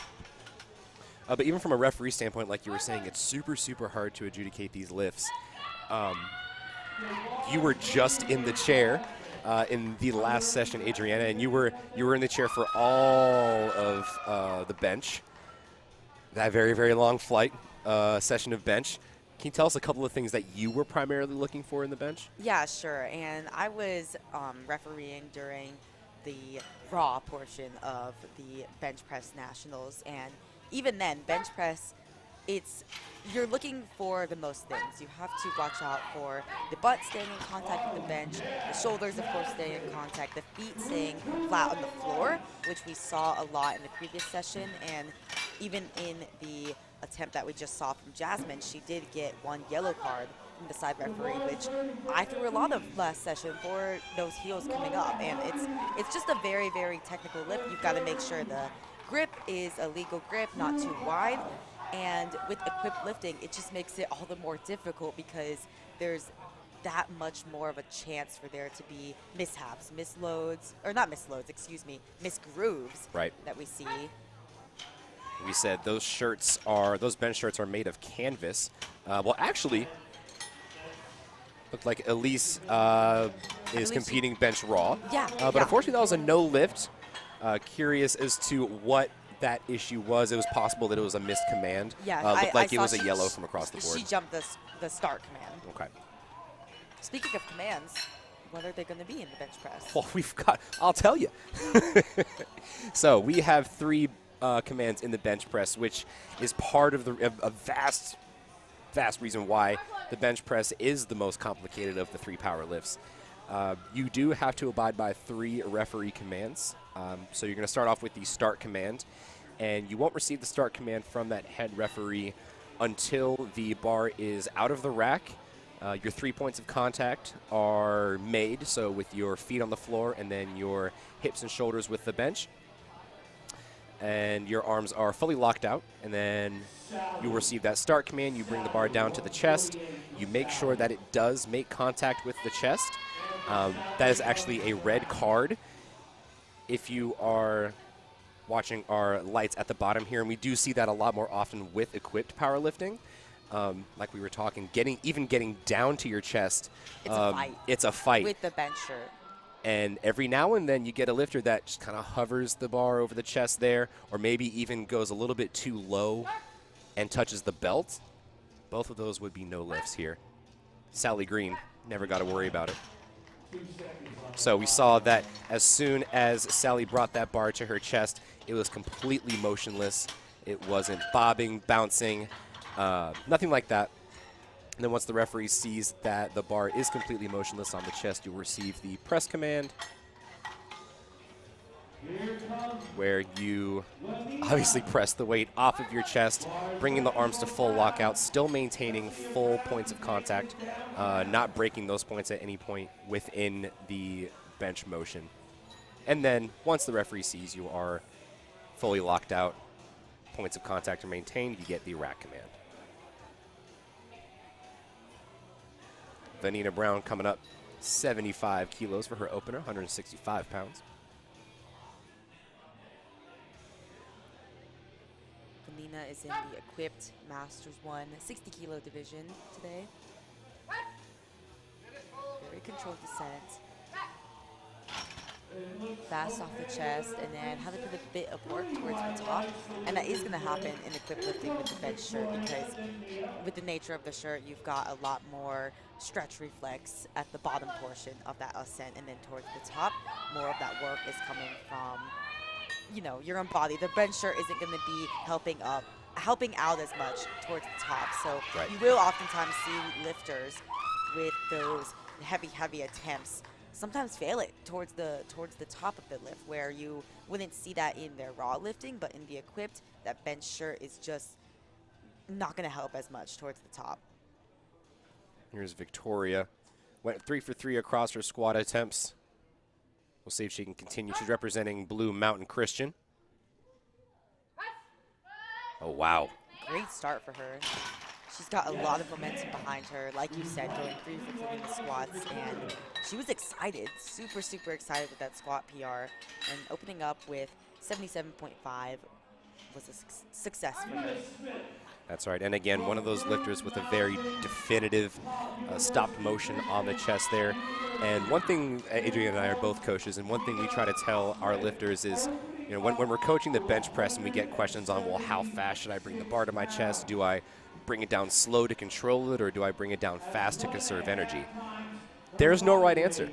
But even from a referee standpoint, like you were saying, it's super, super hard to adjudicate these lifts. You were just in the chair in the last session, Adriana, and you were in the chair for all of the bench. That very, very long flight session of bench. Can you tell us a couple of things that you were primarily looking for in the bench? Yeah, sure. And I was refereeing during the raw portion of the bench press nationals, and even then, bench press, you're looking for the most things. You have to watch out for the butt staying in contact with the bench, the shoulders, of course, staying in contact, the feet staying flat on the floor, which we saw a lot in the previous session, and even in the attempt that we just saw from Jasmine, she did get 1 yellow card from the side referee, which I threw a lot of last session for those heels coming up, and it's just a very, very technical lift. You've got to make sure the grip is a legal grip, not too wide, And with equipped lifting, it just makes it all the more difficult because there's that much more of a chance for there to be mishaps, misloads, or not misloads, excuse me, misgrooves Right. that we see. We said those bench shirts are made of canvas. Well, actually, looked like Elise is competing bench raw. Yeah. But unfortunately, that was a no lift. Curious as to what that issue was. It was possible that it was a missed command. Yeah, looked like it saw was a yellow from across the board. She jumped the start command. Okay. Speaking of commands, what are they going to be in the bench press? Well, I'll tell you. So we have 3 commands in the bench press, which is part of a vast reason why the bench press is the most complicated of the 3 power lifts. You do have to abide by 3 referee commands. So you're going to start off with the start command, and you won't receive the start command from that head referee until the bar is out of the rack. Your 3 points of contact are made, so with your feet on the floor and then your hips and shoulders with the bench. And your arms are fully locked out, and then you'll receive that start command. You bring the bar down to the chest. You make sure that it does make contact with the chest. That is actually a red card. If you are watching our lights at the bottom here, and we do see that a lot more often with equipped powerlifting, like we were talking, getting down to your chest. It's a fight. It's a fight. With the bench shirt. And every now and then you get a lifter that just kind of hovers the bar over the chest there, or maybe even goes a little bit too low and touches the belt. Both of those would be no lifts here. Sally Green never got to worry about it. So we saw that as soon as Sally brought that bar to her chest, it was completely motionless. It wasn't bobbing, bouncing, nothing like that. And then once the referee sees that the bar is completely motionless on the chest, you'll receive the press command, where you obviously press the weight off of your chest, bringing the arms to full lockout, still maintaining full points of contact, not breaking those points at any point within the bench motion. And then once the referee sees you are fully locked out, points of contact are maintained, you get the rack command. Vanina Brown coming up 75 kilos for her opener, 165 pounds. Vanina is in the equipped Masters 1 60 kilo division today. Very controlled descent. Fast off the chest, and then have to put a bit of work towards the top. And that is going to happen in equipped lifting with the bench shirt, because with the nature of the shirt, you've got a lot more stretch reflex at the bottom portion of that ascent, and then towards the top, more of that work is coming from, you know, your own body. The bench shirt isn't going to be helping out as much towards the top. So right. You will oftentimes see lifters with those heavy attempts sometimes fail it towards the top of the lift, where you wouldn't see that in their raw lifting, but in the equipped, that bench shirt is just not going to help as much towards the top. Here's Victoria. Went 3 for 3 across her squat attempts. We'll see if she can continue. She's representing Blue Mountain Christian. Oh, wow. Great start for her. She's got a lot of momentum behind her, like you said, going 3 for 3 in the squats, and she was excited, super excited with that squat PR, and opening up with 77.5 was a success for her. That's right, and again, one of those lifters with a very definitive stopped motion on the chest there. And one thing, Adrian and I are both coaches, and one thing we try to tell our lifters is, you know, when we're coaching the bench press and we get questions on, well, how fast should I bring the bar to my chest? Do I bring it down slow to control it, or do I bring it down fast to conserve energy? There's no right answer,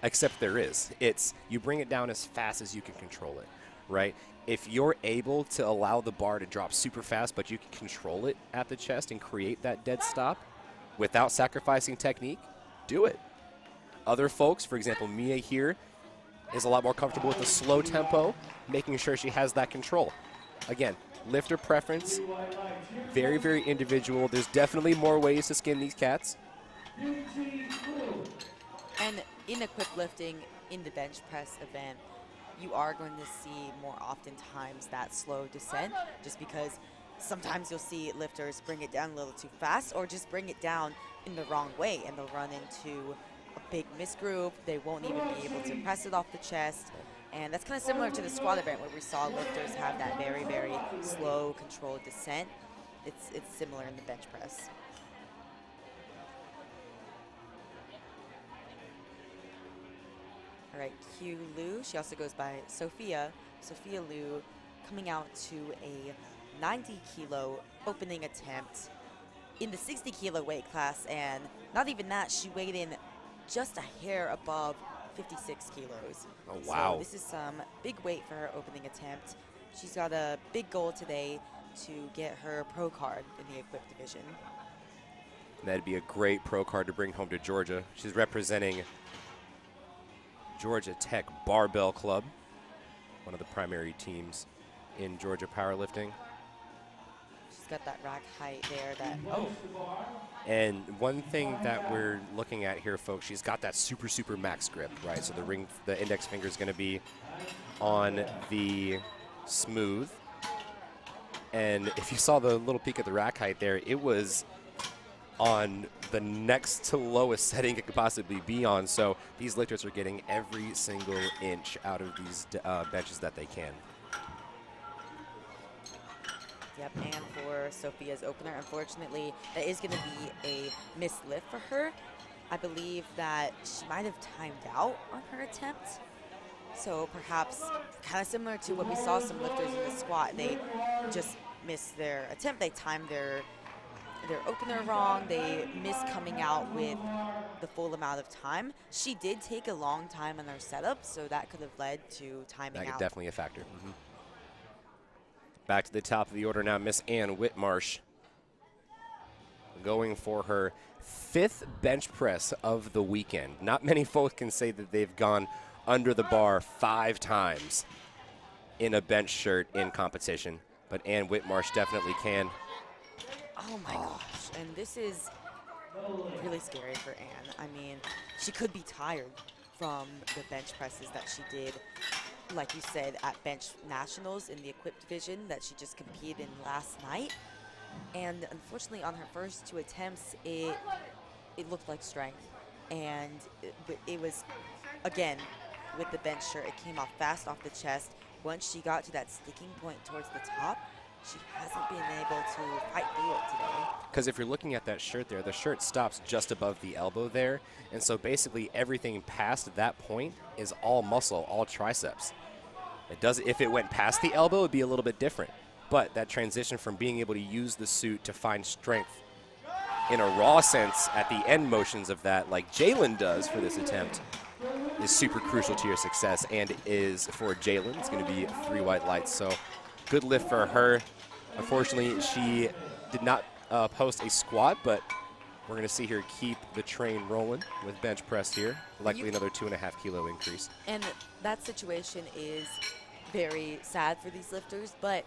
except there is. It's you bring it down as fast as you can control it, right? If you're able to allow the bar to drop super fast, but you can control it at the chest and create that dead stop without sacrificing technique, do it. Other folks, for example, Mia here, is a lot more comfortable with the slow tempo, making sure she has that control. Again, lifter preference, very individual. There's definitely more ways to skin these cats. And in equipped lifting, in the bench press event, you are going to see more oftentimes that slow descent, just because sometimes you'll see lifters bring it down a little too fast or just bring it down in the wrong way, and they'll run into a big misgroove. They won't even be able to press it off the chest. And that's kind of similar to the squat event where we saw lifters have that very, very slow, controlled descent. It's similar in the bench press. All right, Q Liu, she also goes by Sophia. Sophia Liu coming out to a 90 kilo opening attempt in the 60 kilo weight class, and not even that, she weighed in just a hair above 56 kilos. Oh, wow. So this is some big weight for her opening attempt. She's got a big goal today to get her pro card in the equipped division. That'd be a great pro card to bring home to Georgia. She's representing Georgia Tech Barbell Club, one of the primary teams in Georgia powerlifting. She's got that rack height there. And one thing that we're looking at here, folks, she's got that super, super max grip, right? So the index finger is going to be on the smooth. And if you saw the little peek at the rack height there, it was on the next to lowest setting it could possibly be on. So these lifters are getting every single inch out of these benches that they can. Yep, and for Sophia's opener, unfortunately, that is going to be a missed lift for her. I believe that she might have timed out on her attempt. So perhaps kind of similar to what we saw some lifters in the squat. They just missed their attempt. They timed their opener wrong. They missed coming out with the full amount of time. She did take a long time on her setup, so that could have led to timing out. That definitely a factor. Mm-hmm. Back to the top of the order now, Miss Ann Whitmarsh going for her 5th bench press of the weekend. Not many folks can say that they've gone under the bar 5 times in a bench shirt in competition, but Ann Whitmarsh definitely can. Oh my gosh, and this is really scary for Ann. I mean, she could be tired from the bench presses that she did, like you said, at bench nationals in the equipped division that she just competed in last night. And unfortunately, on her first 2 attempts, it looked like strength. And it was, again, with the bench shirt, it came off fast off the chest. Once she got to that sticking point towards the top, she hasn't been able to fight through it today. Because if you're looking at that shirt there, the shirt stops just above the elbow there. And so basically everything past that point is all muscle, all triceps. It does, if it went past the elbow, it would be a little bit different. But that transition from being able to use the suit to find strength in a raw sense at the end motions of that, like Jalen does for this attempt, is super crucial to your success, and is for Jalen. It's going to be 3 white lights. So good lift for her. Unfortunately, she did not post a squat, but we're going to see her keep the train rolling with bench press here. Likely another 2.5 kilo increase. And that situation is very sad for these lifters, but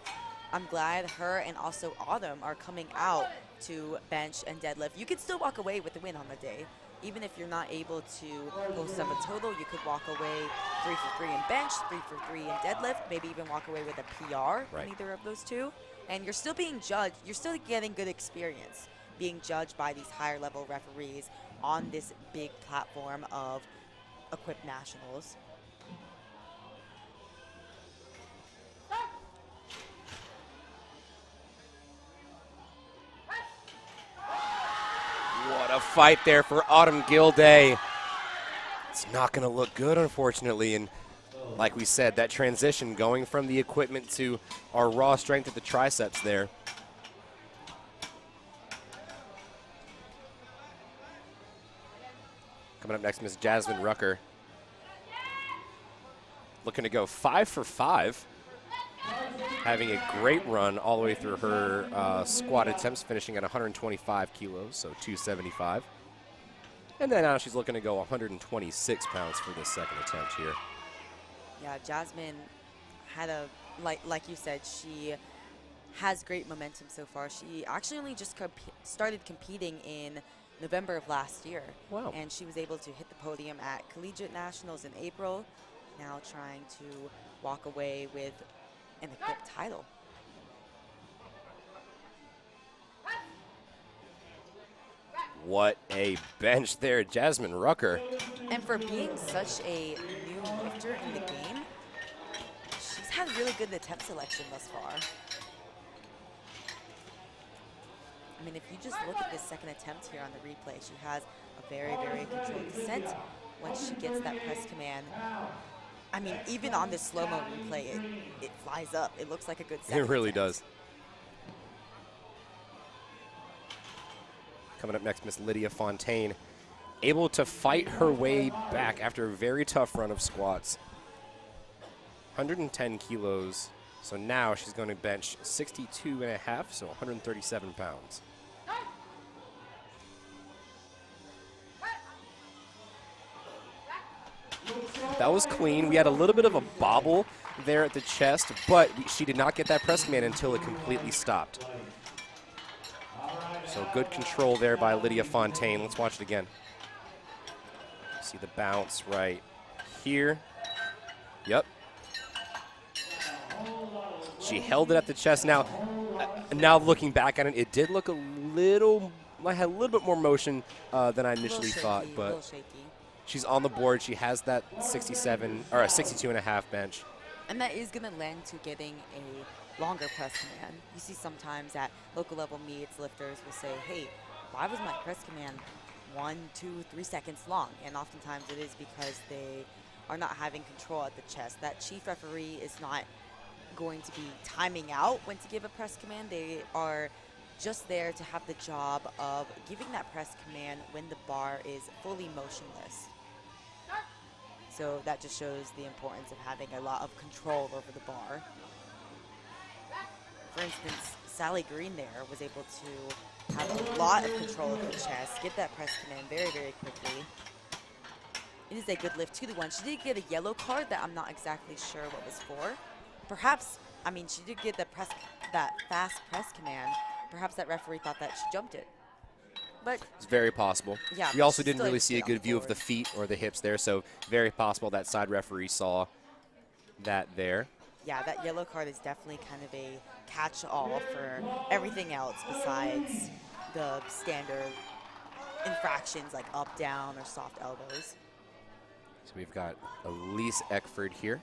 I'm glad her and also Autumn are coming out to bench and deadlift. You could still walk away with the win on the day. Even if you're not able to post up a total, you could walk away 3 for 3 in bench, 3 for 3 in deadlift, maybe even walk away with a PR in either of those 2. And you're still being judged. You're still getting good experience being judged by these higher level referees on this big platform of equipped nationals. What a fight there for Autumn Gilday. It's not going to look good, unfortunately. And like we said, that transition going from the equipment to our raw strength at the triceps there. Coming up next, Miss Jasmine Rucker. Looking to go 5 for 5. Having a great run all the way through her squat attempts, finishing at 125 kilos, so 275. And then now she's looking to go 126 pounds for this second attempt here. Yeah, Jasmine had a, like you said, she has great momentum so far. She actually only just started competing in November of last year. Wow. And she was able to hit the podium at Collegiate Nationals in April, now trying to walk away with an equipped title. What a bench there, Jasmine Rucker. And for being such a new lifter in the game, she's had really good attempt selection thus far. I mean, if you just look at this second attempt here on the replay, she has a very, very controlled descent. Once she gets that press command, I mean, even on this slow-mo replay, it flies up. It looks like a good second It really attempt. does. Coming up next, Miss Lydia Fontaine, able to fight her way back after a very tough run of squats. 110 kilos. So now she's going to bench 62 and a half, so 137 pounds. That was clean. We had a little bit of a bobble there at the chest, but she did not get that press command until it completely stopped. So good control there by Lydia Fontaine. Let's watch it again. See the bounce right here. Yep. She held it at the chest. Now looking back at it, it did look a little, I had a little bit more motion than I initially thought, but she's on the board. She has that 67 or a 62 and a half bench. And that is going to lend to getting a longer press command. You see sometimes at local level meets, lifters will say, hey, why was my press command 1, 2, 3 seconds long? And oftentimes it is because they are not having control at the chest. That chief referee is not going to be timing out when to give a press command. They are just there to have the job of giving that press command when the bar is fully motionless. So that just shows the importance of having a lot of control over the bar. For instance, Sally Green there was able to have a lot of control of the chest, get that press command very, very quickly. It is a good lift to the one. She did get a yellow card that I'm not exactly sure what was for. Perhaps, I mean, she did get that fast press command. Perhaps that referee thought that she jumped it. But it's very possible. Yeah, we also didn't really see a good view of the feet or the hips there, so very possible that side referee saw that there. Yeah, that yellow card is definitely kind of a catch-all for everything else besides the standard infractions like up, down, or soft elbows. So we've got Elise Eckford here.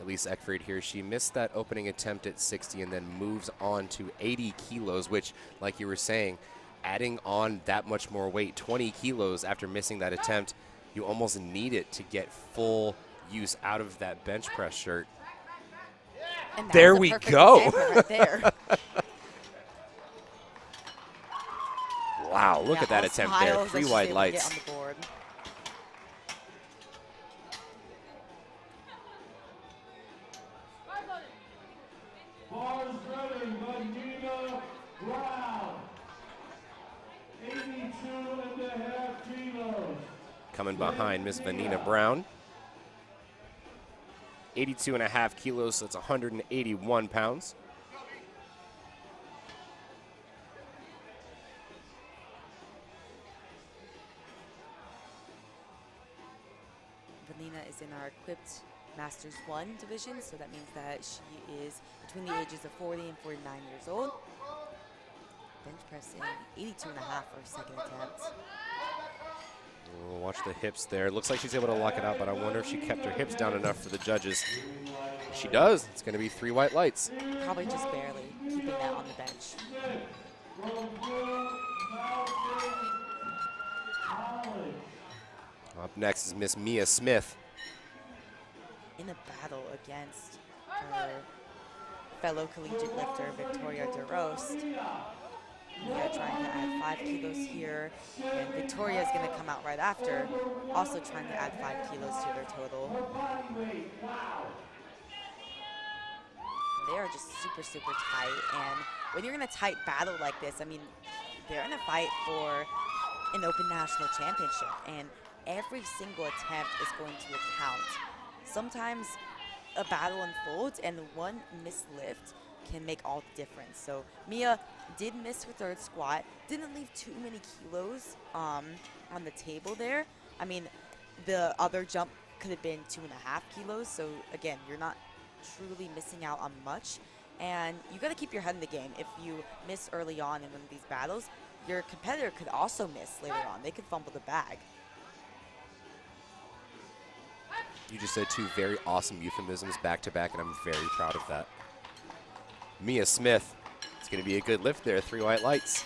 Elise Eckford here, she missed that opening attempt at 60 and then moves on to 80 kilos, which, like you were saying, adding on that much more weight, 20 kilos after missing that attempt, you almost need it to get full use out of that bench press shirt. And there we go. Right there. Wow, look at that attempt there. 3 wide lights. On the board. Coming behind Miss Vanina Brown. 82 and a half kilos, so that's 181 pounds. Vanina is in our equipped Masters 1 division, so that means that she is between the ages of 40 and 49 years old. Bench pressing 82 and a half for her second attempt. We'll watch the hips there. Looks like she's able to lock it out, but I wonder if she kept her hips down enough for the judges. She does. It's going to be 3 white lights. Probably just barely keeping that on the bench. Up next is Miss Mia Smith. In a battle against her fellow collegiate lifter, Victoria DeRost. Mia trying to add 5 kilos here, and Victoria is going to come out right after, also trying to add 5 kilos to their total. They are just super, super tight, and when you're in a tight battle like this, I mean, they're in a fight for an Open National Championship, and every single attempt is going to account. Sometimes a battle unfolds, and one missed lift can make all the difference. So Mia did miss her third squat, didn't leave too many kilos on the table there. I mean, the other jump could have been 2.5 kilos. So again, you're not truly missing out on much. And you got to keep your head in the game. If you miss early on in one of these battles, your competitor could also miss later on. They could fumble the bag. You just said two very awesome euphemisms back to back, and I'm very proud of that. Mia Smith. It's going to be a good lift there. 3 white lights.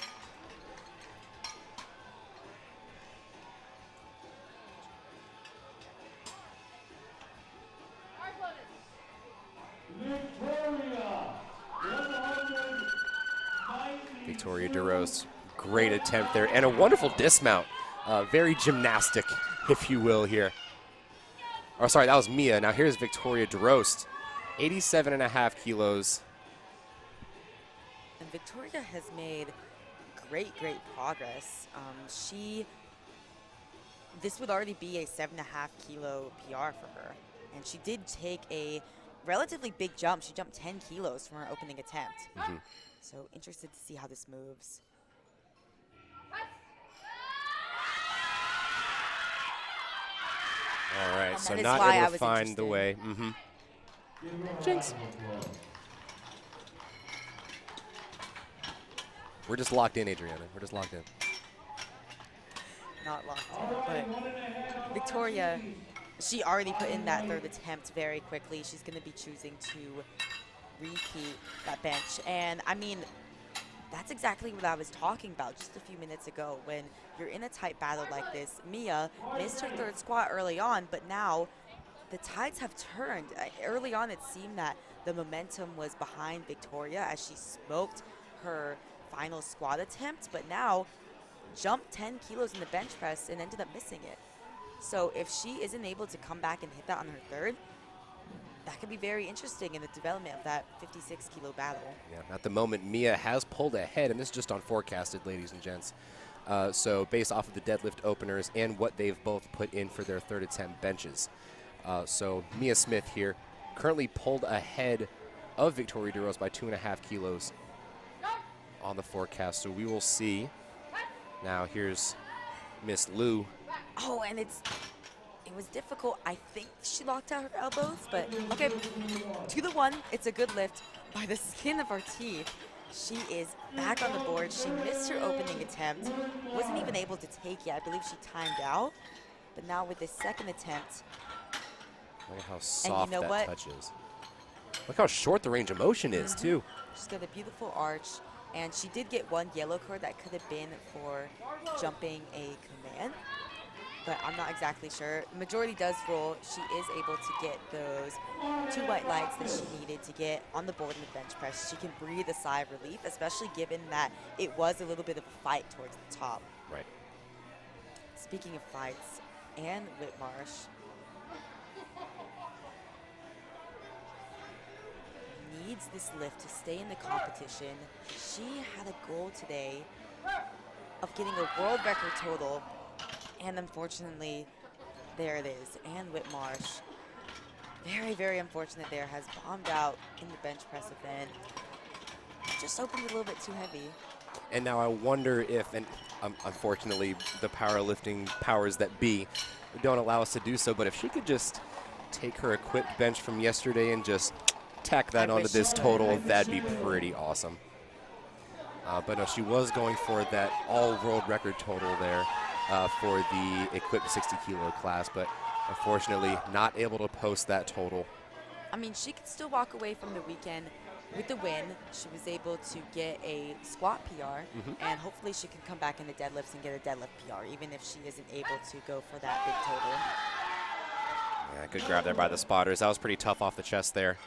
Victoria DeRose, great attempt there, and a wonderful dismount. Very gymnastic, if you will, here. Oh, sorry, that was Mia. Now here's Victoria DeRose, 87.5 kilos. And Victoria has made great progress. This would already be a 7.5 kilo PR for her. And she did take a relatively big jump. She jumped 10 kilos from her opening attempt. So interested to see how this moves. All right, so not able to find the way. Jinx. We're just locked in, Adriana. We're just locked in. Not locked in, but Victoria, she already put in that third attempt very quickly. She's going to be choosing to repeat that bench. And, I mean, that's exactly what I was talking about just a few minutes ago. When you're in a tight battle like this, Mia missed her third squat early on, but now the tides have turned. Early on, it seemed that the momentum was behind Victoria as she smoked her final squat attempt, but now jumped 10 kilos in the bench press and ended up missing it. So if she isn't able to come back and hit that on her third, that could be very interesting in the development of that 56 kilo battle. Yeah, at the moment, Mia has pulled ahead, and this is just on forecasted, ladies and gents. So based off of the deadlift openers and what they've both put in for their third attempt benches. So Mia Smith here currently pulled ahead of Victoria DeRose by 2.5 kilos on the forecast. So we will see. Now here's Miss Lou. Oh, and it was difficult. I think she locked out her elbows, but okay, 2-1. It's a good lift by the skin of her teeth. She is back on the board. She missed her opening attempt. Wasn't even able to take it. I believe she timed out. But now with this second attempt. Look at how soft that touch is. Look how short the range of motion is, too. She's got a beautiful arch. And she did get one yellow card that could have been for jumping a command. But I'm not exactly sure. Majority does roll. She is able to get those 2 white lights that she needed to get on the board in the bench press. She can breathe a sigh of relief, especially given that it was a little bit of a fight towards the top. Right. Speaking of fights, Ann Whitmarsh needs this lift to stay in the competition. She had a goal today of getting a world record total. And unfortunately, there it is. Ann Whitmarsh, very unfortunate there, has bombed out in the bench press event. Just opened a little bit too heavy. And now I wonder if, and unfortunately, the powerlifting powers that be don't allow us to do so, but if she could just take her equipped bench from yesterday and just tack that onto this total, that'd be pretty awesome. But no, she was going for that all-world record total there. For the equipped 60 kilo class, but unfortunately not able to post that total. I mean, she could still walk away from the weekend with the win. She was able to get a squat PR, and hopefully she can come back in the deadlifts and get a deadlift PR, even if she isn't able to go for that big total. Yeah, good grab there by the spotters. That was pretty tough off the chest there.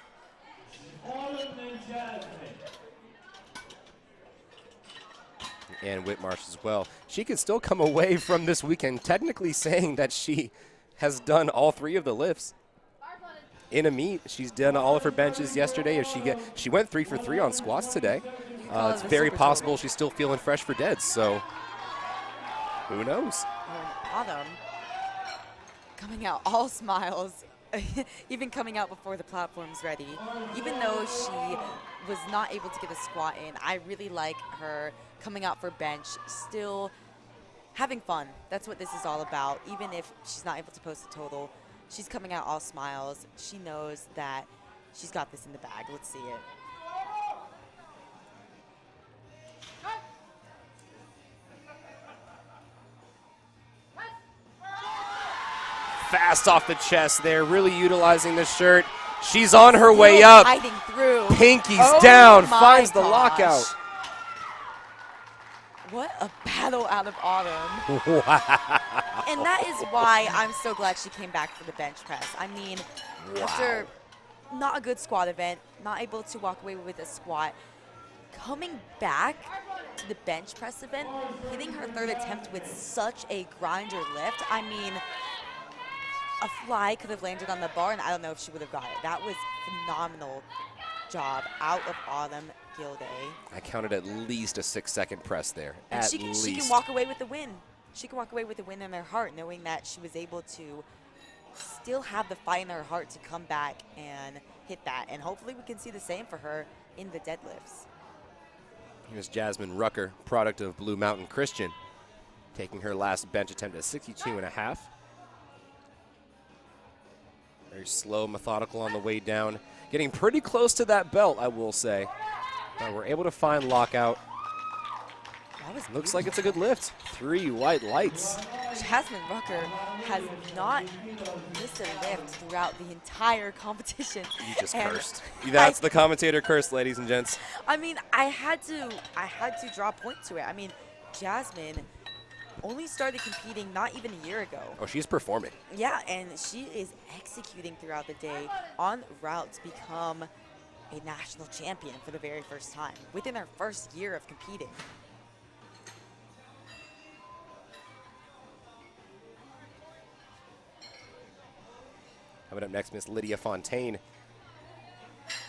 And Whitmarsh as well. She could still come away from this weekend technically saying that she has done all 3 of the lifts in a meet. She's done all of her benches yesterday. If she went 3 for 3 on squats today. It's very possible she's still feeling fresh for deads. So who knows? Autumn coming out all smiles, even coming out before the platform's ready. Even though she was not able to get a squat in, I really like her coming out for bench, still having fun. That's what this is all about. Even if she's not able to post a total, she's coming out all smiles. She knows that she's got this in the bag. Let's see it. blast off the chest there, really utilizing the shirt. She's on her way up. Fighting through. Pinkies down, finds the lockout. What a battle out of Autumn. Wow. And that is why I'm so glad she came back for the bench press. I mean, after not a good squat event, not able to walk away with a squat, coming back to the bench press event, hitting her third attempt with such a grinder lift. I mean, a fly could have landed on the bar, and I don't know if she would have got it. That was phenomenal job out of Autumn Gilday. I counted at least a 6-second press there. And At she least. can walk away with the win. She can walk away with the win in her heart, knowing that she was able to still have the fight in her heart to come back and hit that. And hopefully we can see the same for her in the deadlifts. Here's Jasmine Rucker, product of Blue Mountain Christian, taking her last bench attempt at 62.5. Very slow, methodical on the way down. Getting pretty close to that belt, I will say. But we're able to find lockout. Looks like it's a good lift. 3 white lights. Jasmine Rucker has not missed a lift throughout the entire competition. You just cursed. That's the commentator curse, ladies and gents. I mean, I had to draw point to it. I mean, Jasmine only started competing not even a year ago. Oh, she's performing. Yeah, and she is executing throughout the day en route to become a national champion for the very first time within her first year of competing. Coming up next, Miss Lydia Fontaine.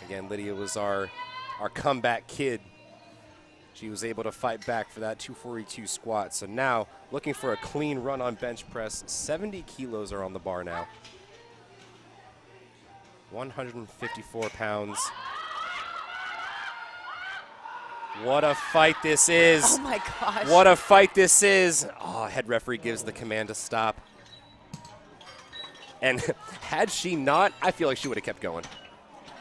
Again, Lydia was our comeback kid. She was able to fight back for that 242 squat. So now, looking for a clean run on bench press. 70 kilos are on the bar now. 154 pounds. What a fight this is. Oh my gosh. What a fight this is. Oh, head referee gives the command to stop. And had she not, I feel like she would have kept going.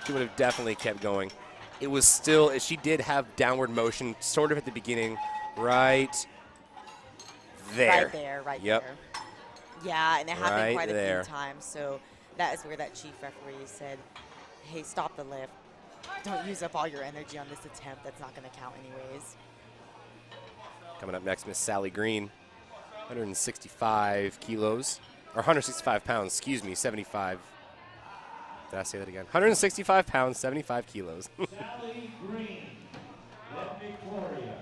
She would have definitely kept going. It was still, she did have downward motion sort of at the beginning, right there. Right there, right Yep. there. Yeah, and it happened Right quite a there. few times. So that is where that chief referee said, hey, stop the lift. Don't use up all your energy on this attempt. That's not going to count anyways. Coming up next, Miss Sally Green, 165 kilos. Or 165 pounds, excuse me, 75. Did I say that again? 165 pounds, 75 kilos. Sally Green, then Victoria.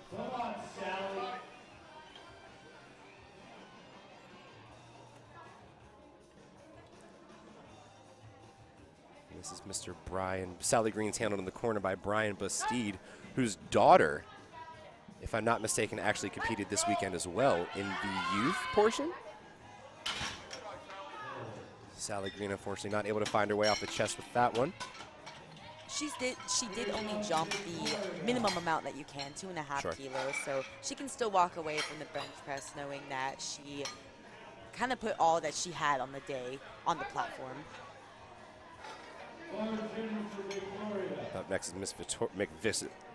Come on, Sally. This is Mr. Brian. Sally Green's handled in the corner by Brian Bastide, whose daughter, if I'm not mistaken, actually competed this weekend as well in the youth portion. Sally Green, unfortunately, not able to find her way off the chest with that one. She did only jump the minimum amount that you can, 2.5 kilos. So she can still walk away from the bench press knowing that she kind of put all that she had on the day on the platform. Up next is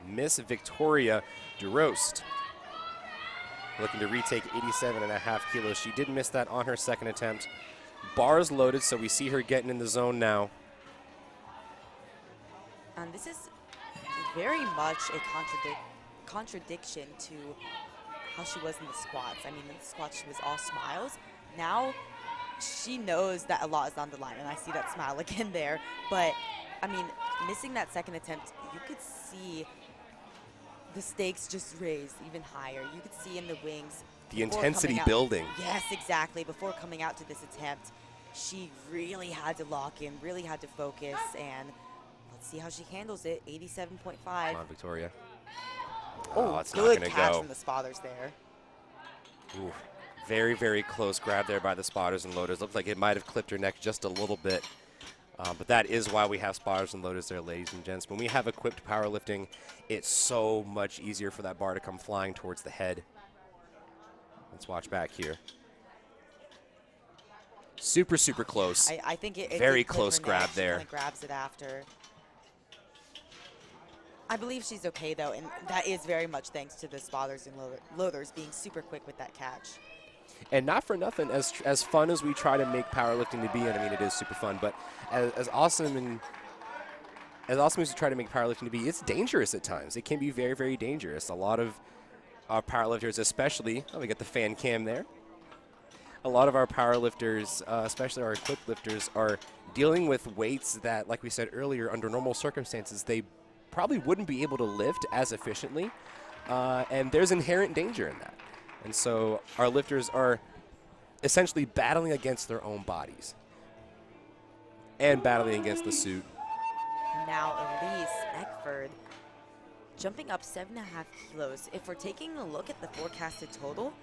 Miss Victoria DeRost, looking to retake 87.5 kilos. She did miss that on her second attempt. Bars loaded, so we see her getting in the zone now. And this is very much a contradiction to how she was in the squats. I mean, in the squats, she was all smiles. Now, she knows that a lot is on the line, and I see that smile again there. But, I mean, missing that second attempt, you could see the stakes just raised even higher. You could see in the wings. The intensity building. Yes, exactly. Before coming out to this attempt, she really had to lock in, really had to focus, and let's see how she handles it. 87.5. Come on, Victoria. Oh, it's not good going to catch go. from the spotters there. Ooh, very, very close grab there by the spotters and loaders. Looked like it might have clipped her neck just a little bit. But that is why we have spotters and loaders there, ladies and gents. When we have equipped powerlifting, it's so much easier for that bar to come flying towards the head. Let's watch back here. Super, super close. I think it very did clip close her grab neck. She there. kinda grabs it after. I believe she's okay, though, and that is very much thanks to the spotters and loaders being super quick with that catch. And not for nothing, as fun as we try to make powerlifting to be, and I mean, it is super fun, but as awesome as we try to make powerlifting to be, it's dangerous at times. It can be very, very dangerous. A lot of our powerlifters, especially, we got the fan cam there. A lot of our powerlifters, especially our equipped lifters, are dealing with weights that, like we said earlier, under normal circumstances, they probably wouldn't be able to lift as efficiently, and there's inherent danger in that. And so our lifters are essentially battling against their own bodies and battling against the suit. Now Elise Eckford jumping up 7.5 kilos. If we're taking a look at the forecasted total,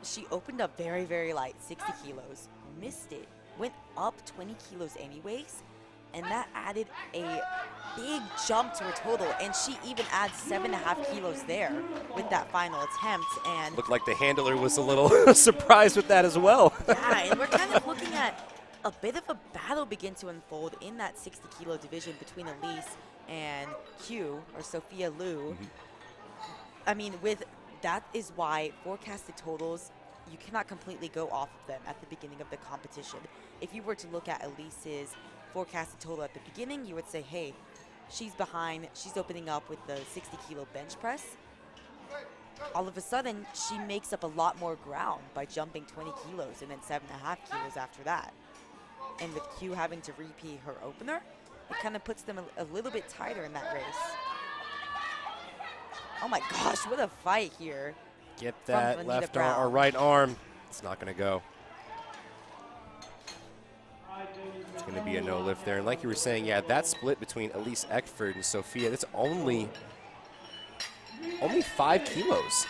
she opened up very, very light, 60 kilos, missed it, went up 20 kilos anyways, and that added a big jump to her total, and she even adds 7.5 kilos there with that final attempt. And looked like the handler was a little surprised with that as well. yeah, and we're kind of looking at a bit of a battle begin to unfold in that 60 kilo division between Elise and Q, or Sophia Liu. I mean, that is why forecasted totals, you cannot completely go off of them at the beginning of the competition. If you were to look at Elise's forecasted total at the beginning, you would say, hey, she's behind, she's opening up with the 60 kilo bench press. All of a sudden, she makes up a lot more ground by jumping 20 kilos and then 7.5 kilos after that. And with Q having to repeat her opener, it kind of puts them a little bit tighter in that race. Oh my gosh, what a fight here. Get that from left Brown. arm or right arm. It's not going to go. It's going to be a no lift there. And like you were saying, yeah, that split between Elise Eckford and Sophia, that's only 5 kilos.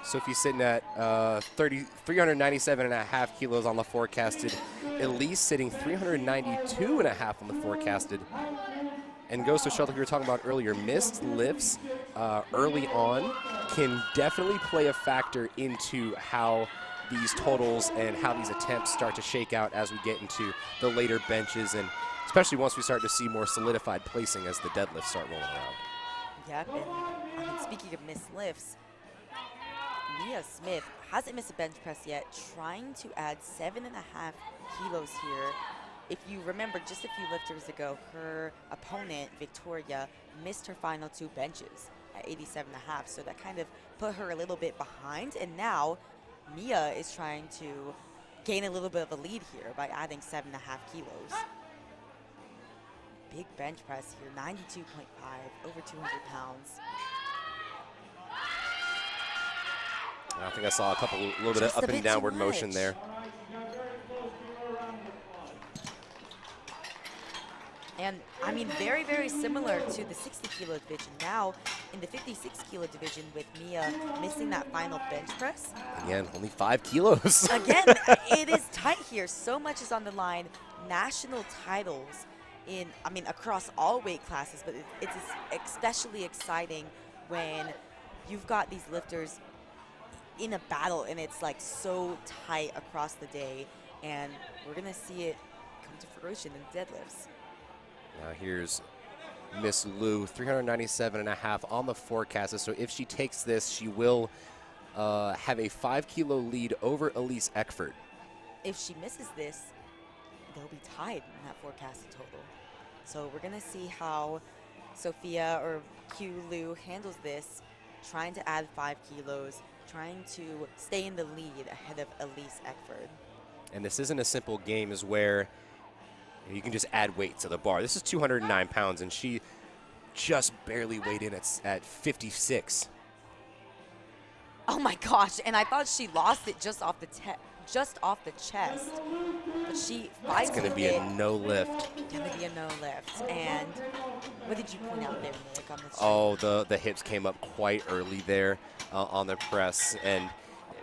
Sophie's sitting at 397.5 kilos on the forecasted. Elise sitting 392.5 on the forecasted. And goes to show, like we were talking about earlier, missed lifts early on can definitely play a factor into how these totals and how these attempts start to shake out as we get into the later benches, and especially once we start to see more solidified placing as the deadlifts start rolling around. Yep, and I mean, speaking of missed lifts, Mia Smith hasn't missed a bench press yet, trying to add 7.5 kilos here. If you remember, just a few lifters ago, her opponent, Victoria, missed her final 2 benches at 87.5, so that kind of put her a little bit behind, and now Mia is trying to gain a little bit of a lead here by adding 7.5 kilos. Big bench press here, 92.5, over 200 pounds. I think I saw a little bit of up and downward motion there. And I mean, very, very similar to the 60 kilo division. Now in the 56 kilo division with Mia missing that final bench press. Again, only 5 kilos. Again, it is tight here. So much is on the line. National titles across all weight classes, but it's especially exciting when you've got these lifters in a battle and it's like so tight across the day, and we're gonna see it come to fruition in deadlifts. Now here's Miss Liu, 397.5 on the forecast. So if she takes this, she will have a 5 kilo lead over Elise Eckford. If she misses this, they'll be tied in that forecasted total. So we're gonna see how Sophia or Q Liu handles this, trying to add 5 kilos, trying to stay in the lead ahead of Elise Eckford. And this isn't a simple game as where you can just add weight to the bar. This is 209 pounds, and she just barely weighed in at 56. Oh my gosh! And I thought she lost it just off the chest, but she fights. It's going to be a no lift. Going to be a no lift. And what did you point out there, Nick, on the chest? Oh, the hips came up quite early there on the press, and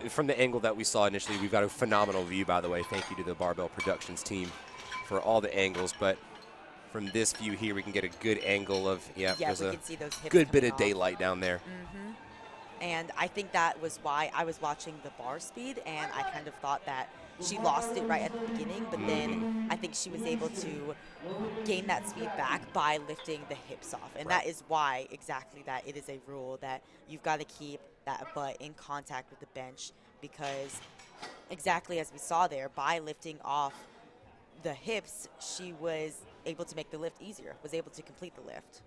from the angle that we saw initially, we've got a phenomenal view, by the way. Thank you to the Barbell Productions team for all the angles, but from this view here, we can get a good angle of, there's a see those hips good bit of off. daylight down there. Mm-hmm. And I think that was why I was watching the bar speed, and I kind of thought that she lost it right at the beginning, but then I think she was able to gain that speed back by lifting the hips off. And that is why exactly that it is a rule that you've got to keep that butt in contact with the bench because exactly as we saw there, by lifting off the hips, she was able to make the lift easier, was able to complete the lift.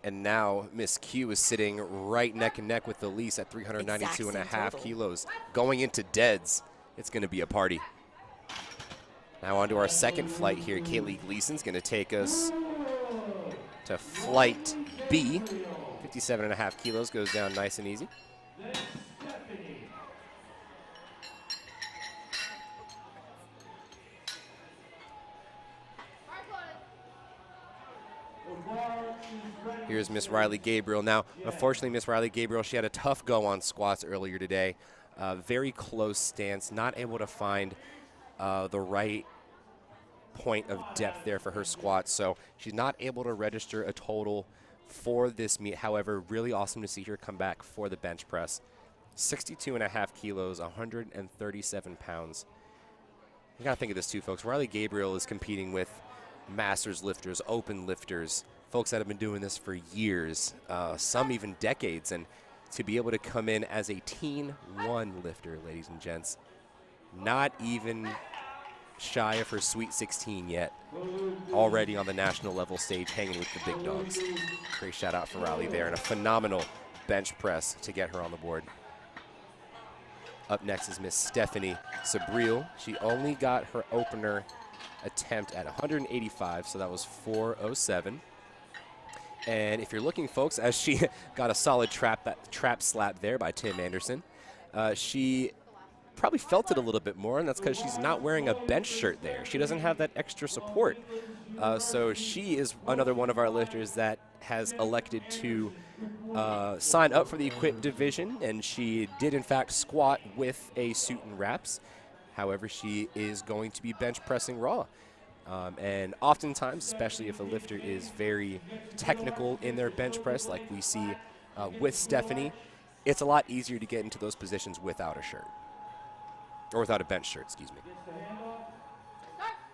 And now Miss Q is sitting right neck and neck with Elise at 392.5 kilos. Going into deads, it's going to be a party. Now on to our second flight here. Kaylee Gleason's going to take us to flight B. 57.5 kilos, goes down nice and easy. Here's Miss Riley Gabriel. Now, unfortunately, Miss Riley Gabriel, she had a tough go on squats earlier today. Very close stance, not able to find the right point of depth there for her squats, so she's not able to register a total for this meet. However, really awesome to see her come back for the bench press. 62.5 kilos, 137 pounds. You gotta think of this too, folks. Riley Gabriel is competing with masters lifters, open lifters, folks that have been doing this for years, some even decades, and to be able to come in as a teen one lifter, ladies and gents, not even shy of her Sweet 16 yet, already on the national level stage hanging with the big dogs. Great shout out for Riley there, and a phenomenal bench press to get her on the board. Up next is Miss Stephanie Sabriel. She only got her opener attempt at 185, so that was 407. And if you're looking, folks, as she got a solid trap slap there by Tim Anderson, she probably felt it a little bit more, and that's because she's not wearing a bench shirt there. She doesn't have that extra support. So she is another one of our lifters that has elected to sign up for the equipped division, and she did in fact squat with a suit and wraps. However, she is going to be bench pressing raw. And oftentimes, especially if a lifter is very technical in their bench press, like we see with Stephanie, it's a lot easier to get into those positions without a shirt. Or without a bench shirt, excuse me.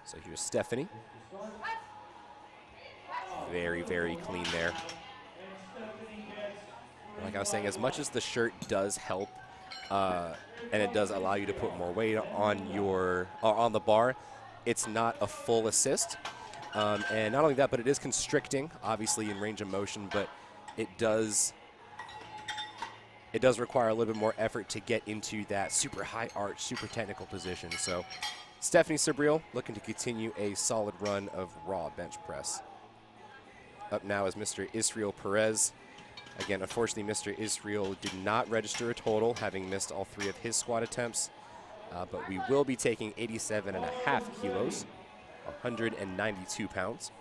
So here's Stephanie. Very, very clean there. Like I was saying, as much as the shirt does help, and it does allow you to put more weight on the bar, it's not a full assist. And not only that, but it is constricting, obviously in range of motion, but it does require a little bit more effort to get into that super high arch, super technical position. So Stephanie Sabriel looking to continue a solid run of raw bench press. Up now is Mr. Israel Perez. Again, unfortunately, Mr. Israel did not register a total, having missed all 3 of his squat attempts. But we will be taking 87.5 kilos, 192 pounds.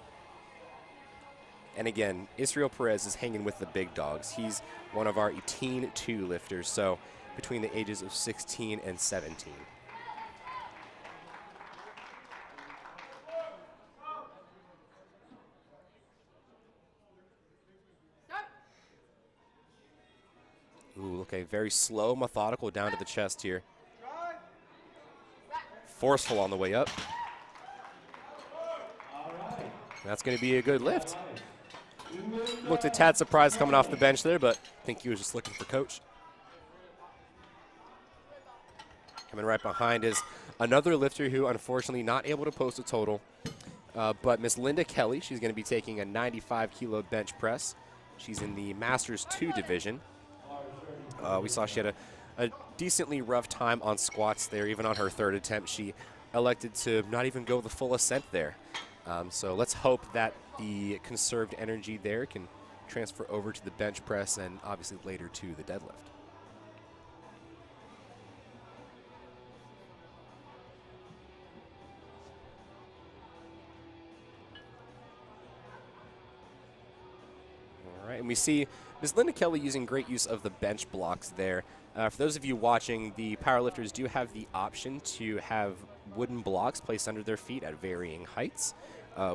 And again, Israel Perez is hanging with the big dogs. He's one of our teen 2 lifters, so between the ages of 16 and 17. Ooh, okay, very slow, methodical down to the chest here. Forceful on the way up. That's going to be a good lift. Looked a tad surprised coming off the bench there, but I think he was just looking for coach. Coming right behind is another lifter who unfortunately not able to post a total, but Miss Linda Kelly, she's going to be taking a 95-kilo bench press. She's in the Masters 2 division. We saw she had a decently rough time on squats there. Even on her 3rd attempt, she elected to not even go the full ascent there. So let's hope that the conserved energy there can transfer over to the bench press and obviously later to the deadlift. All right, and we see Ms. Linda Kelly using great use of the bench blocks there. For those of you watching, the powerlifters do have the option to have wooden blocks placed under their feet at varying heights.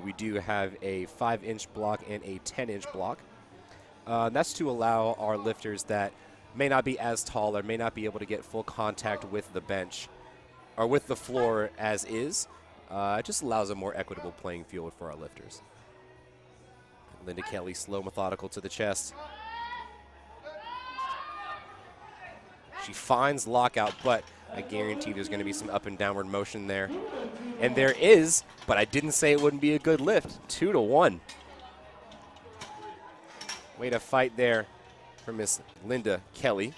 We do have a 5-inch block and a 10-inch block. That's to allow our lifters that may not be as tall or may not be able to get full contact with the bench or with the floor as is. It just allows a more equitable playing field for our lifters. Linda Kelly, slow, methodical to the chest. She finds lockout, but I guarantee there's going to be some up and downward motion there. And there is, but I didn't say it wouldn't be a good lift. 2-1. Way to fight there for Miss Linda Kelly.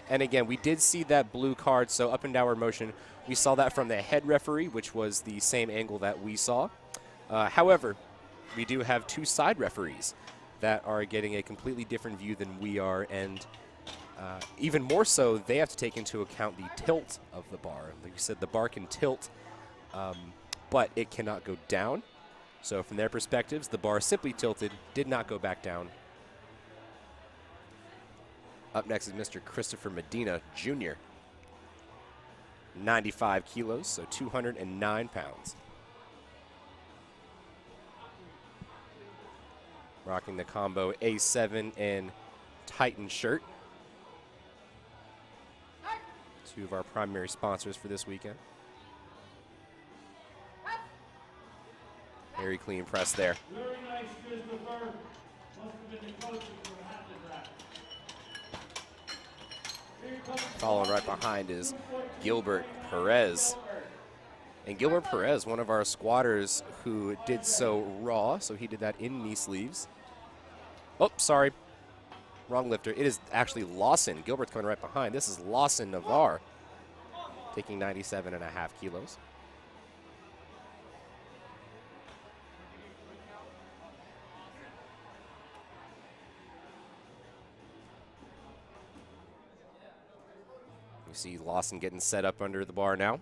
And again, we did see that blue card, so up and downward motion. We saw that from the head referee, which was the same angle that we saw. However, we do have 2 side referees that are getting a completely different view than we are, and even more so, they have to take into account the tilt of the bar. Like you said, the bar can tilt, but it cannot go down. So from their perspectives, the bar simply tilted, did not go back down. Up next is Mr. Christopher Medina Jr., 95 kilos, so 209 pounds. Rocking the combo A7 and Titan shirt. 2 of our primary sponsors for this weekend. Very clean press there. Very nice, Christopher. Must have been the coaching for half the draft. Following right behind is Gilbert Perez. And Gilbert Perez, one of our squatters who did so raw, so he did that in knee sleeves. Oh, sorry. Wrong lifter. It is actually Lawson. Gilbert's coming right behind. This is Lawson Navarre, taking 97.5 kilos. You see Lawson getting set up under the bar now.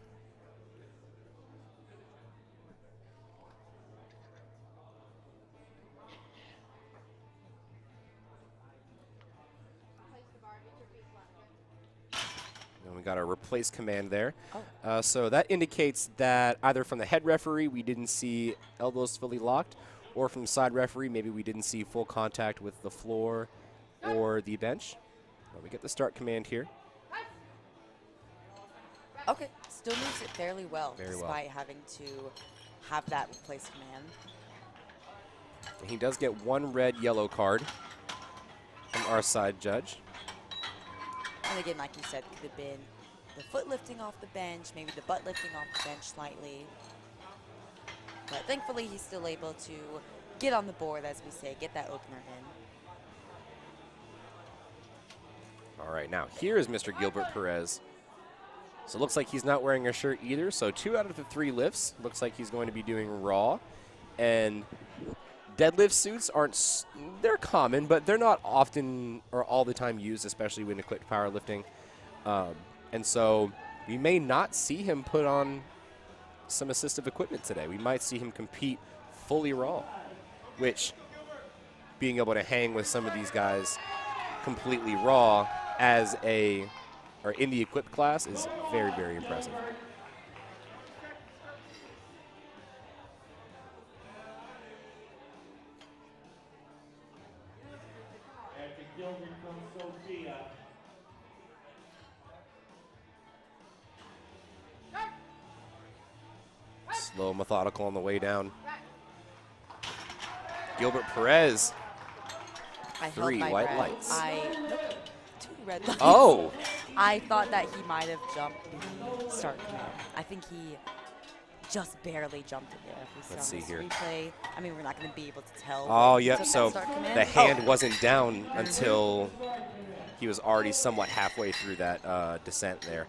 And we got our replace command there. So that indicates that either from the head referee we didn't see elbows fully locked, or from the side referee maybe we didn't see full contact with the floor or the bench. Well, we get the start command here. Okay, still moves it fairly well, Very well. despite having to have that replace command. And he does get 1 red, yellow card from our side judge. And again, like you said, could have been the foot lifting off the bench, maybe the butt lifting off the bench slightly. But thankfully, he's still able to get on the board, as we say, get that opener in. All right, now here is Mr. Gilbert Perez. So it looks like he's not wearing a shirt either. So 2 out of the 3 lifts. Looks like he's going to be doing raw. And deadlift suits aren't, they're common, but they're not often or all the time used, especially when equipped powerlifting. And so we may not see him put on some assistive equipment today. We might see him compete fully raw, which being able to hang with some of these guys completely raw as a, or in the equipped class is very, very impressive. After Gilbert comes Sophia. Slow, methodical on the way down. Gilbert Perez, I 3 held my white breath. lights. Nope, 2 red lights. Oh! I thought that he might have jumped the start command. I think he just barely jumped it there. If we Let's saw see this here. replay, I mean, we're not going to be able to tell. Oh, when he yep, took that so start command. the hand Oh. wasn't down until he was already somewhat halfway through that descent there.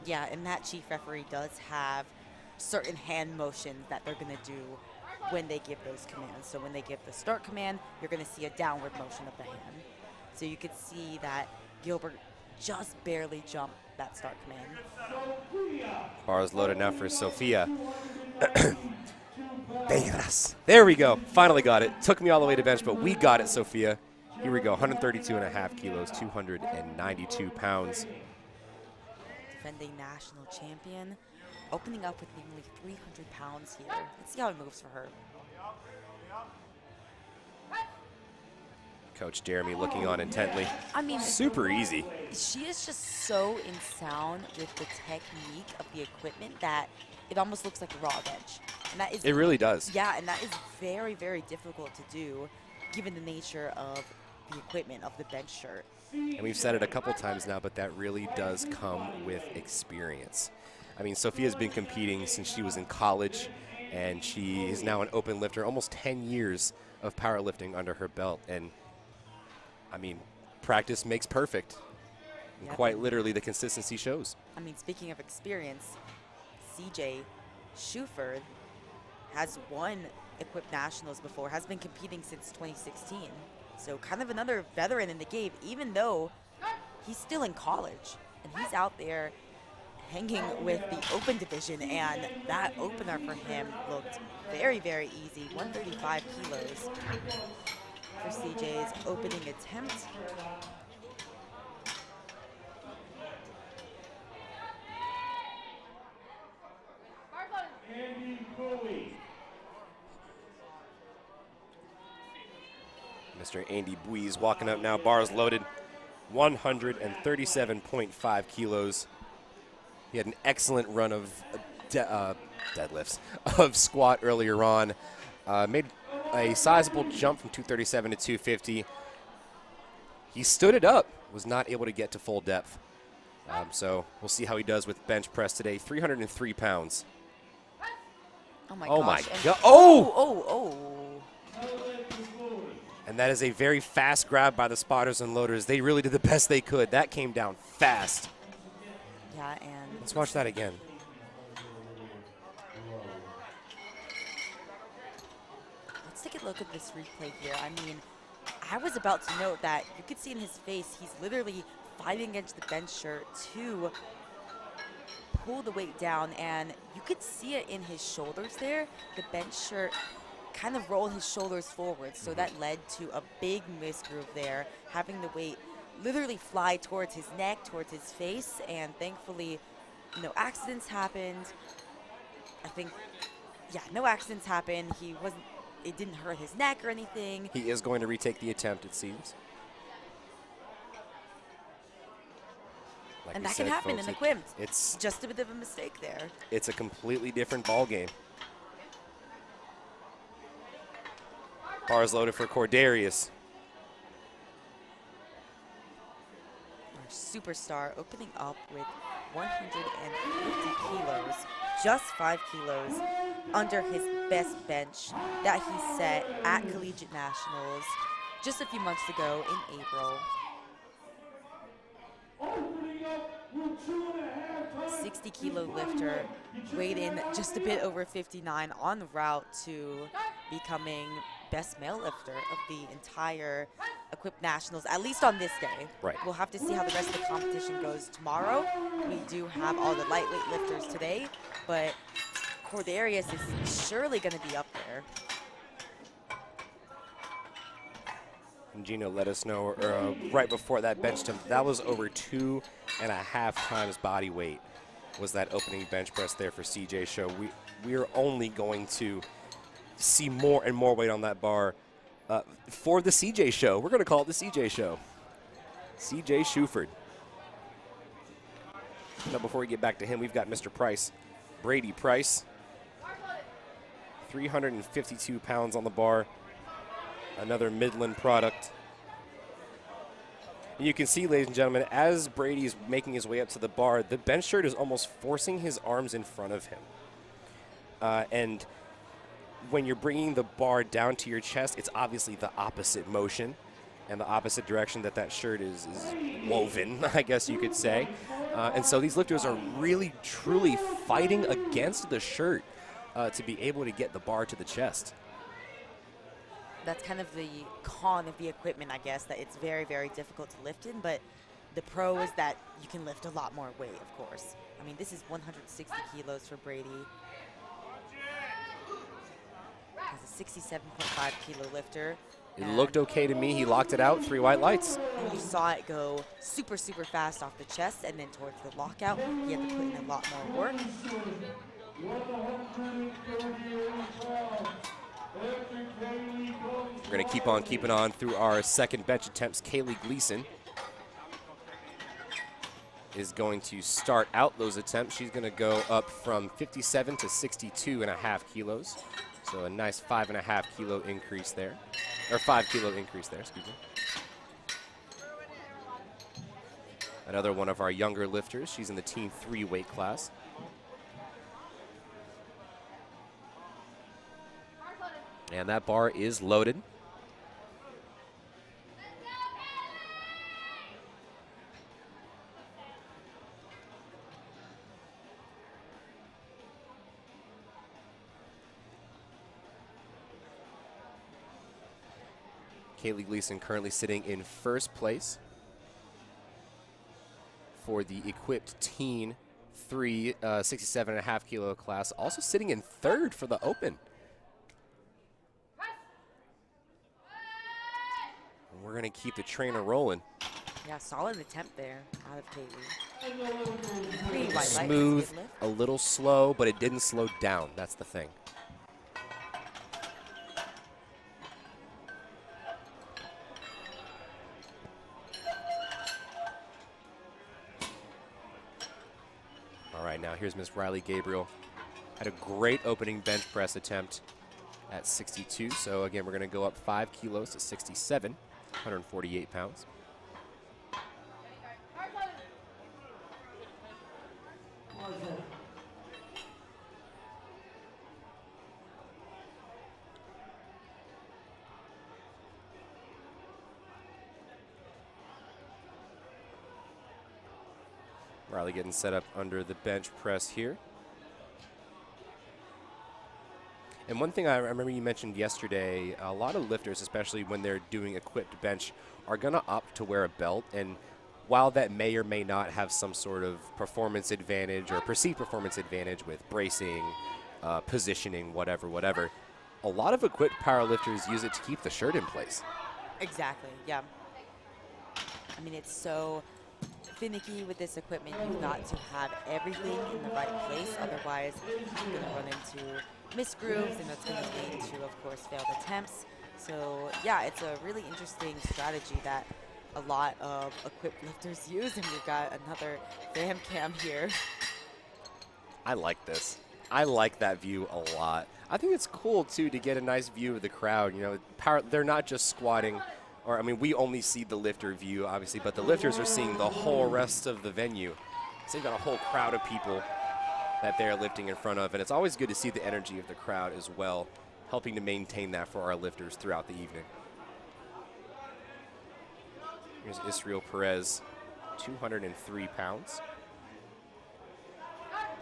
Yeah, and that chief referee does have certain hand motions that they're going to do when they give those commands. So when they give the start command, you're going to see a downward motion of the hand. So you could see that Gilbert just barely jumped that start command. Bars loaded now for Sofia. There we go. Finally got it. Took me all the way to bench, but we got it, Sofia. Here we go. 132.5 kilos, 292 pounds. Defending national champion, opening up with nearly 300 pounds here. Let's see how it moves for her. Coach Jeremy looking on intently. I mean, Super easy. she is just so in sound with the technique of the equipment that it almost looks like a raw bench. And that is, It really does. yeah, and that is very, very difficult to do given the nature of the equipment of the bench shirt. And we've said it a couple times now, but that really does come with experience. I mean, Sophia's been competing since she was in college, and she is now an open lifter, almost 10 years of powerlifting under her belt. And, I mean, practice makes perfect. And quite literally, the consistency shows. I mean, speaking of experience, CJ Shuford has won Equipped Nationals before, has been competing since 2016. So kind of another veteran in the game, even though he's still in college. And he's out there hanging with the open division, and that opener for him looked very, very easy. 135 kilos for CJ's opening attempt. Mr. Andy Buies walking up now, bars loaded, 137.5 kilos. He had an excellent run of deadlifts, of squat earlier on. Made a sizable jump from 237 to 250. He stood it up, was not able to get to full depth. So we'll see how he does with bench press today. 303 pounds. Oh my Oh gosh. my God. Oh! Oh. And that is a very fast grab by the spotters and loaders. They really did the best they could. That came down fast. Yeah, and Let's watch that again. let's take a look at this replay here. I mean, I was about to note that you could see in his face, he's literally fighting against the bench shirt to pull the weight down, and you could see it in his shoulders there. The bench shirt kind of rolled his shoulders forward, so that led to a big misgroove there, having the weight literally fly towards his neck, towards his face, and thankfully no accidents happened. I think, yeah, no accidents happened. It didn't hurt his neck or anything. He is going to retake the attempt, it seems. Like And we that can said, happen folks, in equipped. It's Just a bit of a mistake there. It's a completely different ball game. Bars loaded for Cordarius. Our superstar opening up with 150 kilos, just 5 kilos under his best bench that he set at Collegiate Nationals just a few months ago in April. 60-kilo lifter, weighed in just a bit over 59, on the route to becoming best male lifter of the entire Equipped Nationals, at least on this day. Right. We'll have to see how the rest of the competition goes tomorrow. We do have all the lightweight lifters today, but Cordarius is surely going to be up there. And Gino let us know right before that bench jump, that was over 2.5 times body weight was that opening bench press there for CJ Show. We are only going to see more and more weight on that bar for the CJ Show. We're going to call it the CJ Show. CJ Shuford. Now, before we get back to him, we've got Mr. Price, Brady Price. 352 pounds on the bar. Another Midland product. And you can see, ladies and gentlemen, as Brady's making his way up to the bar, the bench shirt is almost forcing his arms in front of him. And when you're bringing the bar down to your chest, it's obviously the opposite motion and the opposite direction that shirt is woven, I guess you could say. And so these lifters are really, truly fighting against the shirt to be able to get the bar to the chest. That's kind of the con of the equipment, I guess, that it's very, very difficult to lift in, but the pro is that you can lift a lot more weight, of course. I mean, this is 160 kilos for Brady. He's a 67.5 kilo lifter. It looked okay to me. He locked it out, 3 white lights. And you saw it go super, super fast off the chest and then towards the lockout. He had to put in a lot more work. We're going to keep on keeping on through our second bench attempts. Kaylee Gleason is going to start out those attempts. She's going to go up from 57 to 62.5 kilos. So a nice 5.5 kilo increase there, or 5 kilo increase there, excuse me. Another one of our younger lifters. She's in the Team 3 weight class. And that bar is loaded. Kaylee Gleason currently sitting in first place for the equipped teen 3 67.5 kilo class. Also sitting in third for the open. And we're going to keep the trainer rolling. Yeah, solid attempt there out of Kaylee. Pretty light, Smooth, a little slow, but it didn't slow down. That's the thing. All right, now here's Miss Riley Gabriel. Had a great opening bench press attempt at 62. So again, we're going to go up 5 kilos to 67, 148 pounds. Riley getting set up under the bench press here. And one thing I remember you mentioned yesterday, a lot of lifters, especially when they're doing equipped bench, are going to opt to wear a belt. And while that may or may not have some sort of performance advantage or perceived performance advantage with bracing, positioning, whatever, a lot of equipped powerlifters use it to keep the shirt in place. Exactly, yeah. I mean, it's so finicky with this equipment. You've got to have everything in the right place. Otherwise, you're going to run into missed grooves, and that's going to lead to, of course, failed attempts. So, yeah, it's a really interesting strategy that a lot of equipped lifters use, and we've got another fam cam here. I like this. I like that view a lot. I think it's cool, too, to get a nice view of the crowd. You know, they're not just squatting. Or, I mean, we only see the lifter view, obviously, but the lifters are seeing the whole rest of the venue. So they've got a whole crowd of people that they're lifting in front of, and it's always good to see the energy of the crowd as well, helping to maintain that for our lifters throughout the evening. Here's Israel Perez, 203 pounds.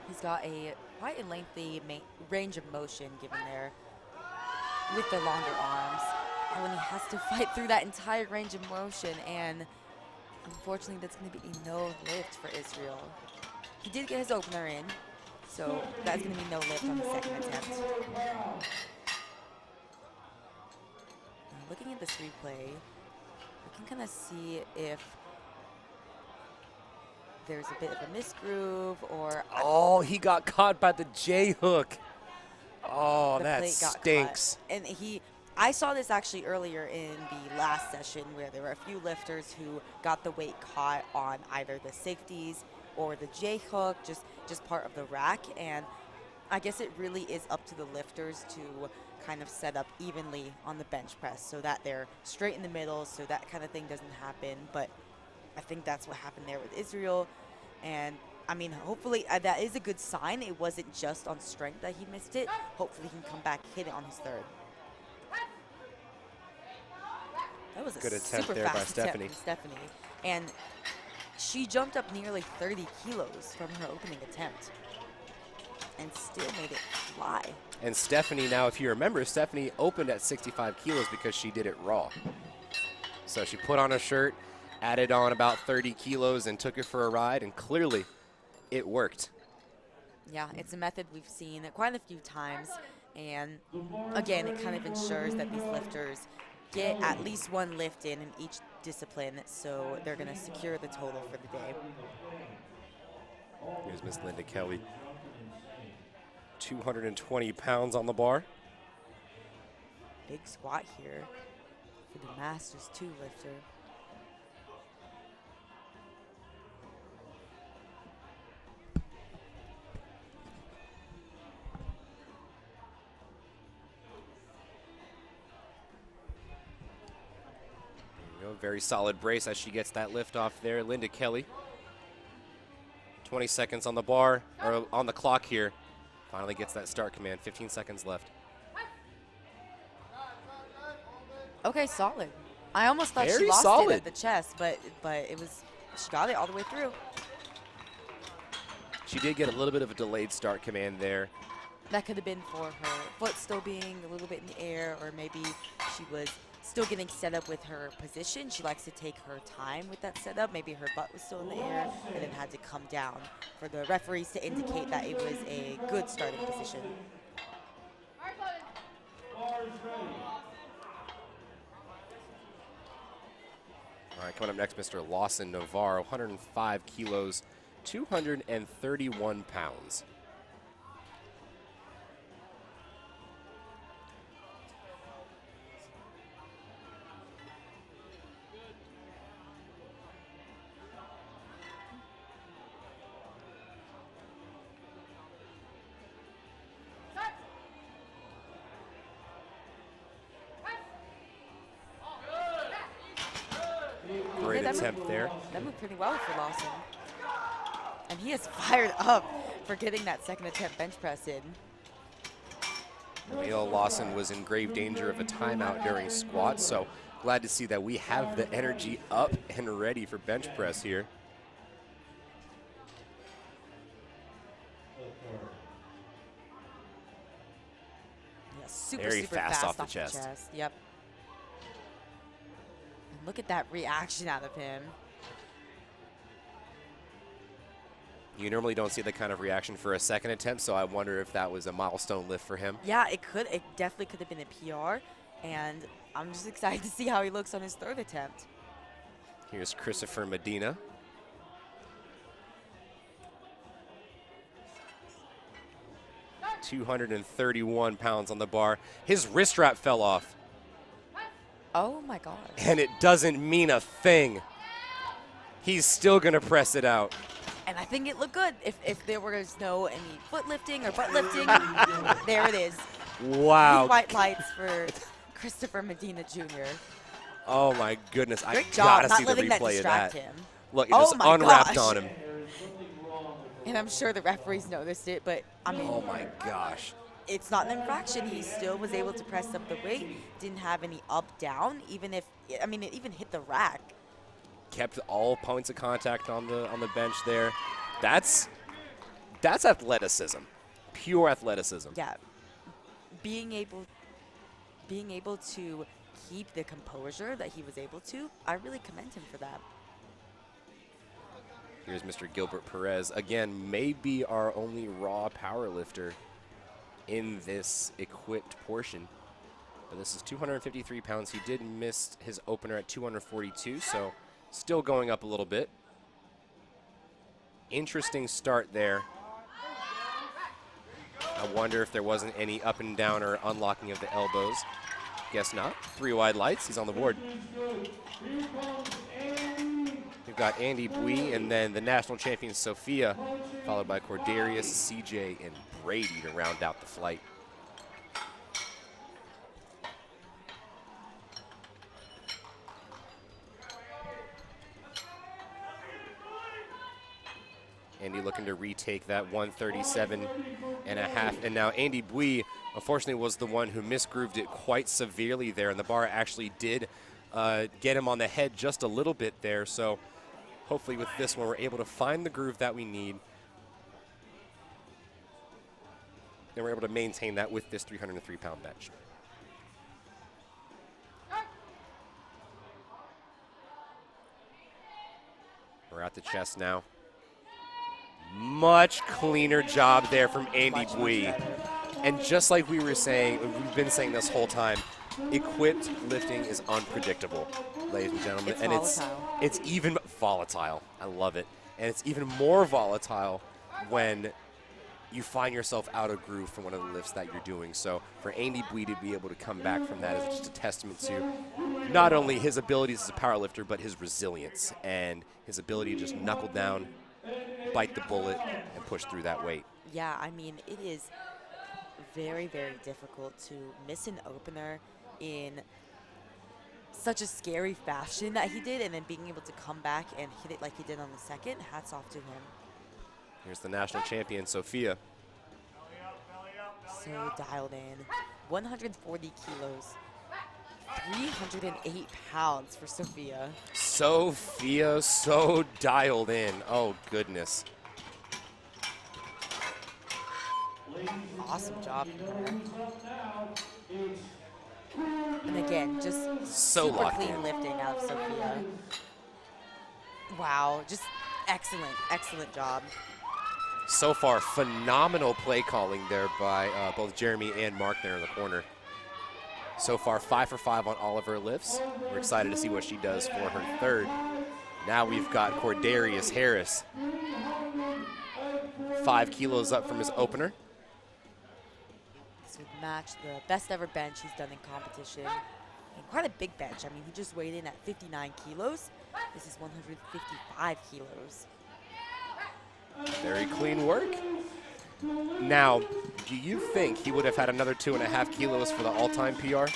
He's got quite a lengthy range of motion given there with the longer arms. And when he has to fight through that entire range of motion, and unfortunately that's going to be a no lift for Israel. He did get his opener in, so that's going to be no lift on the second attempt. Now, looking at this replay, we can kind of see if there's a bit of a misgroove or... Oh, he got caught by the J hook. Oh, the that plate got stinks. Caught. And I saw this actually earlier in the last session where there were a few lifters who got the weight caught on either the safeties or the J hook, just part of the rack. And I guess it really is up to the lifters to kind of set up evenly on the bench press so that they're straight in the middle, so that kind of thing doesn't happen. But I think that's what happened there with Israel. And I mean, hopefully that is a good sign. It wasn't just on strength that he missed it. Hopefully he can come back, hit it on his third. That was a good attempt super there by fast Stephanie. attempt from Stephanie. And she jumped up nearly 30 kilos from her opening attempt and still made it fly. And Stephanie, now if you remember, Stephanie opened at 65 kilos because she did it raw. So she put on a shirt, added on about 30 kilos and took it for a ride, and clearly it worked. Yeah, it's a method we've seen quite a few times. And again, it kind of ensures that these lifters get at least one lift in each discipline, so they're going to secure the total for the day. Here's Miss Linda Kelly. 220 pounds on the bar. Big squat here for the Masters 2 lifter. Very solid brace as she gets that lift off there. Linda Kelly 20 seconds on the bar, or on the clock here. Finally gets that start command. 15 seconds left. Okay, solid. I almost thought she Very lost solid. it at the chest, but it was, she got it all the way through. She did get a little bit of a delayed start command there. That could have been for her foot still being a little bit in the air, or maybe she was still getting set up with her position. She likes to take her time with that setup. Maybe her butt was still in the air and then had to come down for the referees to indicate that it was a good starting position. All right, coming up next, Mr. Lawson Navarro, 105 kilos, 231 pounds. Great attempt there. That moved pretty well for Lawson. And he is fired up for getting that second attempt bench press in. Emil Lawson was in grave danger of a timeout during squat, so glad to see that we have the energy up and ready for bench press here. Yeah, super, Very super fast fast off the chest. Yep. And look at that reaction out of him. You normally don't see the kind of reaction for a second attempt, so I wonder if that was a milestone lift for him. Yeah, it could. It definitely could have been a PR, and I'm just excited to see how he looks on his third attempt. Here's Christopher Medina. $231 pounds on the bar. His wrist strap fell off, Oh my gosh. and it doesn't mean a thing. He's still gonna press it out. And I think it looked good. If there was no any foot lifting or butt lifting, there it is. Wow. White lights for Christopher Medina Jr. Oh my goodness. I Great job gotta not see the letting that replay of distract that. him. Look, it Oh just my unwrapped gosh. on him. And I'm sure the referees noticed it, but I mean, Oh my gosh. it's not an infraction. He still was able to press up the weight, didn't have any up down, even if, I mean, it even hit the rack. Kept all points of contact on the bench there. That's athleticism. Pure athleticism. Yeah. Being able to keep the composure that he was able to, I really commend him for that. Here's Mr. Gilbert Perez. Again, maybe our only raw power lifter in this equipped portion. But this is 253 pounds. He did miss his opener at 242, so still going up a little bit. Interesting start there. I wonder if there wasn't any up and down or unlocking of the elbows. Guess not. 3 wide lights. He's on the board. We've got Andy Bui and then the national champion Sophia, followed by Cordarius, CJ, and Brady to round out the flight. Andy looking to retake that 137.5. And now Andy Bui, unfortunately, was the one who misgrooved it quite severely there. And the bar actually did get him on the head just a little bit there. So hopefully with this one, we're able to find the groove that we need. And we're able to maintain that with this 303-pound bench. We're at the chest now. Much cleaner job there from Andy Bui. And just like we were saying, we've been saying this whole time, equipped lifting is unpredictable, ladies and gentlemen. It's volatile. It's even volatile. I love it. And it's even more volatile when you find yourself out of groove from one of the lifts that you're doing. So for Andy Bui to be able to come back from that is just a testament to not only his abilities as a powerlifter, but his resilience and his ability to just knuckle down, bite the bullet, and push through that weight. Yeah, I mean, it is very, very difficult to miss an opener in such a scary fashion that he did, and then being able to come back and hit it like he did on the second. Hats off to him. Here's the national champion, Sophia. So dialed in. 140 kilos. 308 pounds for Sophia. Sophia so dialed in. Oh, goodness. Awesome job from her. And again, just So super locked clean in. lifting out of Sophia. Wow, just excellent, excellent job. So far, phenomenal play calling there by both Jeremy and Mark there in the corner. So far, 5 for 5 on all of her lifts. We're excited to see what she does for her third. Now we've got Cordarius Harris, 5 kilos up from his opener. This would match the best ever bench he's done in competition. And quite a big bench. I mean, he just weighed in at 59 kilos. This is 155 kilos. Very clean work. Now, do you think he would have had another 2.5 kilos for the all-time PR?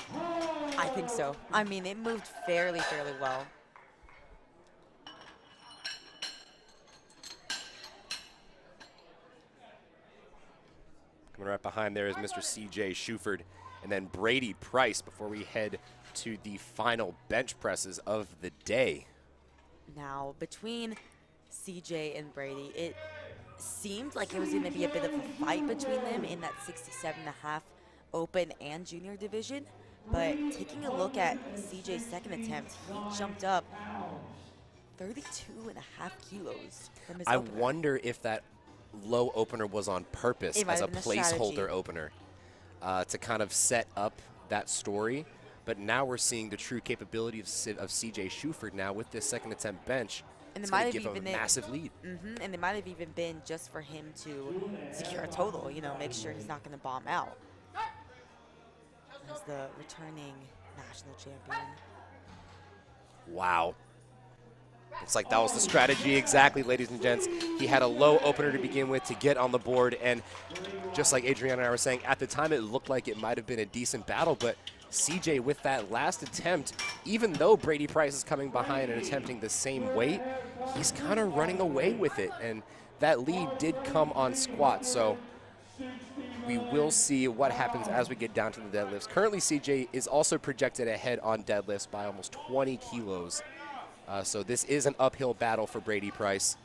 I think so. I mean, it moved fairly well. Coming right behind there is Mr. C.J. Shuford, and then Brady Price before we head to the final bench presses of the day. Now, between CJ and Brady, it seemed like it was going to be a bit of a fight between them in that 67.5 open and junior division. But taking a look at CJ's second attempt, he jumped up 32.5 kilos from his I opener. wonder if that low opener was on purpose It might as a have been a strategy. placeholder opener to kind of set up that story. But now we're seeing the true capability of CJ Shuford now with this second attempt bench. And It's it might going to have give him even a massive lead. And it might have even been just for him to secure a total, you know, make sure he's not going to bomb out. As the returning national champion. Wow. Looks like that was the strategy exactly, ladies and gents. He had a low opener to begin with to get on the board, and just like Adriana and I were saying, at the time it looked like it might have been a decent battle, but CJ with that last attempt, even though Brady Price is coming behind and attempting the same weight, he's kind of running away with it, and that lead did come on squat, so we will see what happens as we get down to the deadlifts. Currently, CJ is also projected ahead on deadlifts by almost 20 kilos. So this is an uphill battle for Brady Price.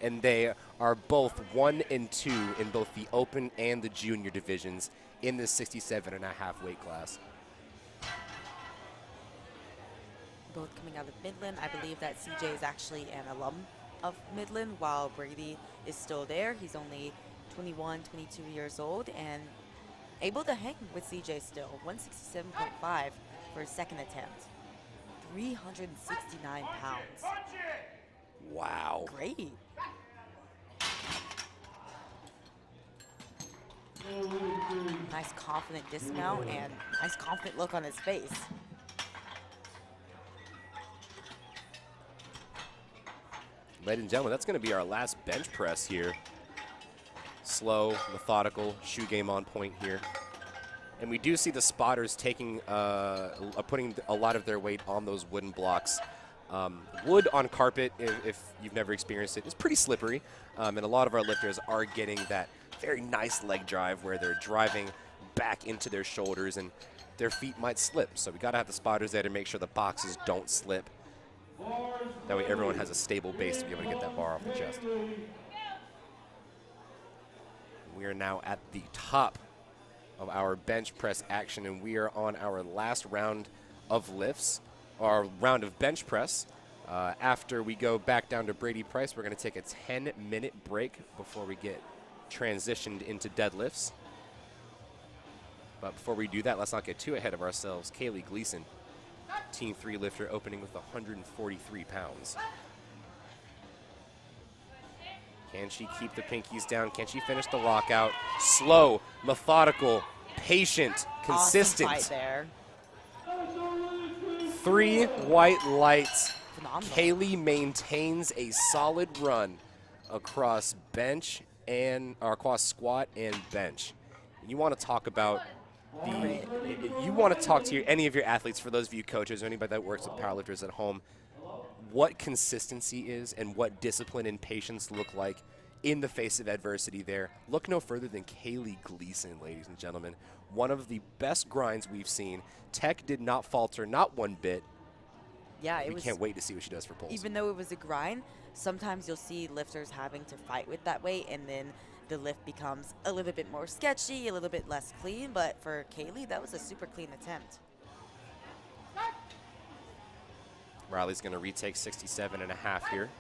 And they are both 1 and 2 in both the open and the junior divisions in the 67.5 weight class. Both coming out of Midland. I believe that CJ is actually an alum of Midland, while Brady is still there. He's only 21, 22 years old and able to hang with CJ still. 167.5 for his second attempt. 369 pounds. Wow. Great. Nice confident dismount and nice confident look on his face. Ladies and gentlemen, that's going to be our last bench press here. Slow, methodical, shoe game on point here. And we do see the spotters taking, putting a lot of their weight on those wooden blocks. Wood on carpet, if you've never experienced it, is pretty slippery. And a lot of our lifters are getting that very nice leg drive where they're driving back into their shoulders and their feet might slip. So we got to have the spotters there to make sure the boxes don't slip. That way everyone has a stable base to be able to get that bar off the chest. We are now at the top of our bench press action, and we are on our last round of lifts, or round of bench press. After we go back down to Brady Price, we're going to take a 10-minute break before we get transitioned into deadlifts. But before we do that, let's not get too ahead of ourselves. Kaylee Gleason, Team 3 lifter, opening with 143 pounds. Can she keep the pinkies down? Can she finish the lockout? Slow, methodical, patient, consistent. Awesome fight there. 3 white lights. Phenomenal. Kaylee maintains a solid run across bench and or across squat and bench. You want to talk about you want to talk to any of your athletes, for those of you coaches or anybody that works with powerlifters at home. what consistency is and what discipline and patience look like in the face of adversity there. Look no further than Kaylee Gleason, ladies and gentlemen. One of the best grinds we've seen. Tech did not falter, not one bit. Yeah, We can't wait to see what she does for pulls. Even though it was a grind, sometimes you'll see lifters having to fight with that weight, and then the lift becomes a little bit more sketchy, a little bit less clean. But for Kaylee, that was a super clean attempt. Riley's going to retake 67.5 here.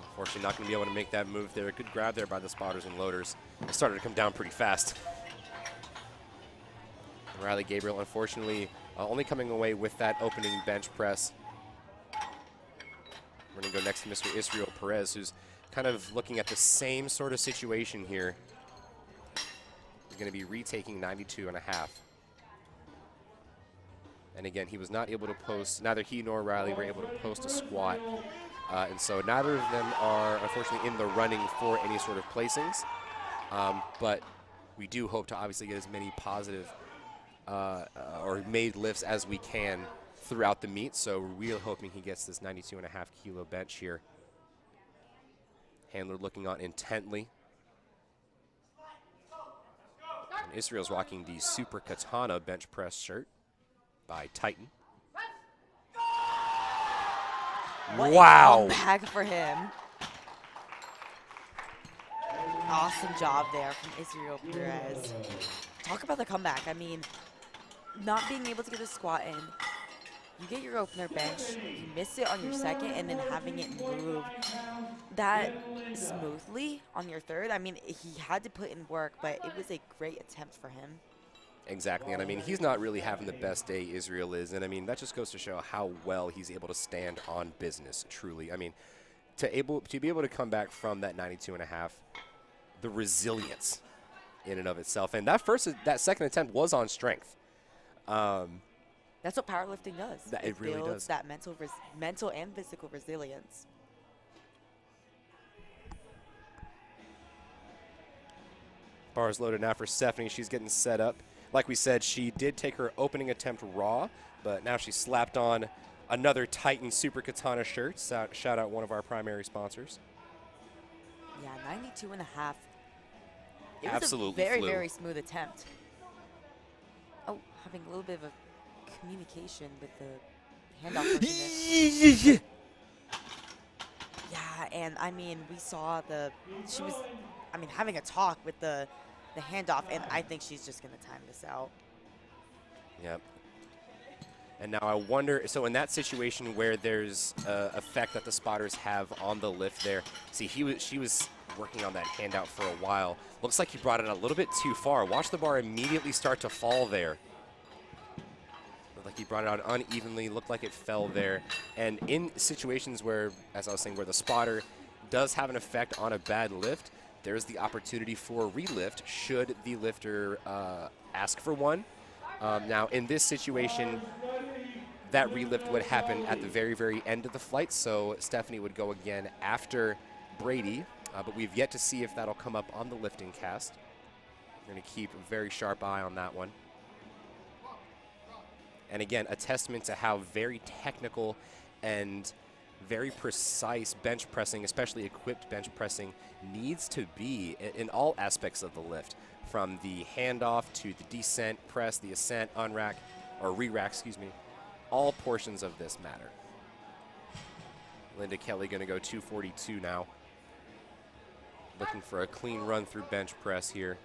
Unfortunately, not going to be able to make that move there. Good grab there by the spotters and loaders. It started to come down pretty fast. Riley Gabriel, unfortunately, only coming away with that opening bench press. We're going to go next to Mr. Israel Perez, who's kind of looking at the same sort of situation here. He's going to be retaking 92.5. And again, he was not able to post, neither he nor Riley were able to post a squat. And so neither of them are, unfortunately, in the running for any sort of placings. But we do hope to obviously get as many positive or made lifts as we can throughout the meet. So we're really hoping he gets this 92.5 kilo bench here. Handler looking on intently. And Israel's rocking the Super Katana bench press shirt by Titan. Wow. Bag for him. Awesome job there from Israel Perez. Talk about the comeback. I mean, not being able to get a squat in. You get your opener bench, you miss it on your second, and then having it move that smoothly on your third. I mean, he had to put in work, but it was a great attempt for him. Exactly, and I mean, he's not really having the best day Israel is, and I mean, that just goes to show how well he's able to stand on business, truly. I mean, to be able to come back from that 92.5, the resilience in and of itself, and that second attempt was on strength. That's what powerlifting does. It really builds does. That mental and physical resilience. Bars loaded now for Stephanie. She's getting set up. Like we said, she did take her opening attempt raw, but now she slapped on another Titan Super Katana shirt. Shout out one of our primary sponsors. Yeah, 92.5. It Absolutely was a very, flew. very smooth attempt. Oh, having a little bit of a communication with the handoff. Yeah, and I mean, we saw she was, I mean, having a talk with the handoff, and I think she's just going to time this out. Yep. And now I wonder, so in that situation where there's effect that the spotters have on the lift there, see, she was working on that handout for a while. Looks like he brought it a little bit too far. Watch the bar immediately start to fall there. Looked like he brought it out unevenly, looked like it fell there. And in situations where, as I was saying, where the spotter does have an effect on a bad lift, there's the opportunity for a relift should the lifter ask for one. Now, in this situation, that relift would happen at the very, very end of the flight, so Stephanie would go again after Brady, but we've yet to see if that'll come up on the LiftingCast. We're going to keep a very sharp eye on that one. And again, a testament to how very technical and very precise bench pressing, especially equipped bench pressing, needs to be in all aspects of the lift, from the handoff to the descent press, the ascent, unrack, or re-rack, excuse me. All portions of this matter. Linda Kelly going to go 242 now. Looking for a clean run through bench press here.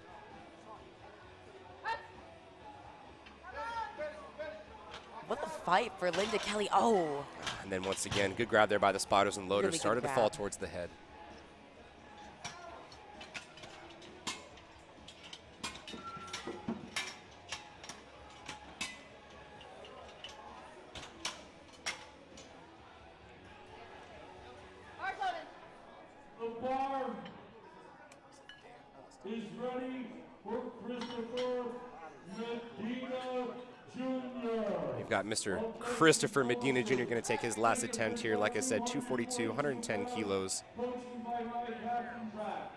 What a fight for Linda Kelly. Oh. And then once again, good grab there by the spotters and loaders. Really Started to grab. fall towards the head. The bar is ready for Christopher Medina Jr. We've got Mr. Christopher Medina Jr. going to take his last attempt here. Like I said, 242, 110 kilos. Coaching by my captain back.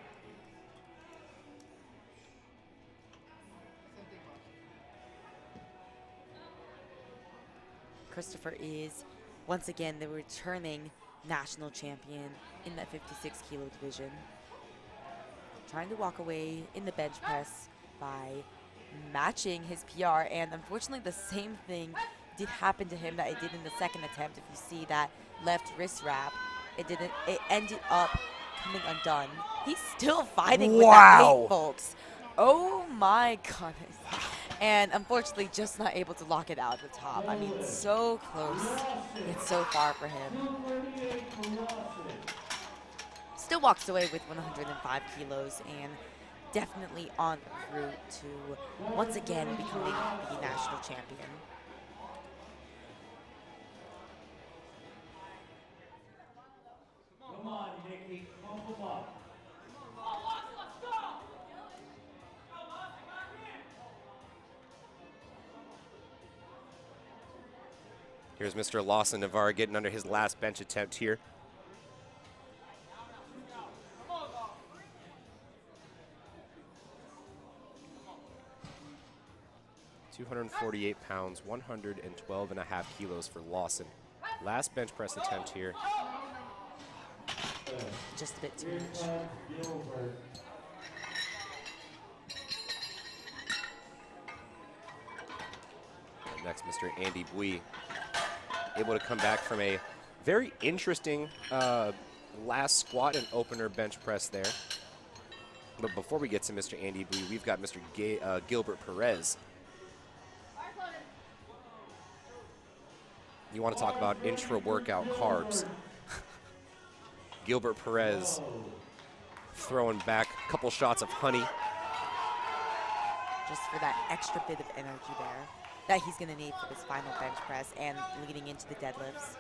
Christopher is once again, the returning national champion in that 56 kilo division. Trying to walk away in the bench press by matching his PR, and unfortunately the same thing did happen to him that it did in the second attempt. If you see that left wrist wrap, it ended up coming undone. He's still fighting with that weight, folks. Oh my goodness. And unfortunately just not able to lock it out at the top. I mean, so close, yet so far for him. Still walks away with 105 kilos and definitely en route to once again becoming the national champion. Come on, Nikki. Pump him up. Here's Mr. Lawson Navarre getting under his last bench attempt here. £248, 112.5 kilos for Lawson. Last bench press attempt here. Just a bit too much. Next, Mr. Andy Bui, able to come back from a very interesting last squat and opener bench press there. But before we get to Mr. Andy Bui, we've got Mr. Gilbert Perez. You want to talk about intra-workout carbs. Gilbert Perez throwing back a couple shots of honey. Just for that extra bit of energy there that he's going to need for this final bench press and leading into the deadlifts.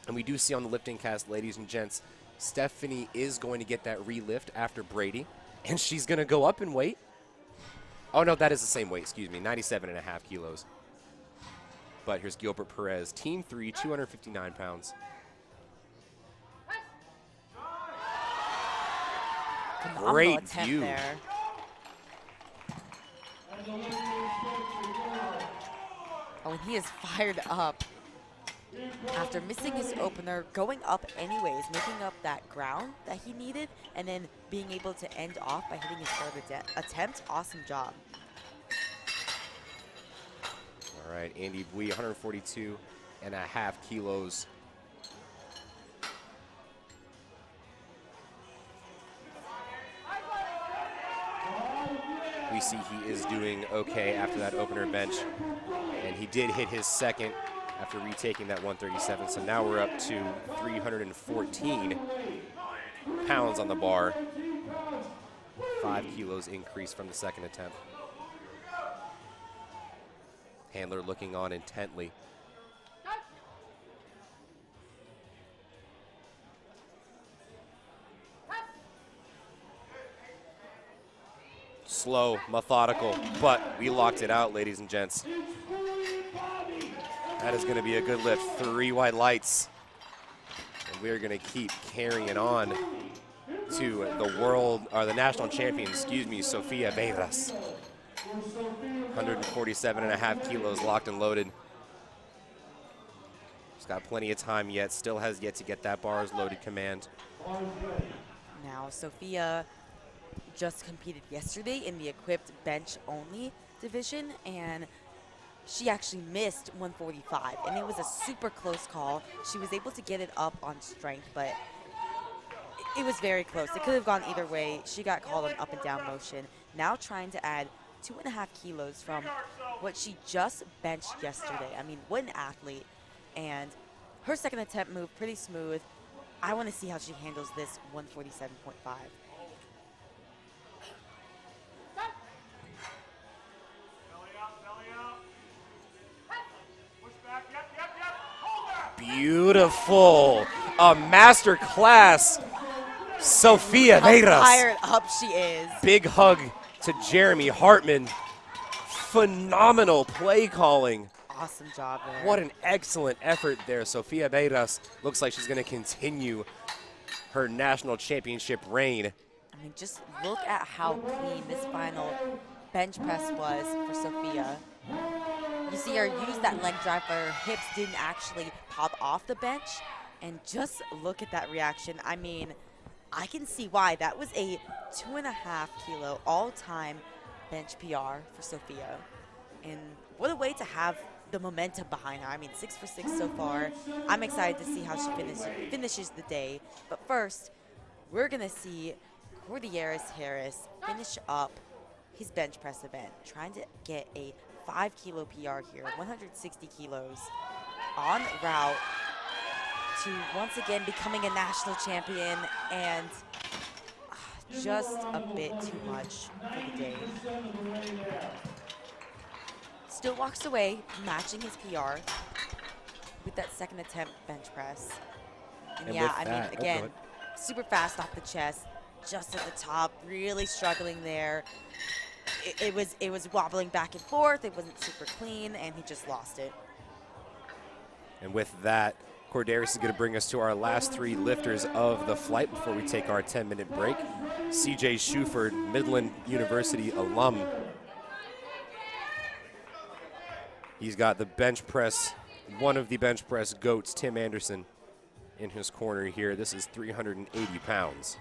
And we do see on the LiftingCast, ladies and gents, Stephanie is going to get that relift after Brady, and she's going to go up in weight. Oh, no, that is the same weight, excuse me, 97.5 kilos. But here's Gilbert Perez, Team 3, 259 pounds. Phenomenal Great attempt view. there. Oh, and he is fired up. After missing his opener, going up anyways, making up that ground that he needed, and then being able to end off by hitting his third attempt. Awesome job. All right, Andy Bui, 142.5 kilos. We see he is doing okay after that opener bench, and he did hit his second after retaking that 137. So now we're up to 314 pounds on the bar. 5 kilos increase from the second attempt. Handler looking on intently. Slow, methodical, but we locked it out, ladies and gents. That is going to be a good lift. 3 white lights. And we're going to keep carrying on to the world, or the national champion, excuse me, Sofia Beiras. 147.5 kilos locked and loaded. She's got plenty of time yet, still has yet to get that bars loaded command. Now, Sophia just competed yesterday in the equipped bench only division, and she actually missed 145, and it was a super close call. She was able to get it up on strength, but it was very close. It could have gone either way. She got called on up and down motion. Now trying to add 2.5 kilos from what she just benched yesterday. I mean, what an athlete. And her second attempt moved pretty smooth. I want to see how she handles this 147.5. Beautiful. A master class. Sofia Beiras. How fired up she is. Big hug to Jeremy Hartman. Phenomenal play calling. Awesome job there. What an excellent effort there. Sofia Beiras looks like she's going to continue her national championship reign. I mean, just look at how clean this final bench press was for Sophia. You see her use that leg drive, but her hips didn't actually pop off the bench. And just look at that reaction. I mean, I can see why. That was a 2.5 kilo all-time bench PR for Sophia. And what a way to have the momentum behind her. I mean, 6 for 6 so far. I'm excited to see how she finishes the day. But first, we're going to see Cordilleras Harris finish up his bench press event, trying to get a 5 kilo PR here, 160 kilos, en route to once again becoming a national champion, and just a bit too much for the day. Still walks away, matching his PR with that second attempt bench press. And yeah, I mean, again, super fast off the chest, just at the top, really struggling there. It was wobbling back and forth. It wasn't super clean, and he just lost it. And with that, Cordilleras is going to bring us to our last 3 lifters of the flight before we take our 10-minute break. CJ Shuford, Midland University alum. He's got the bench press, one of the bench press goats, Tim Anderson, in his corner here. This is 380 pounds.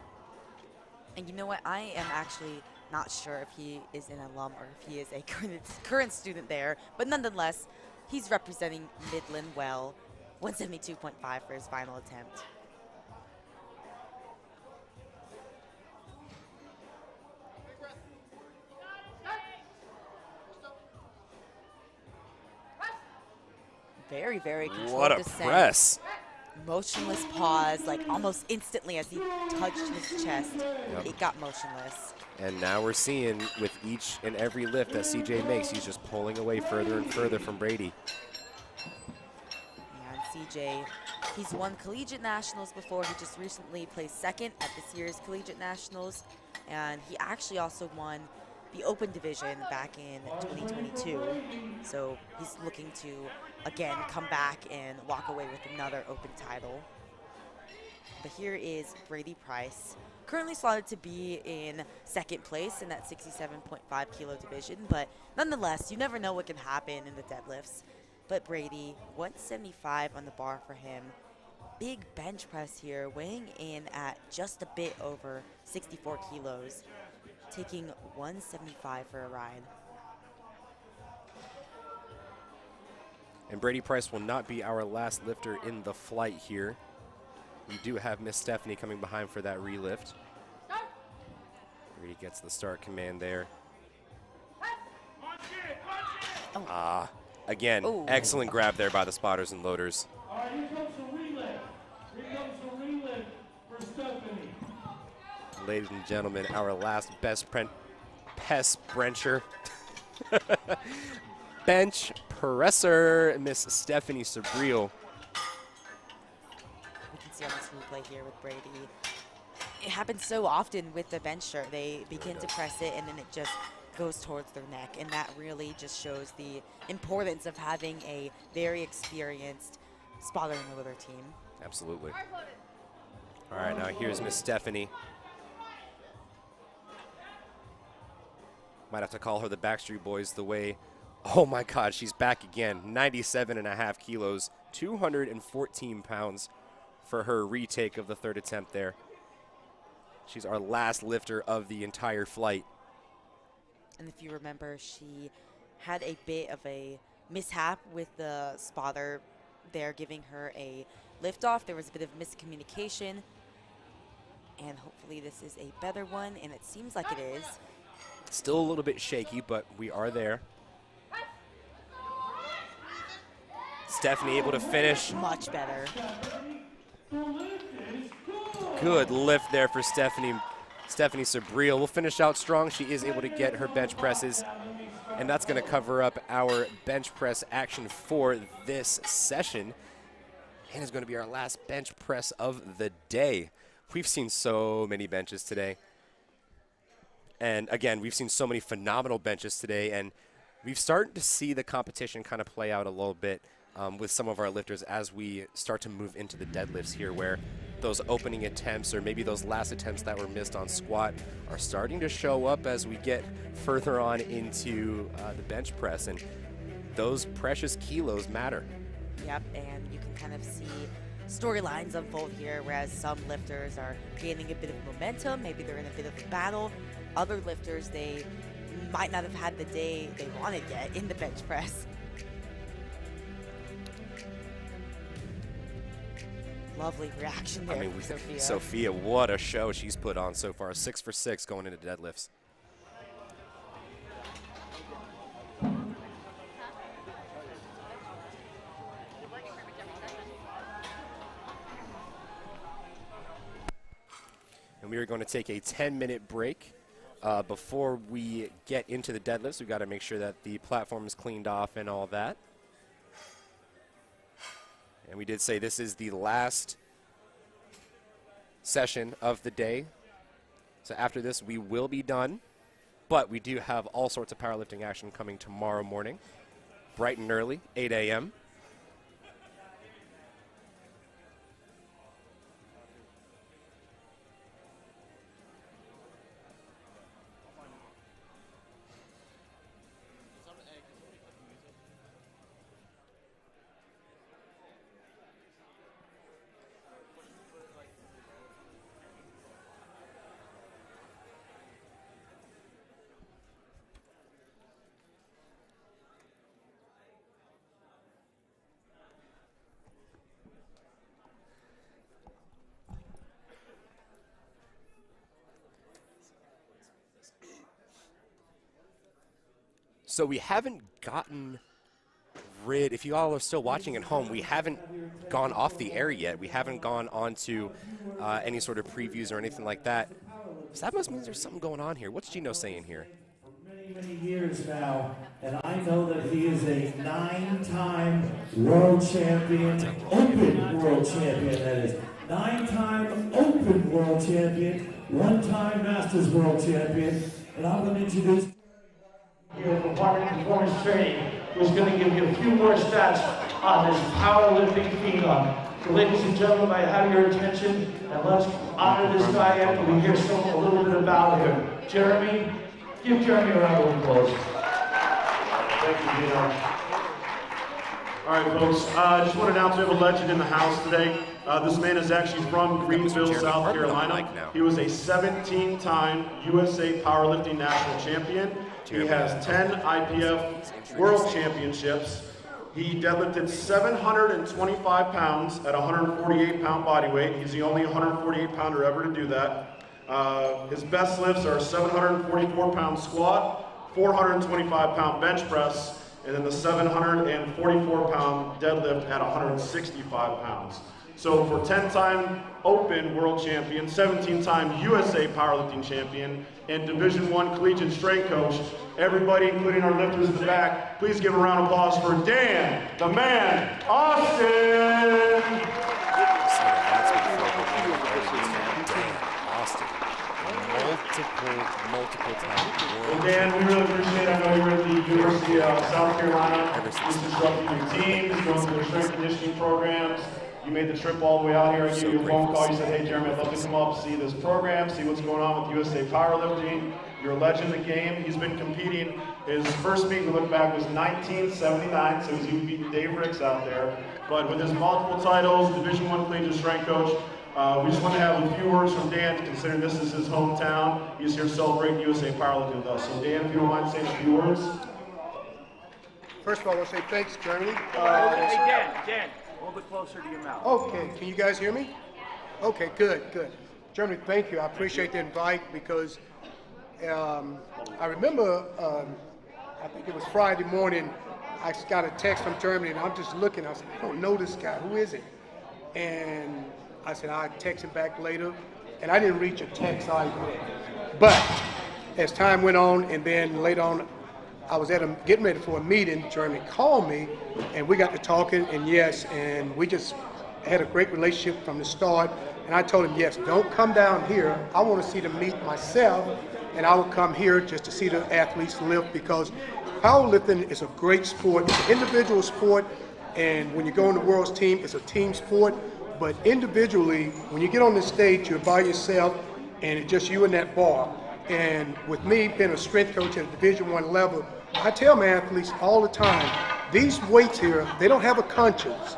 And you know what? I am actually not sure if he is an alum or if he is a current student there. But nonetheless, he's representing Midland well. 172.5 for his final attempt. Very, very controlled What a descent. press. Motionless pause, like almost instantly as he touched his chest, it got motionless. And now we're seeing with each and every lift that CJ makes, he's just pulling away further and further from Brady. Yeah, and CJ, he's won collegiate nationals before. He just recently placed second at this year's collegiate nationals. And he actually also won the open division back in 2022. So he's looking to, again, come back and walk away with another open title. But here is Brady Price, currently slotted to be in second place in that 67.5 kilo division. But nonetheless, you never know what can happen in the deadlifts. But Brady, 175 on the bar for him. Big bench press here, weighing in at just a bit over 64 kilos, taking 175 for a ride. And Brady Price will not be our last lifter in the flight here. We do have Miss Stephanie coming behind for that relift. Brady gets the start command there. Again, excellent grab there by the spotters and loaders. All right, here comes the relift. Here comes the relift for Stephanie. Ladies and gentlemen, our last pest bencher. Bench presser, Miss Stephanie Sabriel. We can see on this replay here with Brady. It happens so often with the bench shirt. They begin to press it, and then it just goes towards their neck, and that really just shows the importance of having a very experienced spotter and loader team. Absolutely. All right, now here's Miss Stephanie. Might have to call her the Backstreet Boys the way, oh my God, she's back again. 97.5 kilos, 214 pounds for her retake of the third attempt there. She's our last lifter of the entire flight. And if you remember, she had a bit of a mishap with the spotter there giving her a liftoff. There was a bit of miscommunication, and hopefully this is a better one, and it seems like it is. Still a little bit shaky, but we are there. Stephanie able to finish. Much better. Good lift there for Stephanie Sabriel. Will finish out strong. She is able to get her bench presses, and that's going to cover up our bench press action for this session. And it's going to be our last bench press of the day. We've seen so many benches today. And again, we've seen so many phenomenal benches today, and we've started to see the competition kind of play out a little bit with some of our lifters as we start to move into the deadlifts here, where those opening attempts or maybe those last attempts that were missed on squat are starting to show up as we get further on into the bench press. And those precious kilos matter. Yep, and you can kind of see storylines unfold here, whereas some lifters are gaining a bit of momentum. Maybe they're in a bit of a battle. Other lifters, they might not have had the day they wanted yet in the bench press. Lovely reaction there from Sophia. Sophia, what a show she's put on so far. 6 for 6 going into deadlifts. And we are going to take a 10-minute break. Before we get into the deadlifts, we've got to make sure that the platform is cleaned off and all that. And we did say this is the last session of the day. So after this, we will be done. But we do have all sorts of powerlifting action coming tomorrow morning, bright and early, 8 a.m. So we haven't gotten rid, if you all are still watching at home, we haven't gone off the air yet. We haven't gone on to any sort of previews or anything like that. So that must mean there's something going on here. What's Gino saying here? For many, many years now, and I know that he is a 9-time world champion, open world champion, that is. 9-time open world champion, 1-time masters world champion, and I'm going to introduce here from Partner Performance Training, who's going to give you a few more stats on this powerlifting phenom. So ladies and gentlemen, I have your attention, and let's honor this guy after we hear a little bit about him. Jeremy, give Jeremy a round of applause. Thank you, Gino. All right, folks, I just want to announce we have a legend in the house today. This man is actually from Greenville, South Carolina. He was a 17-time USA Powerlifting National Champion. He has 10 IPF World Championships. He deadlifted 725 pounds at 148-pound body weight. He's the only 148-pounder ever to do that. His best lifts are 744-pound squat, 425-pound bench press, and then the 744-pound deadlift at 165 pounds. So for 10-time Open World Champion, 17-time USA Powerlifting Champion, and Division I Collegiate Strength Coach, everybody, including our lifters in the back, please give a round of applause for Dan, the man, Austin! Multiple times. Well, Dan, we really appreciate it. I know you're at the University of South Carolina. You're instructing your teams, going through their strength conditioning programs. You made the trip all the way out here. I gave you a phone call. You said, hey, Jeremy, I'd love to come up, see this program, see what's going on with USA Powerlifting. You're a legend in the game. He's been competing. His first meet, we look back, was 1979, so he was beating Dave Ricks out there. But with his multiple titles, Division I Collegiate Strength Coach, we just want to have a few words from Dan, considering this is his hometown. He's here celebrating USA Powerlifting with us. So Dan, if you don't mind saying a few words. First of all, I want to say thanks, Jeremy. Hey, Dan, a little bit closer to your mouth. Okay, can you guys hear me? Okay, good. Jeremy, thank you. I appreciate the invite because I remember, I think it was Friday morning, I got a text from Germany, and I'm just looking. I said, I don't know this guy. Who is it? And I said, I'll text him back later. And I didn't read your text either. But as time went on, and then later on, I was getting ready for a meeting. Jeremy called me, and we got to talking, and we just had a great relationship from the start. And I told him, yes, don't come down here. I want to see the meet myself, and I will come here just to see the athletes lift, because powerlifting is a great sport. It's an individual sport, and when you go on the world's team, it's a team sport. But individually, when you get on the stage, you're by yourself, and it's just you and that bar. And with me being a strength coach at a Division I level, I tell my athletes all the time, these weights here, they don't have a conscience.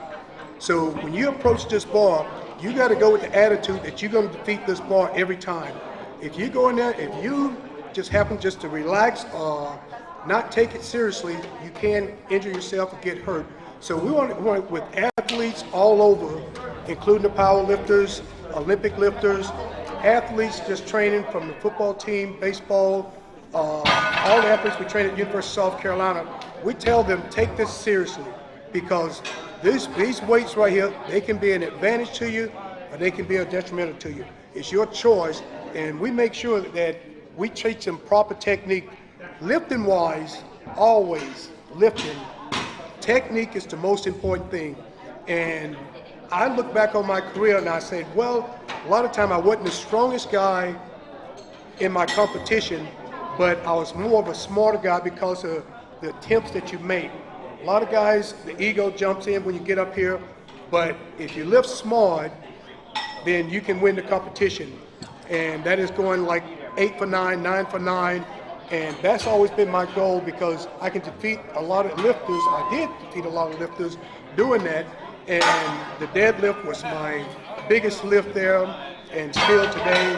So when you approach this bar, you got to go with the attitude that you're going to defeat this bar every time. If you go in there, if you just happen just to relax or not take it seriously, you can injure yourself or get hurt. So we want with athletes all over, including the power lifters, Olympic lifters, athletes just training from the football team, baseball, all the athletes we train at University of South Carolina, we tell them take this seriously because these weights right here, they can be an advantage to you or they can be a detrimental to you. It's your choice, and we make sure that we teach them proper technique. Lifting wise, always lifting, technique is the most important thing. And I look back on my career and I said, well, a lot of time I wasn't the strongest guy in my competition, but I was more of a smarter guy because of the attempts that you make. A lot of guys, the ego jumps in when you get up here, but if you lift smart, then you can win the competition. And that is going like 8 for 9, 9 for 9, and that's always been my goal because I can defeat a lot of lifters. I did defeat a lot of lifters doing that, and the deadlift was my biggest lift there, and still today,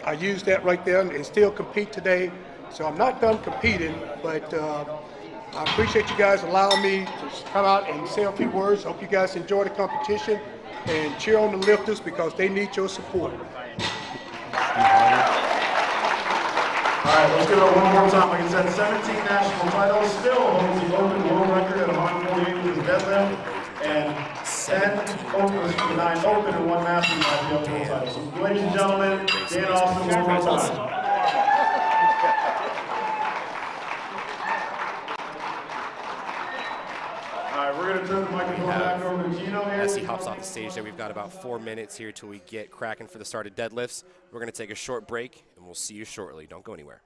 I use that right there and still compete today. So I'm not done competing, but I appreciate you guys allowing me to come out and say a few words. Hope you guys enjoy the competition and cheer on the lifters because they need your support. All right, let's do it one more time. Like I said, 17 national titles, still holds the open world record at 148 with his deadlift, and 9 open and 1 master IPO world title. So, ladies and gentlemen, Dan Austin, one more time. We're going to turn the microphone back over to Gino here. As he hops off the stage there, we've got about 4 minutes here till we get cracking for the start of deadlifts. We're going to take a short break, and we'll see you shortly. Don't go anywhere.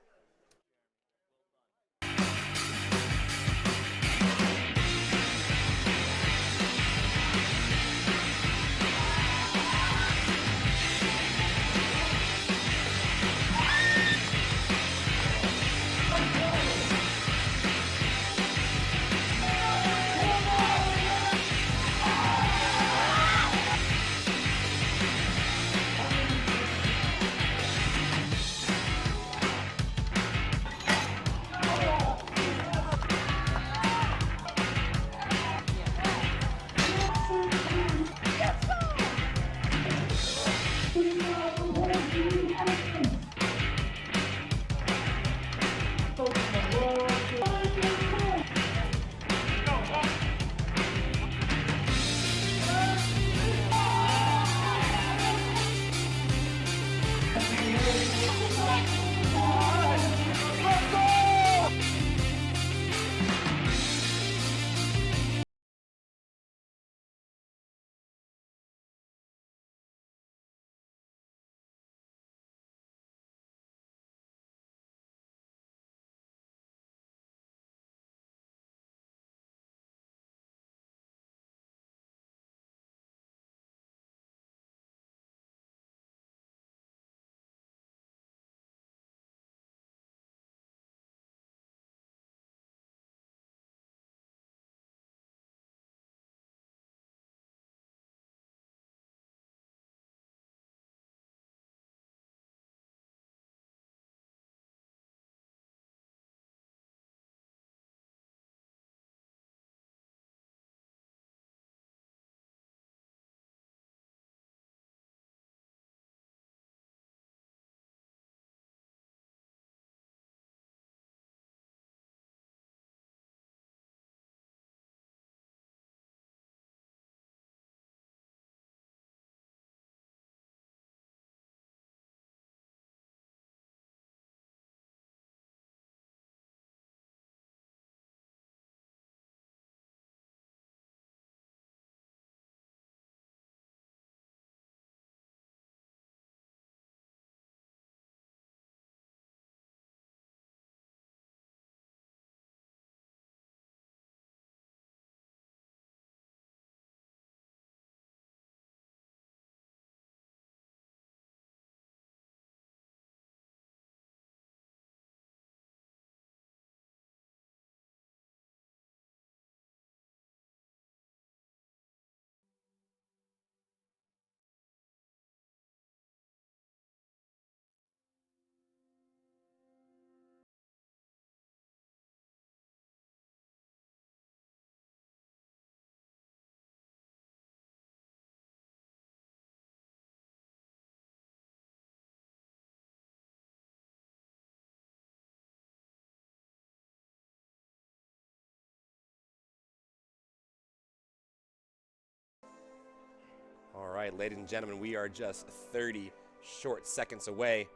right, ladies and gentlemen, we are just 30 short seconds away.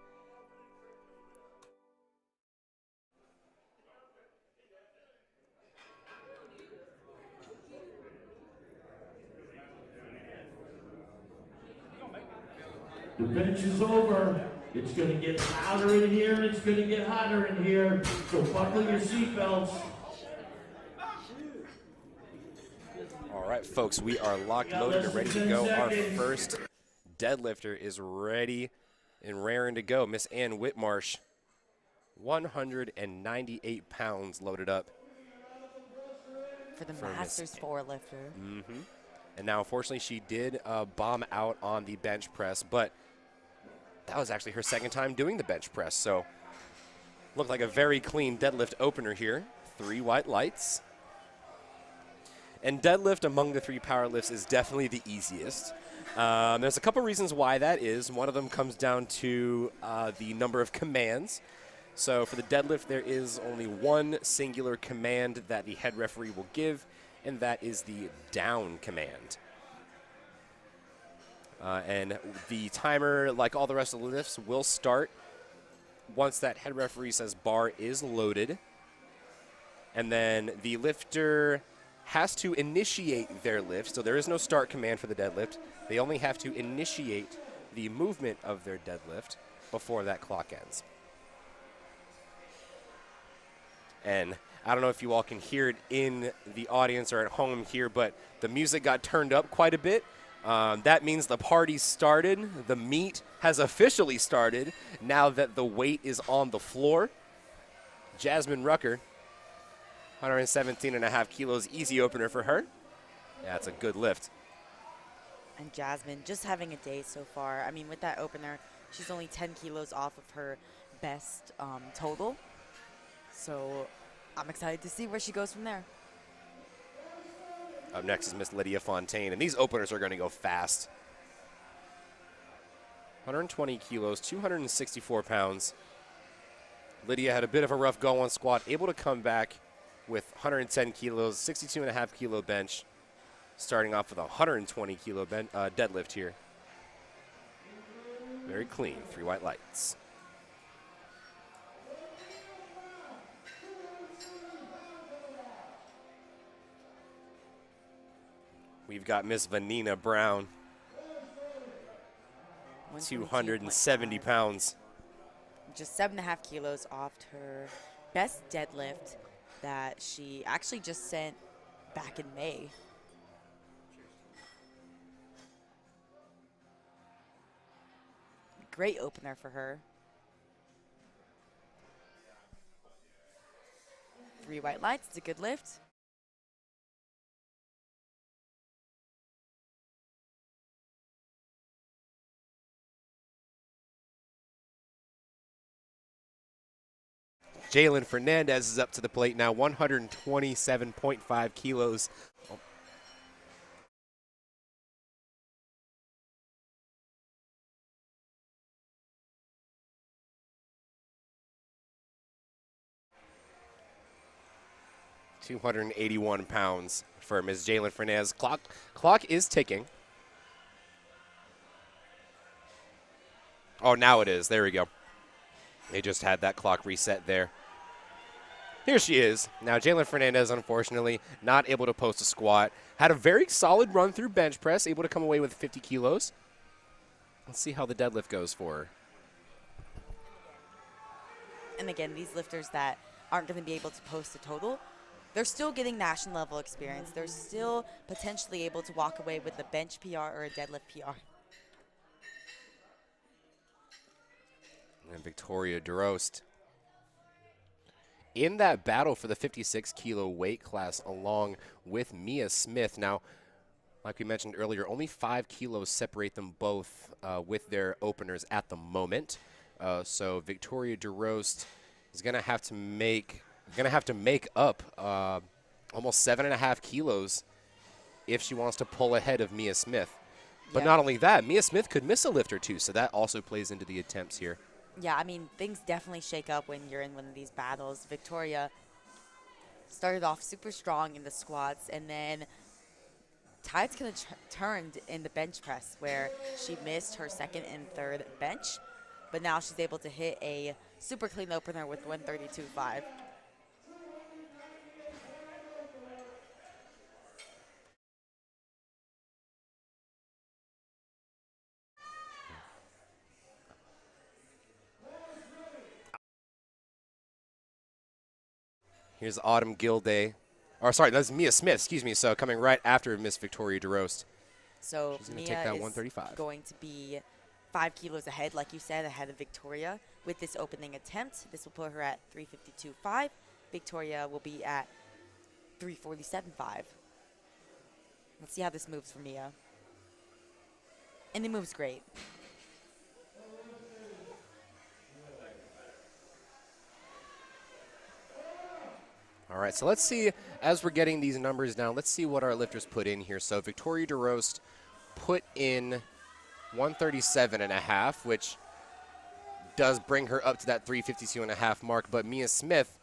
The bench is over. It's going to get louder in here. It's going to get hotter in here. So buckle your seatbelts. All right, folks, we are locked, loaded, and ready to go. Our first deadlifter is ready and raring to go. Miss Ann Whitmarsh, 198 pounds loaded up. For the Masters 4 lifter. Mm-hmm. And now, unfortunately, she did bomb out on the bench press, but that was actually her second time doing the bench press. So looked like a very clean deadlift opener here. 3 white lights. And deadlift among the 3 power lifts is definitely the easiest. There's a couple reasons why that is. One of them comes down to the number of commands. So for the deadlift, there is only one singular command that the head referee will give, and that is the down command. And the timer, like all the rest of the lifts, will start once that head referee says bar is loaded. And then the lifter has to initiate their lift. So there is no start command for the deadlift. They only have to initiate the movement of their deadlift before that clock ends. And I don't know if you all can hear it in the audience or at home here, but the music got turned up quite a bit. That means the party started. The meet has officially started now that the weight is on the floor. Jasmine Rucker, 117.5 kilos, easy opener for her. Yeah, it's a good lift. And Jasmine just having a day so far. I mean, with that opener, she's only 10 kilos off of her best total. So I'm excited to see where she goes from there. Up next is Miss Lydia Fontaine, and these openers are going to go fast. 120 kilos, 264 pounds. Lydia had a bit of a rough go on squat, able to come back with 110 kilos, 62.5 kilo bench, starting off with a 120 kilo deadlift here. Very clean, 3 white lights. We've got Miss Vanina Brown, 270 pounds. Just 7.5 kilos off her best deadlift that she actually just sent back in May. Great opener for her. 3 white lights, it's a good lift. Jalen Fernandez is up to the plate now, 127.5 kilos. Oh. £281 for Ms. Jalen Fernandez. Clock is ticking. Oh, now it is. There we go. They just had that clock reset there. Here she is. Now, Jalen Fernandez, unfortunately, not able to post a squat. Had a very solid run through bench press, able to come away with 50 kilos. Let's see how the deadlift goes for her. And again, these lifters that aren't going to be able to post a total, they're still getting national level experience. They're still potentially able to walk away with a bench PR or a deadlift PR. And Victoria DeRost in that battle for the 56 kilo weight class along with Mia Smith. Now, like we mentioned earlier, only 5 kilos separate them both with their openers at the moment. So Victoria DeRost is going to have to make up almost 7.5 kilos if she wants to pull ahead of Mia Smith. But not only that, Mia Smith could miss a lift or two, so that also plays into the attempts here. Yeah, I mean, things definitely shake up when you're in one of these battles. Victoria started off super strong in the squats and then tides kind of turned in the bench press where she missed her second and third bench, but now she's able to hit a super clean opener with 132.5. Here's Autumn Gilday. Or sorry, that's Mia Smith, excuse me. So coming right after Miss Victoria DeRost. So she's going to Mia take that is 135. Going to be 5 kilos ahead, like you said, ahead of Victoria. With this opening attempt, this will put her at 352.5. Victoria will be at 347.5. Let's see how this moves for Mia. And it moves great. All right, so let's see, as we're getting these numbers down, let's see what our lifters put in here. So Victoria DeRost put in 137.5, which does bring her up to that 352.5 mark, but Mia Smith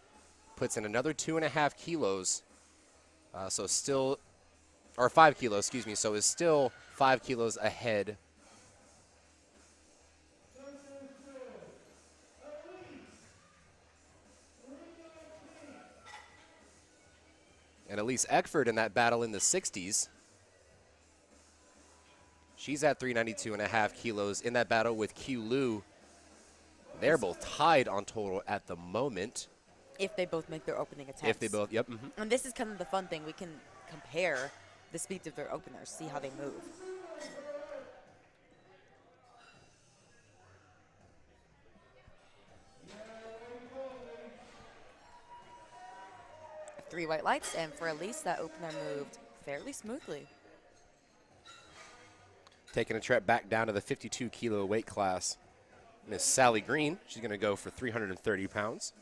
puts in another 2.5 kilos, so still, or 5 kilos, excuse me, so is still 5 kilos ahead. And Elise Eckford in that battle in the 60s. She's at 392.5 kilos in that battle with Q Lu. They're both tied on total at the moment. If they both make their opening attempts. If they both, yep. And this is kind of the fun thing. We can compare the speeds of their openers, see how they move. Three white lights, and for Elise, that opener moved fairly smoothly. Taking a trip back down to the 52 kilo weight class. Miss Sally Green, she's going to go for 330 pounds.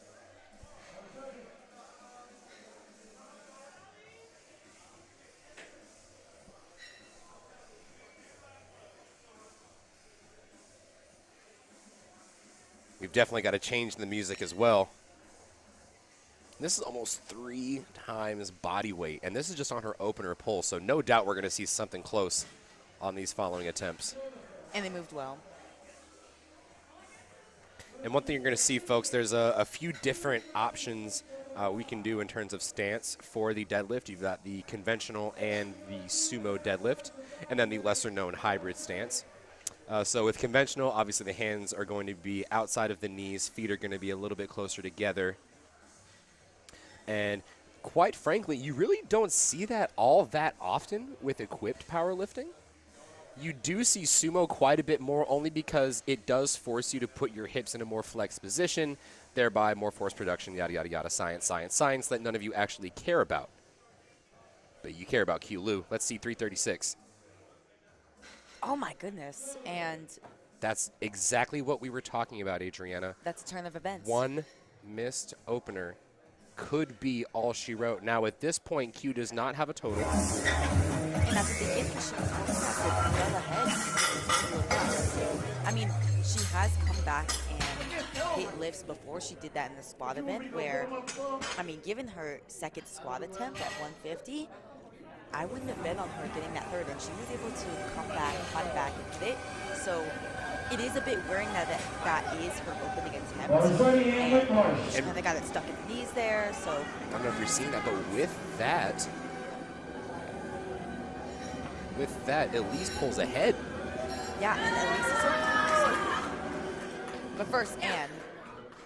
We've definitely got to change the music as well. This is almost 3 times body weight, and this is just on her opener pull, so no doubt we're going to see something close on these following attempts. And they moved well. And one thing you're going to see, folks, there's a few different options we can do in terms of stance for the deadlift. You've got the conventional and the sumo deadlift, and then the lesser-known hybrid stance. So with conventional, obviously the hands are going to be outside of the knees. Feet are going to be a little bit closer together. And quite frankly, you really don't see that all that often with equipped powerlifting. You do see sumo quite a bit more only because it does force you to put your hips in a more flexed position, thereby more force production, yada, yada, yada, science, science, science that none of you actually care about. But you care about Q Lu. Let's see 336. Oh, my goodness. And that's exactly what we were talking about, Adriana. That's a turn of events. One missed opener could be all she wrote. Now, at this point, Q does not have a total. And at the beginning, she was well ahead. I mean, she has come back and hit lifts before. She did that in the squat event where, I mean, given her second squat attempt at 150, I wouldn't have bet on her getting that third, and she was able to come back, fight back, and hit it. So it is a bit worrying that that is her opening attempt. And she kind of got it stuck in the knees there, so. I don't know if you're seeing that, but with that, Elise pulls ahead. Yeah, and Elise is but first, Anne,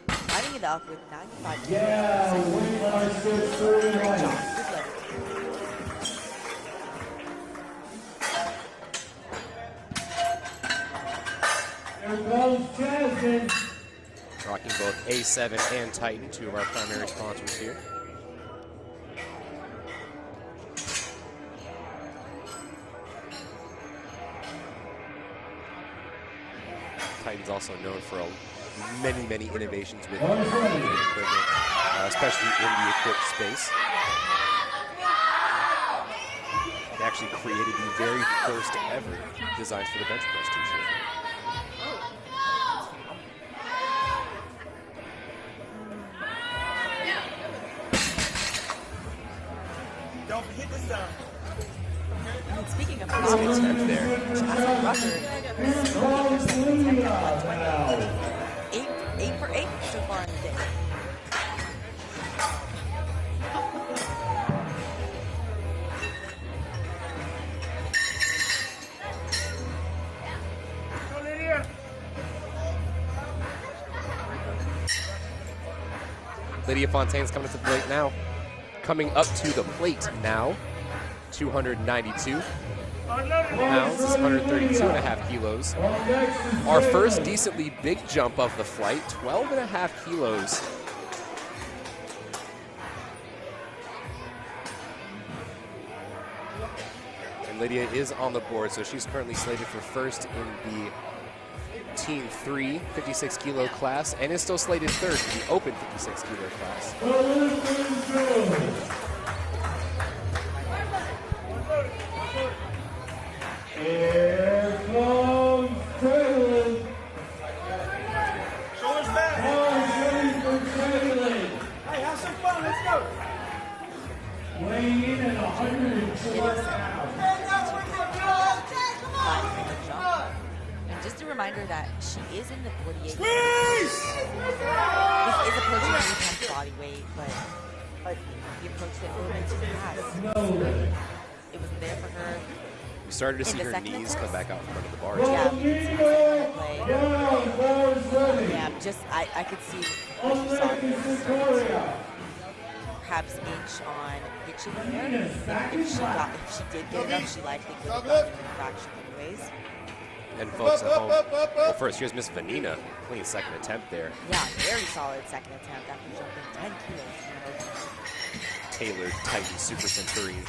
lighting it up with 95 kilos. Yeah, winning our 6-3 lights. There goes Jasmine. Rocking both A7 and Titan, two of our primary sponsors here. Titan's also known for many, many innovations with equipment, especially in the equipped space. They actually created the very first ever design for the bench press t-shirt. Don't forget this time. And speaking of That's an knowledge, attempt there. Jasmine Rucker is smoking her second attempt at 120. 8 for 8 so far in the day. Lydia Fontaine's coming to the plate now. Coming up to the plate now. 292 pounds. This is 132.5 kilos. Our first decently big jump of the flight. 12.5 kilos. And Lydia is on the board, so she's currently slated for first in the Team 3 56 kilo class and is still slated third in the open 56 kilo class. Here comes Traylon. Shoulders back. Ready for Traylon. Hey, have some fun. Let's go. Weighing in at 104 pounds. And just a reminder that she is in the 48. Squeeze! This is approaching 3 times body weight, but the approach that a little bit too fast. It wasn't there for her. We started to In see the her second knees attempt? come back out from under the bars. Yeah, we could see the play. Ready. Yeah, just I could see what you saw there. Perhaps inch on pitching there. If she did get it up, she likely could have gotten a fraction anyways. And folks at home, well, first, here's Miss Vanina, clean second attempt there. Yeah, very solid second attempt after jumping 10 kilos. Tailored, Titan Super Centurion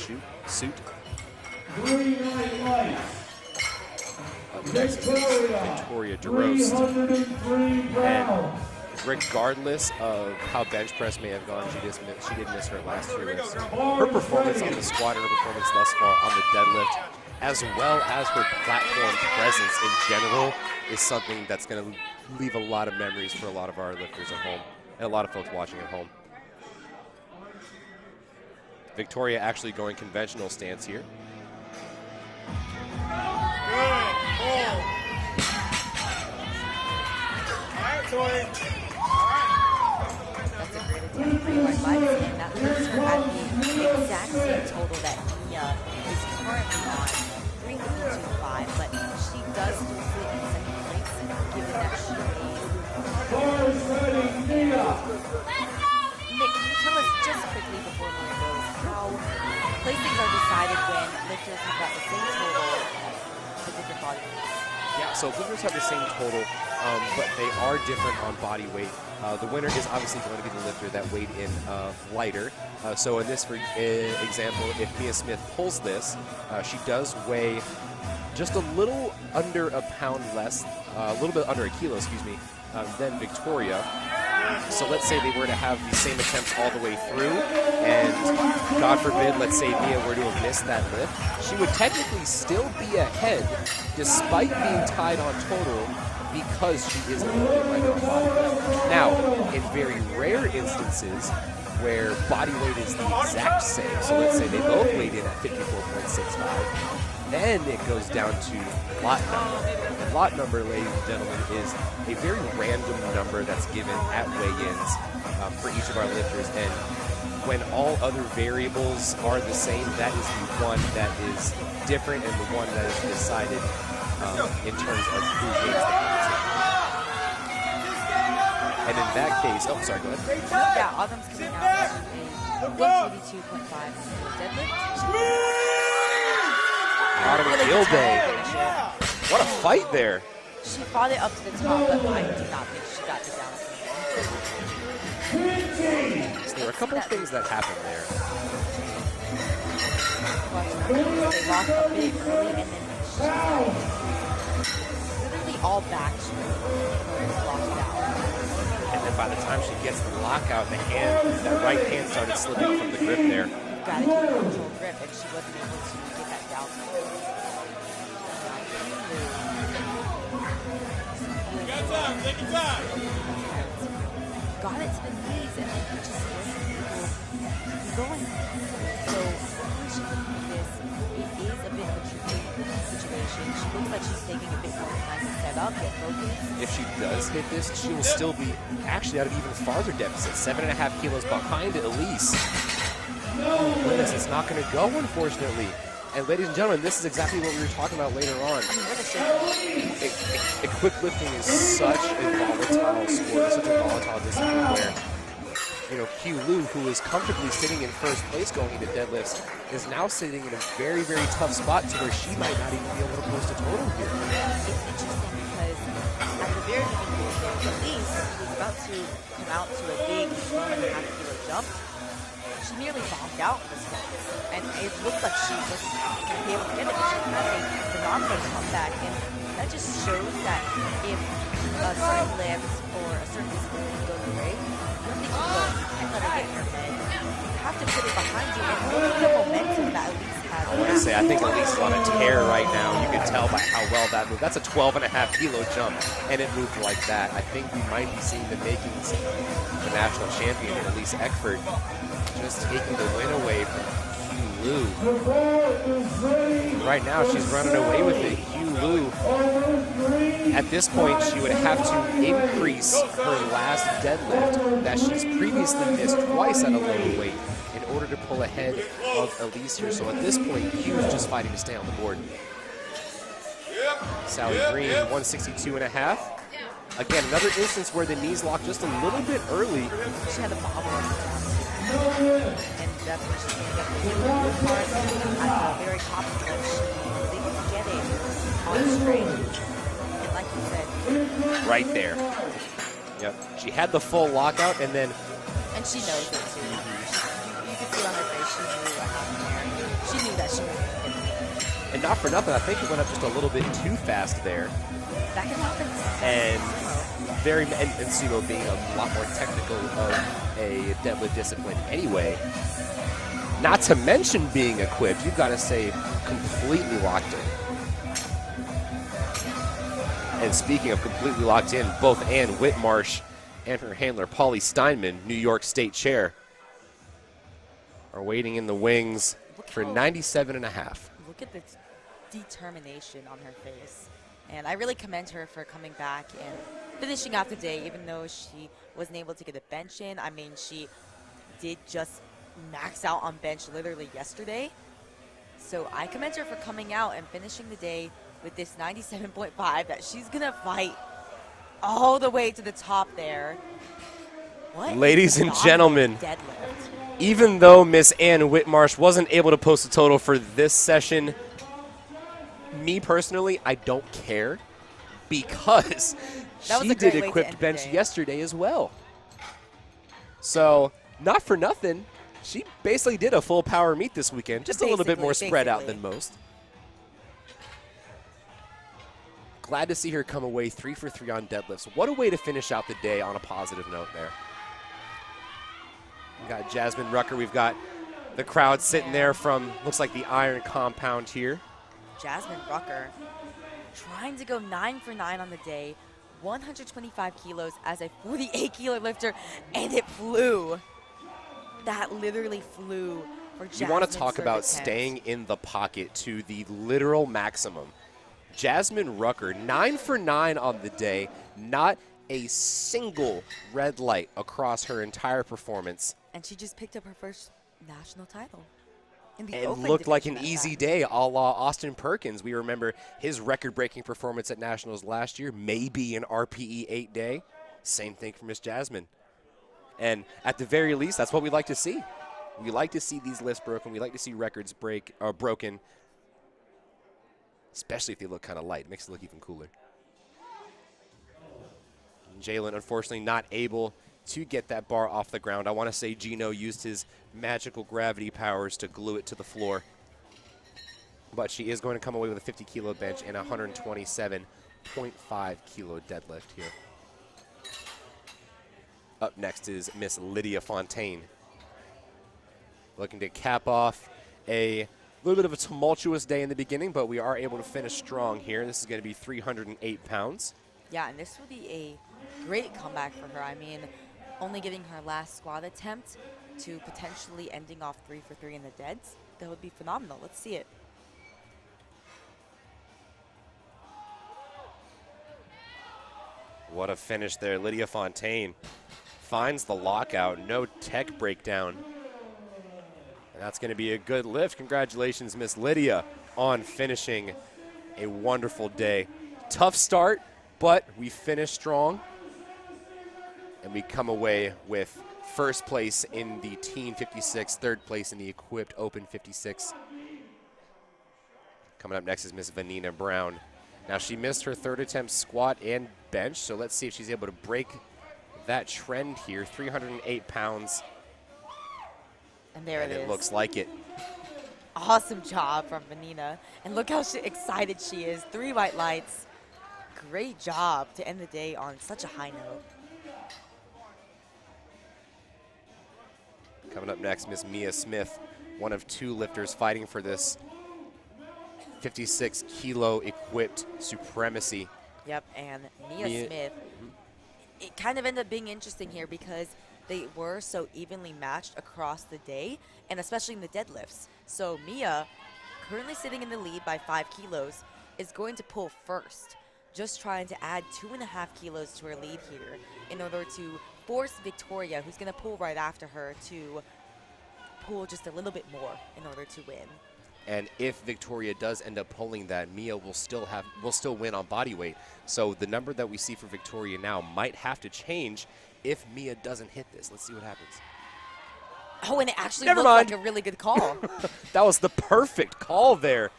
suit. Green light. Up next is Victoria DeRost. 303 pounds. Regardless of how bench press may have gone, she did miss her last 2 lifts. Her performance on the squat and her performance thus far on the deadlift, as well as her platform presence in general, is something that's going to leave a lot of memories for a lot of our lifters at home and a lot of folks watching at home. Victoria actually going conventional stance here. Good. Pull. All right, Tori. That's a great attempt for your legs, and that puts her at the exact same total that Nia is currently on, 352.5, but she does still sit in second place, given that she Bars ready, Nia. Nick, can you tell us just quickly before Nia goes how placings are decided when lifters have got the same total for different body weights? Yeah, so lifters have the same total, but they are different on body weight. The winner is obviously going to be the lifter that weighed in lighter. So in this, for example, if Mia Smith pulls this, she does weigh just a little under a pound less, a little bit under a kilo, excuse me, than Victoria. So let's say they were to have the same attempts all the way through, and God forbid, let's say Mia were to have missed that lift, she would technically still be ahead despite being tied on total because she is a little bit lighter on body weight. Now, in very rare instances where body weight is the exact same, so let's say they both weighed in at 54.65, then it goes down to lot number. And lot number, ladies and gentlemen, is a very random number that's given at weigh-ins for each of our lifters. And when all other variables are the same, that is the one that is different and the one that is decided in terms of who wins the competition. And in that case, oh, sorry, go ahead. Yeah, Autumn's coming out with a 182.5 deadlift. Autumn Really Gill good Day. time to finish it. What a fight there. She fought it up to the top, but I do not think she got the down. So there were a couple of things that happened there. They locked up big early, and then she literally all back straight was locked out. And then by the time she gets the lockout, that right hand started slipping from the grip there. You've got to keep a control grip, and she wasn't able to get that down. Take your time. Got it to the knees, and then you just wasn't able to keep going. So, once she can do this, it is finishing. She looks like she's taking a bit more time to set up, get focused. If she does hit this, she will still be actually out of even farther deficit. 7.5 kilos behind Elise. Oh, goodness, it's not going to go, unfortunately. And ladies and gentlemen, this is exactly what we were talking about later on. Equipped lifting is such a volatile sport, such a volatile discipline where, Q Lu, who is comfortably sitting in first place going into deadlifts, is now sitting in a very, very tough spot to where she might not even be able to post a total here. It's interesting because at the very beginning, Elise was about to come out to a big 12.5 kilo jump. She nearly bombed out in the splits, and it looked like she wasn't going to be able to get it. She had a phenomenal comeback, and that just shows that if a certain lift or a certain discipline goes away, you don't think you go and let it get in your head. You have to put it behind you, and look at the momentum that Elise has. I want to say, I think Elise is on a tear right now. You can tell by how well that moved. That's a 12.5 kilo jump, and it moved like that. I think we might be seeing the makings of the national champion, Elise Eckford, just taking the win away from Q Lu. Right now, she's running away with it. Q Lu, at this point, she would have to increase her last deadlift that she's previously missed twice at a lower weight in order to pull ahead of Elise here. So at this point, Q is just fighting to stay on the board. Sally Green, 162.5. Again, another instance where the knees locked just a little bit early. She had a bobble on the top. And that's when she's going to get the good part at the very top of it. She was able to get it on straight. And like you said, right there. Yep. She had the full lockout, and then. And she knows it too. You can see on her face she knew what happened there. She knew that she was going to get it. And not for nothing, I think it went up just a little bit too fast there. That can happen. And and sumo being a lot more technical of a deadlift discipline anyway. Not to mention being equipped, you've got to say completely locked in. And speaking of completely locked in, both Ann Whitmarsh and her handler, Polly Steinman, New York State Chair, are waiting in the wings for 97.5. Look at the determination on her face. And I really commend her for coming back and finishing out the day, even though she wasn't able to get a bench in. I mean, she did just max out on bench literally yesterday. So I commend her for coming out and finishing the day with this 97.5 that she's going to fight all the way to the top there. What? Ladies and gentlemen, deadlift. Even though Miss Ann Whitmarsh wasn't able to post a total for this session, me personally, I don't care because she did equipped bench yesterday as well. So, not for nothing, she basically did a full power meet this weekend, just a little bit more spread out than most. Glad to see her come away 3 for 3 on deadlifts. What a way to finish out the day on a positive note there. We got Jasmine Rucker. We've got the crowd sitting there from, looks like the Iron Compound here. Jasmine Rucker trying to go 9 for 9 on the day, 125 kilos as a 48-kilo lifter, and it flew. That literally flew for Jasmine. You want to talk about staying in the pocket to the literal maximum. Jasmine Rucker, 9 for 9 on the day, not a single red light across her entire performance. And she just picked up her first national title. It looked like an easy day, a la Austin Perkins. We remember his record-breaking performance at Nationals last year, maybe an RPE 8-day. Same thing for Miss Jasmine. And at the very least, that's what we like to see. We like to see these lifts broken. We like to see records broken, especially if they look kind of light. It makes it look even cooler. Jalen, unfortunately, not able to get that bar off the ground. I want to say Gino used his magical gravity powers to glue it to the floor. But she is going to come away with a 50-kilo bench and a 127.5 kilo deadlift here. Up next is Miss Lydia Fontaine. Looking to cap off a little bit of a tumultuous day in the beginning, but we are able to finish strong here. This is going to be 308 pounds. Yeah, and this will be a great comeback for her. I mean, only getting her last squat attempt to potentially ending off 3 for 3 in the deads, that would be phenomenal. Let's see it. What a finish there. Lydia Fontaine finds the lockout. No tech breakdown. And that's going to be a good lift. Congratulations, Miss Lydia, on finishing a wonderful day. Tough start, but we finished strong. And we come away with first place in the Teen 56, third place in the Equipped Open 56. Coming up next is Miss Vanina Brown. Now, she missed her third attempt squat and bench, so let's see if she's able to break that trend here. 308 pounds. And there it is. It looks like it. Awesome job from Vanina. And look how excited she is. 3 white lights. Great job to end the day on such a high note. Coming up next, Miss Mia Smith, one of 2 lifters fighting for this 56 kilo equipped supremacy. Yep, and Mia Smith, it kind of ended up being interesting here because they were so evenly matched across the day, and especially in the deadlifts. So Mia, currently sitting in the lead by 5 kilos, is going to pull first, just trying to add 2.5 kilos to her lead here in order to force Victoria, who's going to pull right after her, to pull just a little bit more in order to win. And if Victoria does end up pulling that, Mia will still win on body weight. So the number that we see for Victoria now might have to change if Mia doesn't hit this. Let's see what happens. Oh, and it actually looked like a really good call. That was the perfect call there.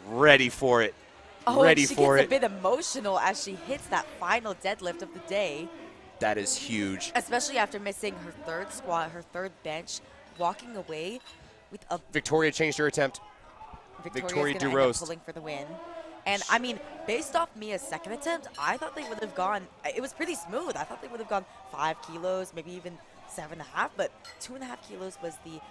Ready for it. Oh, ready and she for gets it. a bit emotional as she hits that final deadlift of the day. That is huge. Especially after missing her third squat, her third bench, walking away with a... Victoria changed her attempt. Victoria DeRost pulling for the win. And, I mean, based off Mia's second attempt, I thought they would have gone... It was pretty smooth. I thought they would have gone 5 kilos, maybe even 7.5, but 2.5 kilos was the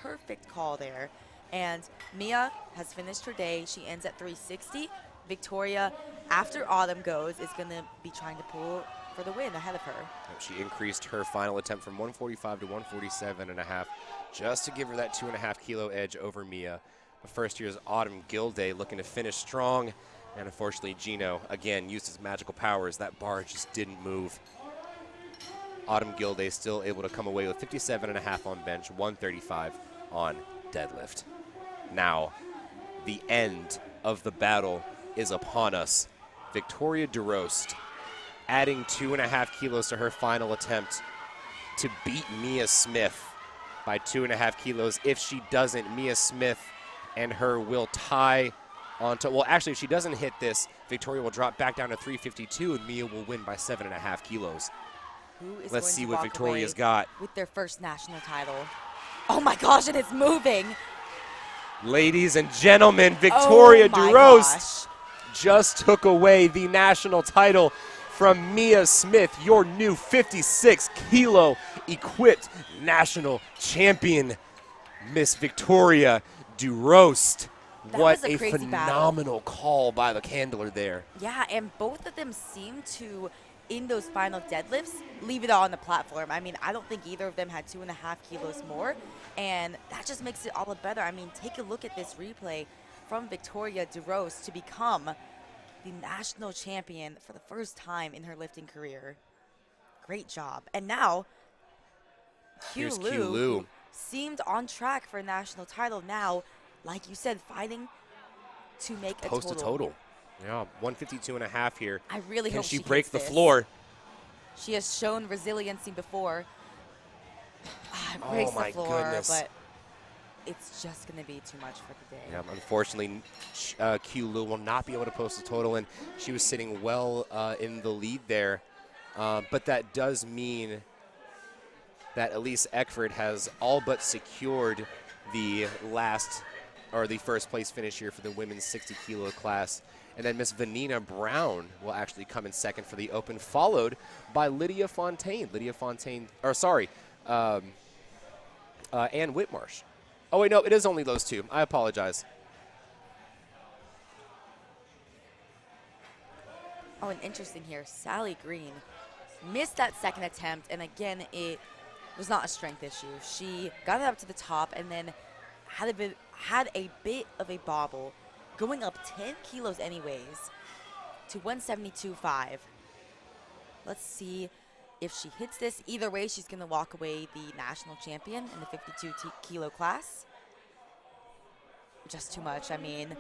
perfect call there. And Mia has finished her day. She ends at 360. Victoria, after Autumn goes, is going to be trying to pull for the win ahead of her. She increased her final attempt from 145 to 147.5 just to give her that 2.5 kilo edge over Mia. The first year's Autumn Gilday looking to finish strong. And unfortunately, Gino, again, used his magical powers. That bar just didn't move. Autumn Gilday still able to come away with 57.5 on bench, 135 on deadlift. Now, the end of the battle is upon us. Victoria DeRost adding 2.5 kilos to her final attempt to beat Mia Smith by 2.5 kilos. If she doesn't, Mia Smith and her will tie onto, well, actually, if she doesn't hit this, Victoria will drop back down to 352 and Mia will win by 7.5 kilos. Let's see what Victoria's got. With their first national title. Oh my gosh, and it's moving. Ladies and gentlemen, Victoria DeRost just took away the national title from Mia Smith, your new 56 kilo equipped national champion, Miss Victoria DeRost. What a phenomenal call by the handler there. Yeah, and both of them seem to, in those final deadlifts, leave it all on the platform. I mean, I don't think either of them had 2.5 kilos more, and that just makes it all the better. I mean, take a look at this replay from Victoria DeRost to become the national champion for the first time in her lifting career. Great job. And now, Q Lu seemed on track for a national title. Now, like you said, fighting to make a total. Post a total. Yeah, 152.5 here. I really hope she break the this. floor. She has shown resiliency before. Breaks the floor, goodness. But it's just going to be too much for the day. Yeah, unfortunately, Q Lu will not be able to post a total, and she was sitting well in the lead there. But that does mean that Elise Eckford has all but secured the first place finish here for the women's 60 kilo class. And then Miss Vanina Brown will actually come in second for the open, followed by Lydia Fontaine. Ann Whitmarsh. Oh, wait, no, it is only those two. I apologize. Oh, and interesting here, Sally Green missed that second attempt, and again, it was not a strength issue. She got it up to the top and then had a bit of a bobble, going up 10 kilos anyways to 172.5. Let's see if she hits this. Either way, she's going to walk away the national champion in the 52 kilo class. Just too much. I mean,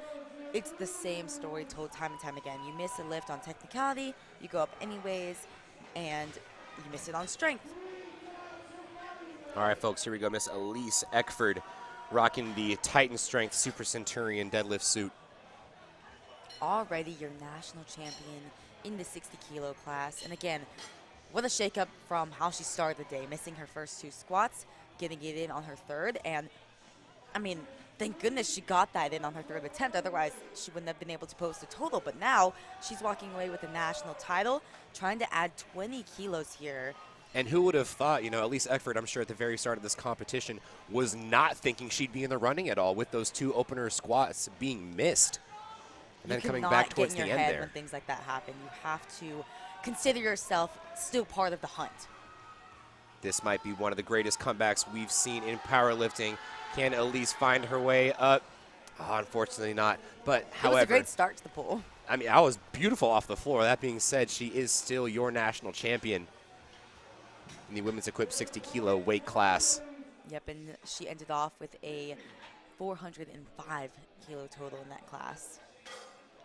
it's the same story told time and time again. You miss a lift on technicality, you go up anyways, and you miss it on strength. All right, folks, here we go. Miss Elise Eckford rocking the Titan Strength Super Centurion deadlift suit. Already your national champion in the 60 kilo class. And again, what a shakeup from how she started the day, missing her first 2 squats, getting it in on her third. And I mean, thank goodness she got that in on her third attempt. Otherwise, she wouldn't have been able to post a total. But now she's walking away with a national title, trying to add 20 kilos here. And who would have thought, you know, Elise Eckford, I'm sure at the very start of this competition, was not thinking she'd be in the running at all with those 2 opener squats being missed. And then coming back towards the end there. When things like that happen, you have to consider yourself still part of the hunt. This might be one of the greatest comebacks we've seen in powerlifting. Can Elise find her way up? Oh, unfortunately not. But however, it was a great start to the pool. I mean, I was beautiful off the floor. That being said, she is still your national champion in the women's equipped 60 kilo weight class. Yep, and she ended off with a 405 kilo total in that class.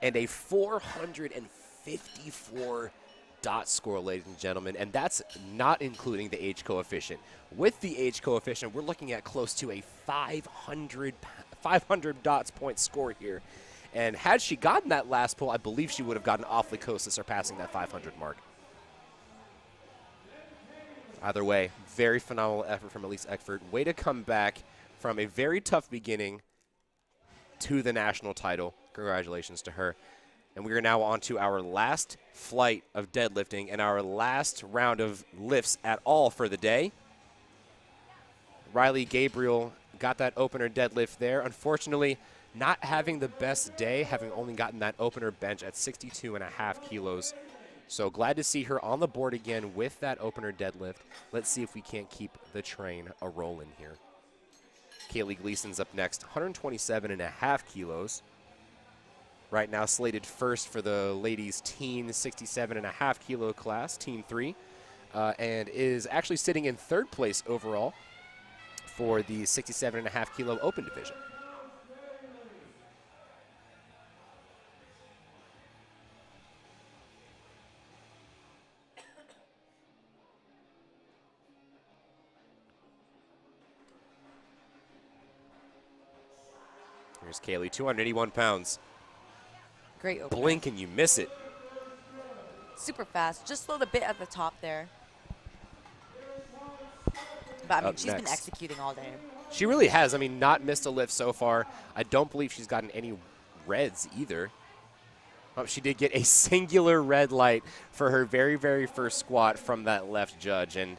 And a 454 dot score, ladies and gentlemen, and that's not including the age coefficient. With the age coefficient, we're looking at close to a 500 dots point score here. And had she gotten that last pull, I believe she would have gotten awfully close to surpassing that 500 mark. Either way, very phenomenal effort from Elise Eckford. Way to come back from a very tough beginning to the national title. Congratulations to her. And we are now on to our last flight of deadlifting and our last round of lifts at all for the day. Riley Gabriel got that opener deadlift there. Unfortunately, not having the best day, having only gotten that opener bench at 62.5 kilos. So glad to see her on the board again with that opener deadlift. Let's see if we can't keep the train a-rolling here. Kaylee Gleason's up next, 127.5 kilos. Right now slated first for the ladies' teen 67.5 kilo class, Team 3, and is actually sitting in third place overall for the 67.5 kilo open division. Here's Kaylee, 281 pounds. Great opener. Blink and you miss it. Super fast. Just slowed a bit at the top there. But, I mean, she's been executing all day. She really has. I mean, not missed a lift so far. I don't believe she's gotten any reds either. Oh, she did get a singular red light for her very, very first squat from that left judge. And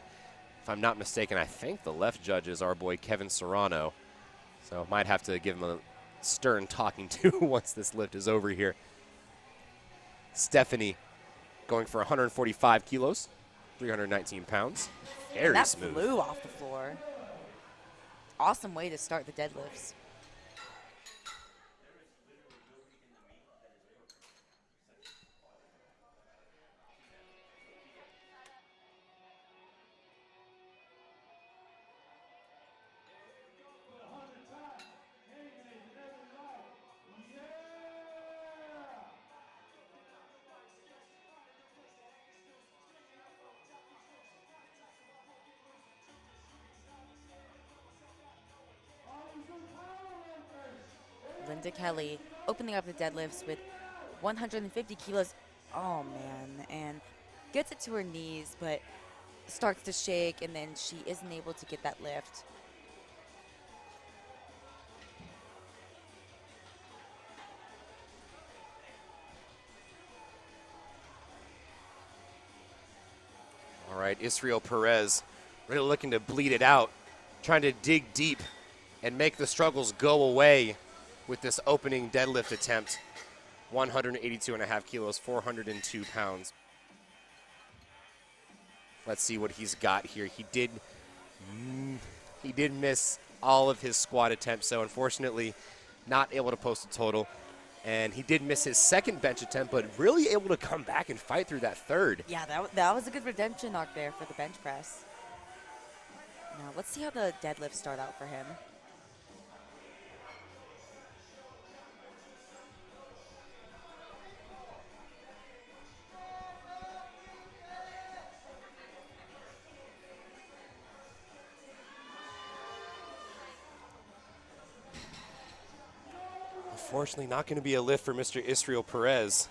if I'm not mistaken, I think the left judge is our boy Kevin Serrano. So might have to give him a stern talking to once this lift is over here. Stephanie going for 145 kilos, 319 pounds. Very smooth. That flew off the floor. Awesome way to start the deadlifts. Linda Kelly opening up the deadlifts with 150 kilos. Oh, man. And gets it to her knees, but starts to shake, and then she isn't able to get that lift. All right, Israel Perez really looking to bleed it out, trying to dig deep and make the struggles go away with this opening deadlift attempt. 182.5 kilos, 402 pounds. Let's see what he's got here. He did miss all of his squat attempts, so unfortunately not able to post a total. And he did miss his second bench attempt, but really able to come back and fight through that third. Yeah, that was a good redemption arc there for the bench press. Now, let's see how the deadlifts start out for him. Unfortunately, not going to be a lift for Mr. Israel Perez.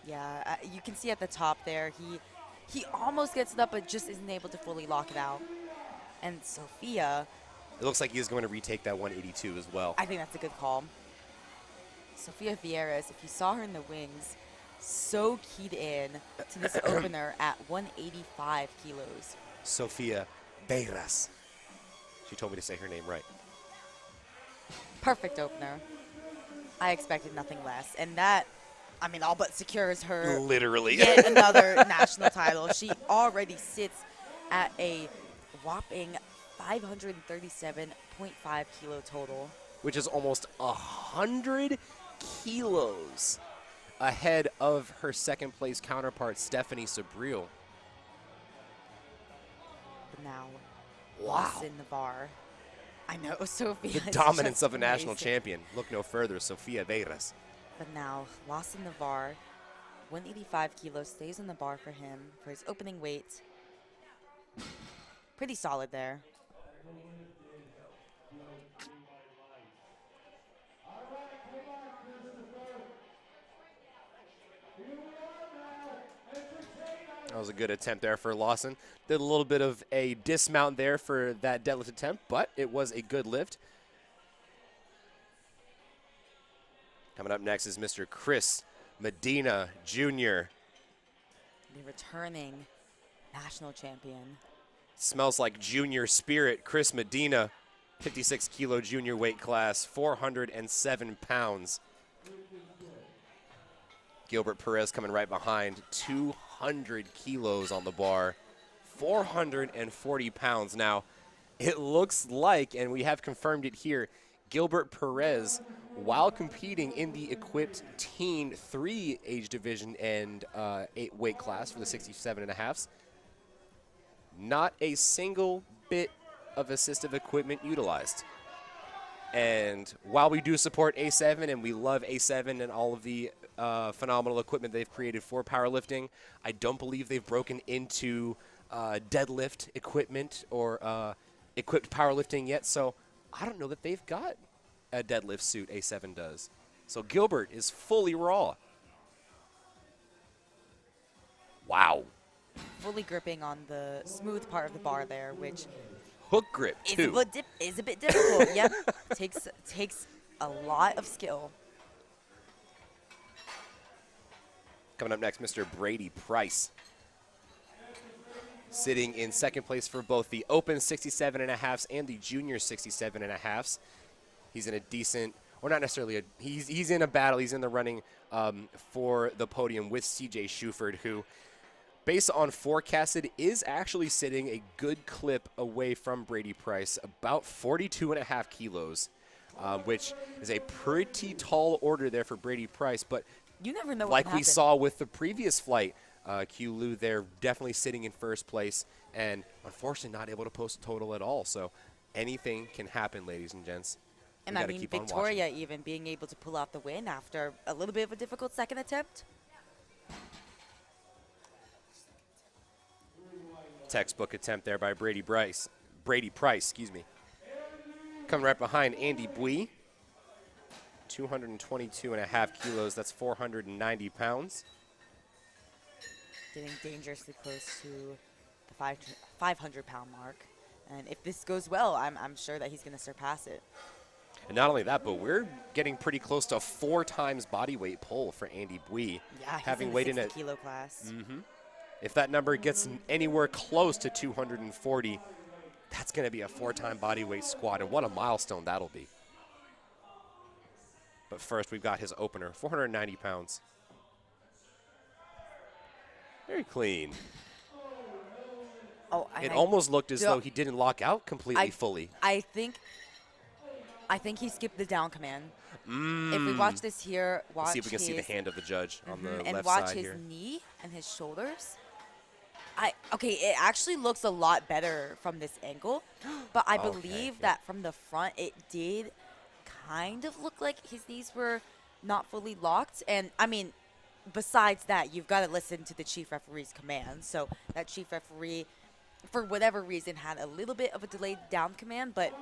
Yeah, you can see at the top there, he almost gets it up, but just isn't able to fully lock it out. And Sophia, It looks like he's going to retake that 182 as well. I think that's a good call. Sophia Vieras, if you saw her in the wings, so keyed in to this opener at 185 kilos. Sophia Beiras. She told me to say her name right. Perfect opener. I expected nothing less. And that, I mean, all but secures her Literally. yet another national title. She already sits at a whopping 537.5 kilo total. Which is almost 100 kilos ahead of her second place counterpart, Stephanie Sabriel. But now, Wow. in the bar. I know, Sophia. The is dominance just of a national amazing. champion. Look no further, Sophia Beiras. But now, Lawson Navar, 185 kilos, stays on the bar for him for his opening weight. Pretty solid there. That was a good attempt there for Lawson. Did a little bit of a dismount there for that deadlift attempt, but it was a good lift. Coming up next is Mr. Chris Medina Jr. The returning national champion. Smells like junior spirit. Chris Medina, 56 kilo junior weight class, 407 pounds. Gilbert Perez coming right behind, 200 kilos on the bar, 440 pounds. Now, it looks like, and we have confirmed it here, Gilbert Perez, while competing in the equipped teen 3 age division and 8 weight class for the 67.5s, not a single bit of assistive equipment utilized. And while we do support A7 and we love A7 and all of the phenomenal equipment they've created for powerlifting, I don't believe they've broken into deadlift equipment or equipped powerlifting yet. So I don't know that they've got a deadlift suit A7 does. So Gilbert is fully raw. Wow. Fully gripping on the smooth part of the bar there, which Hook grip, too. is a bit difficult. Yep. Takes a lot of skill. Coming up next, Mr. Brady Price. Sitting in second place for both the open 67.5s and the junior 67.5s. He's in a decent, or not necessarily, he's in a battle. He's in the running for the podium with CJ Shuford, who, based on forecasted, is actually sitting a good clip away from Brady Price, about 42.5 kilos, which is a pretty tall order there for Brady Price. But You never know what like can we happen. saw with the previous flight, Q Lu there definitely sitting in first place and unfortunately not able to post a total at all. So anything can happen, ladies and gents. And We I gotta mean, keep on Victoria even being able to pull out the win after a little bit of a difficult second attempt. Textbook attempt there by Brady Price, excuse me. Coming right behind Andy Bui, 222.5 kilos. That's 490 pounds. Getting dangerously close to the 500-pound mark. And if this goes well, I'm sure that he's going to surpass it. And not only that, but we're getting pretty close to 4 times body weight pull for Andy Bui. Yeah, he's having in the weighed in 60 at, kilo class. if that number gets anywhere close to 240, that's going to be a 4-time body weight squat, and what a milestone that'll be. But first, we've got his opener, 490 pounds. Very clean. Oh, It almost looked as though he didn't lock out completely fully. I think he skipped the down command. If we watch this here, Let's see if we can see the hand of the judge on the and left watch side his here. knee and his shoulders. Okay, it actually looks a lot better from this angle, but I believe that from the front it did kind of look like his knees were not fully locked. And I mean, besides that, you've got to listen to the chief referee's command. So that chief referee, for whatever reason, had a little bit of a delayed down command, but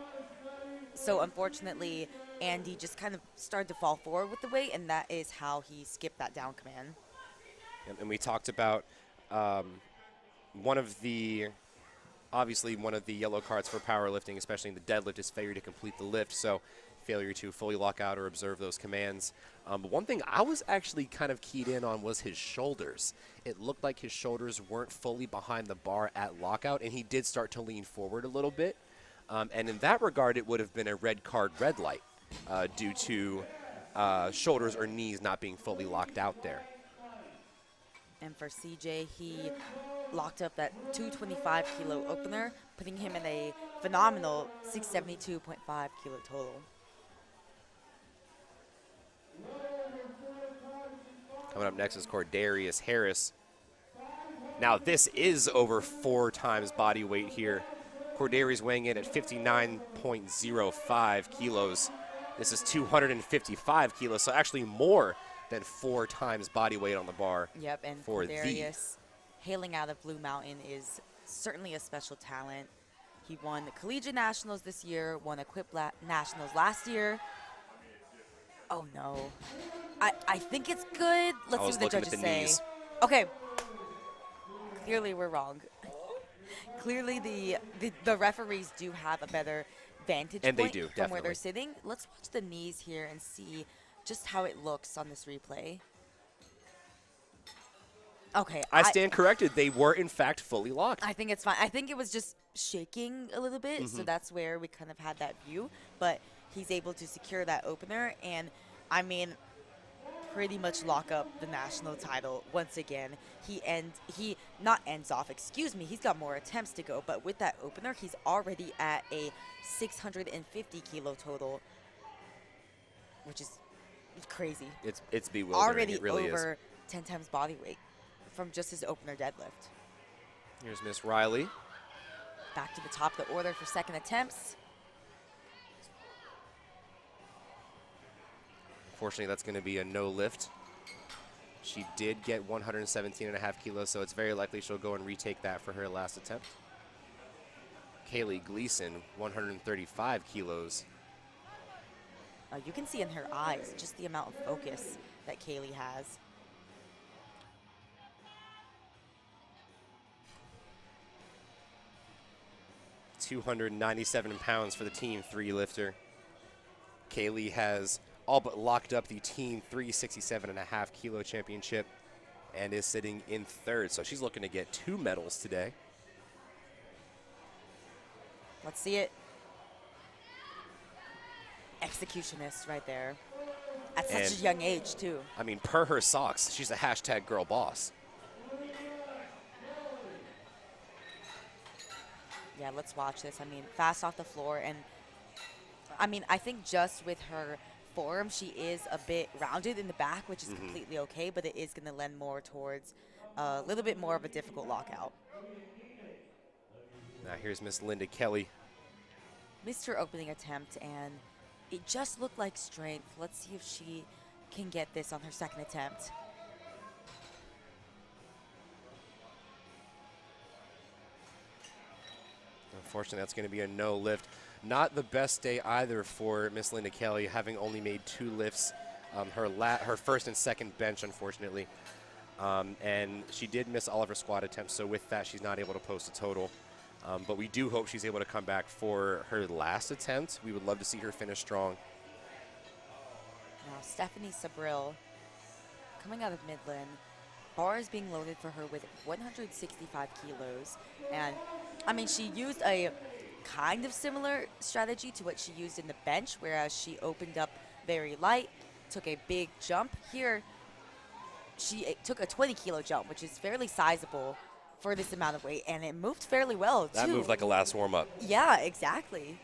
so unfortunately, Andy just kind of started to fall forward with the weight, and that is how he skipped that down command. And we talked about obviously one of the yellow cards for powerlifting, especially in the deadlift, is failure to complete the lift. So failure to fully lock out or observe those commands. But one thing I was actually kind of keyed in on was his shoulders. It looked like his shoulders weren't fully behind the bar at lockout, and he did start to lean forward a little bit. And in that regard, it would have been a red card, red light, due to shoulders or knees not being fully locked out there. And for CJ, he locked up that 225 kilo opener, putting him in a phenomenal 672.5 kilo total. Coming up next is Cordarius Harris. Now this is over 4 times body weight here. Cordarius weighing in at 59.05 kilos. This is 255 kilos, so actually more than 4 times body weight on the bar. Yep, and for Cordarius, hailing out of Blue Mountain, is certainly a special talent. He won the Collegiate Nationals this year, won Equip Nationals last year. Oh no. I think it's good. Let's see what the judges say. Knees. Okay. Clearly we're wrong. Clearly the referees do have a better vantage And point they do, from where they're definitely. sitting. Let's watch the knees here and see just how it looks on this replay. Okay. I stand corrected. They were, in fact, fully locked. I think it's fine. I think it was just shaking a little bit, so that's where we kind of had that view. But he's able to secure that opener, and, I mean, pretty much lock up the national title once again. He's got more attempts to go, but with that opener, he's already at a 650 kilo total, which is crazy. It's bewildering. Already it really over is. 10 times body weight from just his opener deadlift. Here's Miss Riley. Back to the top of the order for second attempts. Fortunately, that's going to be a no lift. She did get 117.5 kilos, so it's very likely she'll go and retake that for her last attempt. Kaylee Gleason, 135 kilos. You can see in her eyes just the amount of focus that Kaylee has. £297 for the Team 3 lifter. Kaylee has all but locked up the Team 3 67.5 kilo championship and is sitting in third. So she's looking to get 2 medals today. Let's see it. Executionist right there. At such a young age, too. I mean, per her socks, she's a hashtag girl boss. Yeah, let's watch this. I mean, fast off the floor. And, I mean, I think just with her form, she is a bit rounded in the back, which is completely okay, but it is going to lend more towards a little bit more of a difficult lockout. Now here's Miss Linda Kelly. Missed her opening attempt, and it just looked like strength. Let's see if she can get this on her second attempt. Unfortunately, that's going to be a no lift. Not the best day either for Miss Linda Kelly, having only made 2 lifts. Her first and second bench, unfortunately. And she did miss all of her squat attempts, so with that, she's not able to post a total. But we do hope she's able to come back for her last attempt. We would love to see her finish strong. Now, Stephanie Sabril, coming out of Midland, bar is being loaded for her with 165 kilos. And, I mean, she used a kind of similar strategy to what she used in the bench, whereas she opened up very light, took a big jump. Here, she took a 20-kilo jump, which is fairly sizable for this amount of weight, and it moved fairly well, That too. moved like a last warm-up. Yeah, exactly.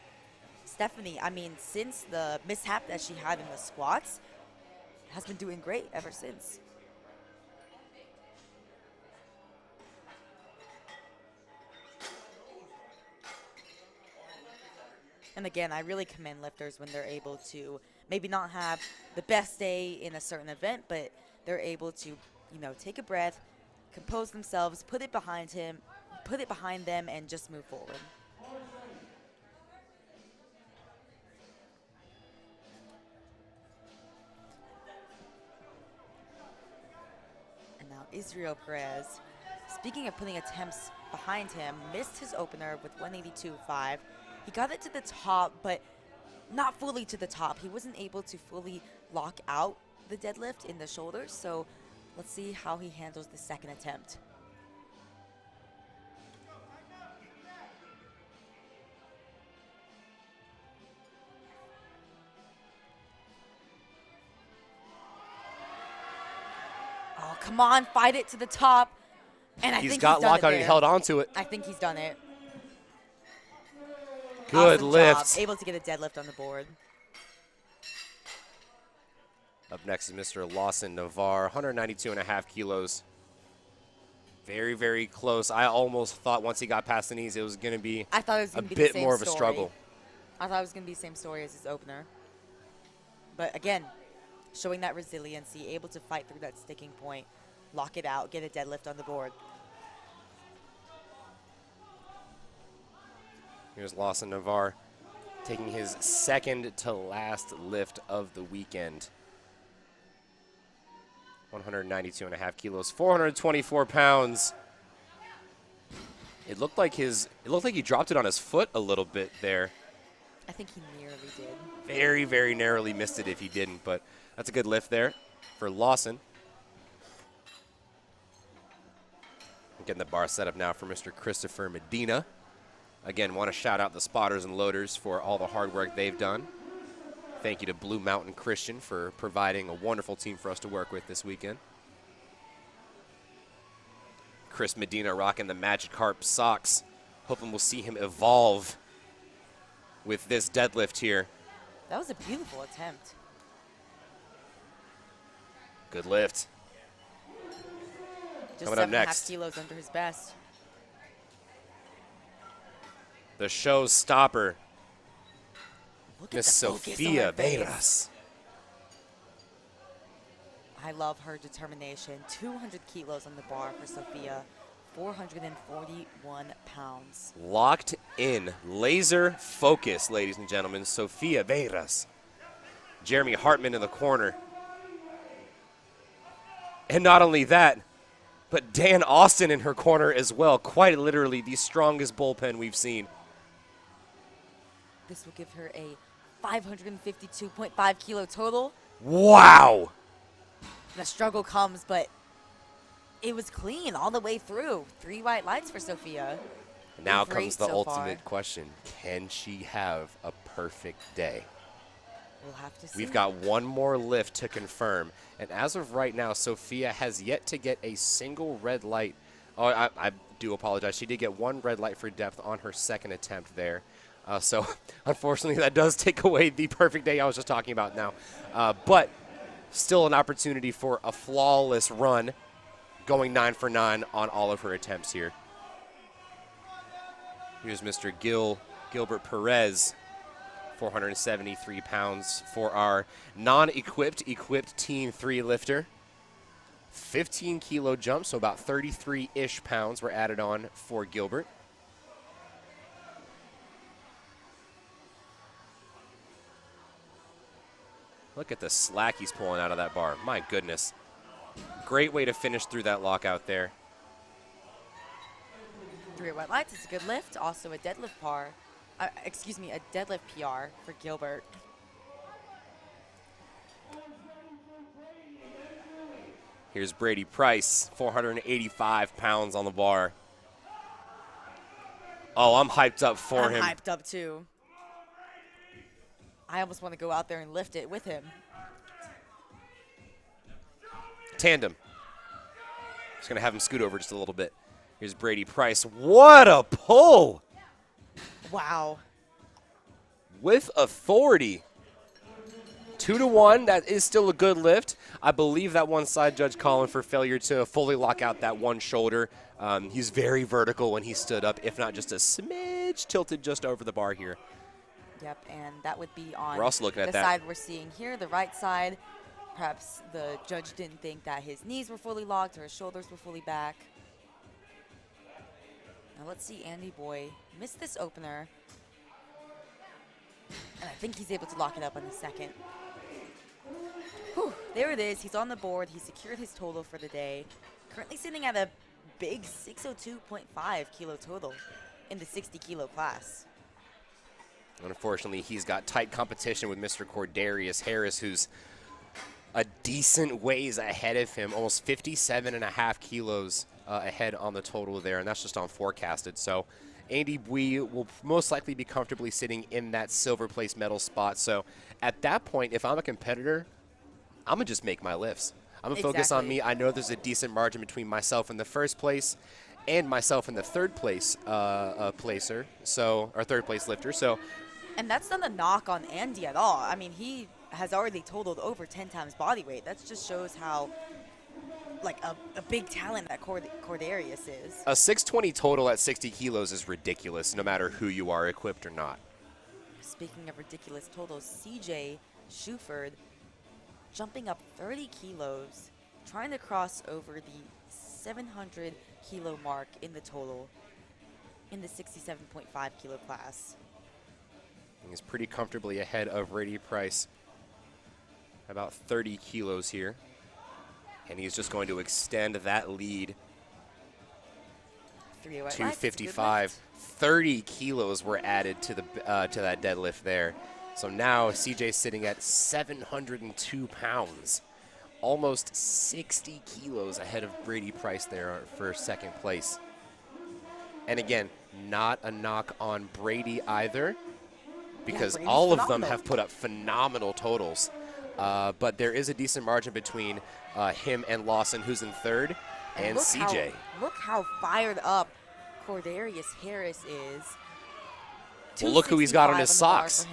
Stephanie, I mean, since the mishap that she had in the squats, has been doing great ever since. And again, I really commend lifters when they're able to maybe not have the best day in a certain event, but they're able to, you know, take a breath, compose themselves, put it behind them, and just move forward. And now Israel Perez, speaking of putting attempts behind him, missed his opener with 182.5. He got it to the top, but not fully to the top. He wasn't able to fully lock out the deadlift in the shoulders, so let's see how he handles the second attempt. Oh, come on, fight it to the top. And I think he's got lockout and he held on to it. I think he's done it. Good Awesome lift. job. Able to get a deadlift on the board. Up next is Mr. Lawson Navarre, 192.5 kilos. Very, very close. I almost thought once he got past the knees, it was going to be I thought it was a going to be bit the same more of a story. struggle. I thought it was going to be the same story as his opener. But again, showing that resiliency, able to fight through that sticking point, lock it out, get a deadlift on the board. Here's Lawson Navarre taking his second to last lift of the weekend. 192.5 kilos, 424 pounds. It looked like he dropped it on his foot a little bit there. I think he nearly did. Very, very narrowly missed it if he didn't, but that's a good lift there for Lawson. Getting the bar set up now for Mr. Christopher Medina. Again, want to shout out the spotters and loaders for all the hard work they've done. Thank you to Blue Mountain Christian for providing a wonderful team for us to work with this weekend. Chris Medina rocking the Magikarp socks. Hoping we'll see him evolve with this deadlift here. That was a beautiful attempt. Good lift. Just Coming up 7.5 next. kilos under his best. The showstopper, Look at Miss the focus on Sofia her face. Veras. I love her determination. 200 kilos on the bar for Sofia. 441 pounds. Locked in, laser focus, ladies and gentlemen. Sofia Veras. Jeremy Hartman in the corner. And not only that, but Dan Austin in her corner as well. Quite literally the strongest bullpen we've seen. This will give her a 552.5 kilo total. Wow. The struggle comes, but it was clean all the way through. 3 white lights for Sofia. Now Great comes the so ultimate far. question. Can she have a perfect day? We'll have to see. We've got one more lift to confirm. And as of right now, Sofia has yet to get a single red light. Oh, I do apologize. She did get 1 red light for depth on her second attempt there. So, unfortunately, that does take away the perfect day I was just talking about now. But still an opportunity for a flawless run, going 9 for 9 on all of her attempts here. Here's Mr. Gilbert Perez, 473 pounds for our non-equipped, equipped Team 3 lifter. 15 kilo jump, so about 33-ish pounds were added on for Gilbert. Look at the slack he's pulling out of that bar. My goodness. Great way to finish through that lockout there. 3 white lights. It's a good lift. Also a deadlift par. A deadlift PR for Gilbert. Here's Brady Price, 485 pounds on the bar. Oh, I'm hyped up for him. I'm hyped up too. I almost want to go out there and lift it with him. Tandem. Just going to have him scoot over just a little bit. Here's Brady Price. What a pull! Wow. With authority. 2-1, that is still a good lift. I believe that one side judge calling for failure to fully lock out that one shoulder. He's very vertical when he stood up, if not just a smidge tilted just over the bar here. Yep, and that would be on We're also looking at the that. side we're seeing here, the right side. Perhaps the judge didn't think that his knees were fully locked or his shoulders were fully back. Now let's see Andy Boy miss this opener. And I think he's able to lock it up in a second. Whew, there it is. He's on the board. He secured his total for the day. Currently sitting at a big 602.5 kilo total in the 60 kilo class. Unfortunately, he's got tight competition with Mr. Cordarius Harris, who's a decent ways ahead of him, almost 57.5 kilos ahead on the total there, and that's just on forecasted. So Andy Bui will most likely be comfortably sitting in that silver place medal spot. So at that point, if I'm a competitor, I'm going to just make my lifts. I'm going to focus on me. I know there's a decent margin between myself in the first place and myself in the third place placer, or third place lifter. So, and that's not a knock on Andy at all. I mean, he has already totaled over 10 times body weight. That just shows how, like, a big talent that Cordarius is. A 620 total at 60 kilos is ridiculous, no matter who you are, equipped or not. Speaking of ridiculous totals, CJ Shuford jumping up 30 kilos, trying to cross over the 700 kilo mark in the total in the 67.5 kilo class. He's pretty comfortably ahead of Brady Price, about 30 kilos here. And he's just going to extend that lead to 55. 30 kilos were added to that deadlift there. So now CJ's sitting at 702 pounds, almost 60 kilos ahead of Brady Price there for second place. And again, not a knock on Brady either, because all of them have put up phenomenal totals. But there is a decent margin between him and Lawson, who's in third, and CJ. Look how fired up Cordarius Harris is. Well, look who he's got on his socks.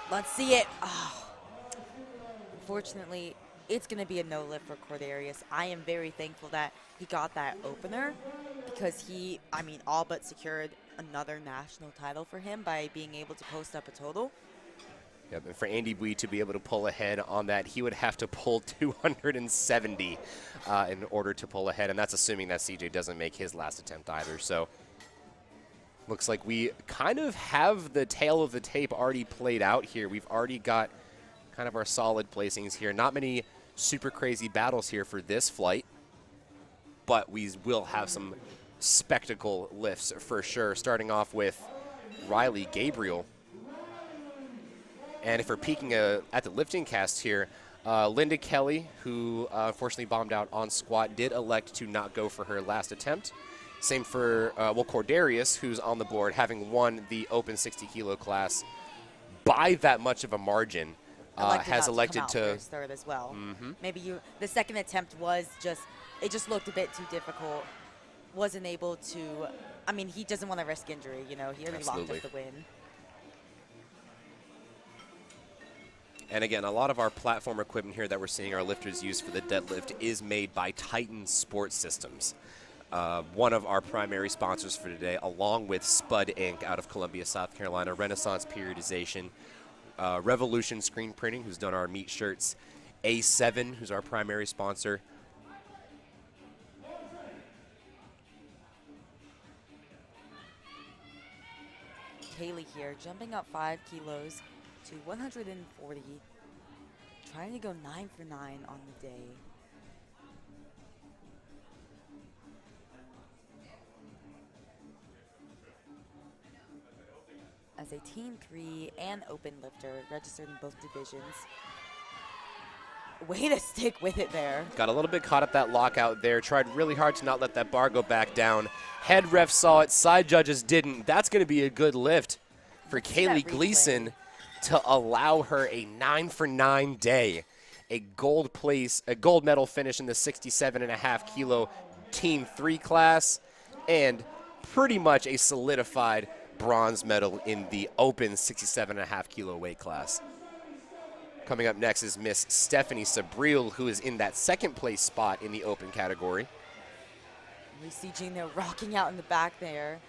Let's see it. Oh. Unfortunately, it's going to be a no lift for Cordarius. I am very thankful that he got that opener, because he, all but secured another national title for him by being able to post up a total. Yep, and for Andy Bui to be able to pull ahead on that, he would have to pull 270 in order to pull ahead, and that's assuming that CJ doesn't make his last attempt either. So looks like we kind of have the tail of the tape already played out here. We've already got kind of our solid placings here. Not many super crazy battles here for this flight, but we will have some spectacle lifts for sure, starting off with Riley Gabriel. And if we're peeking at the LiftingCast here, Linda Kelly, who unfortunately bombed out on squat, did elect to not go for her last attempt. Same for, Cordarius, who's on the board, having won the open 60 kilo class by that much of a margin, has elected to third as well. Maybe the second attempt was it just looked a bit too difficult. Wasn't able to, he doesn't want to risk injury, he already locked up the win. And again, a lot of our platform equipment here that we're seeing our lifters use for the deadlift is made by Titan Sports Systems, one of our primary sponsors for today, along with Spud Inc. out of Columbia, South Carolina, Renaissance Periodization, Revolution Screen Printing, who's done our meat shirts, A7, who's our primary sponsor. Kaylee here, jumping up 5 kilos to 140, trying to go 9 for 9 on the day. As a Team 3 and open lifter, registered in both divisions. Way to stick with it there. Got a little bit caught up that lockout there. Tried really hard to not let that bar go back down. Head ref saw it. Side judges didn't. That's going to be a good lift for Kaylee Gleason to allow her a 9 for 9 day. a gold medal finish in the 67.5 kilo Team 3 class, and pretty much a solidified bronze medal in the open 67.5 kilo weight class. Coming up next is Miss Stephanie Sabril, who is in that second place spot in the open category. We see Gina rocking out in the back there,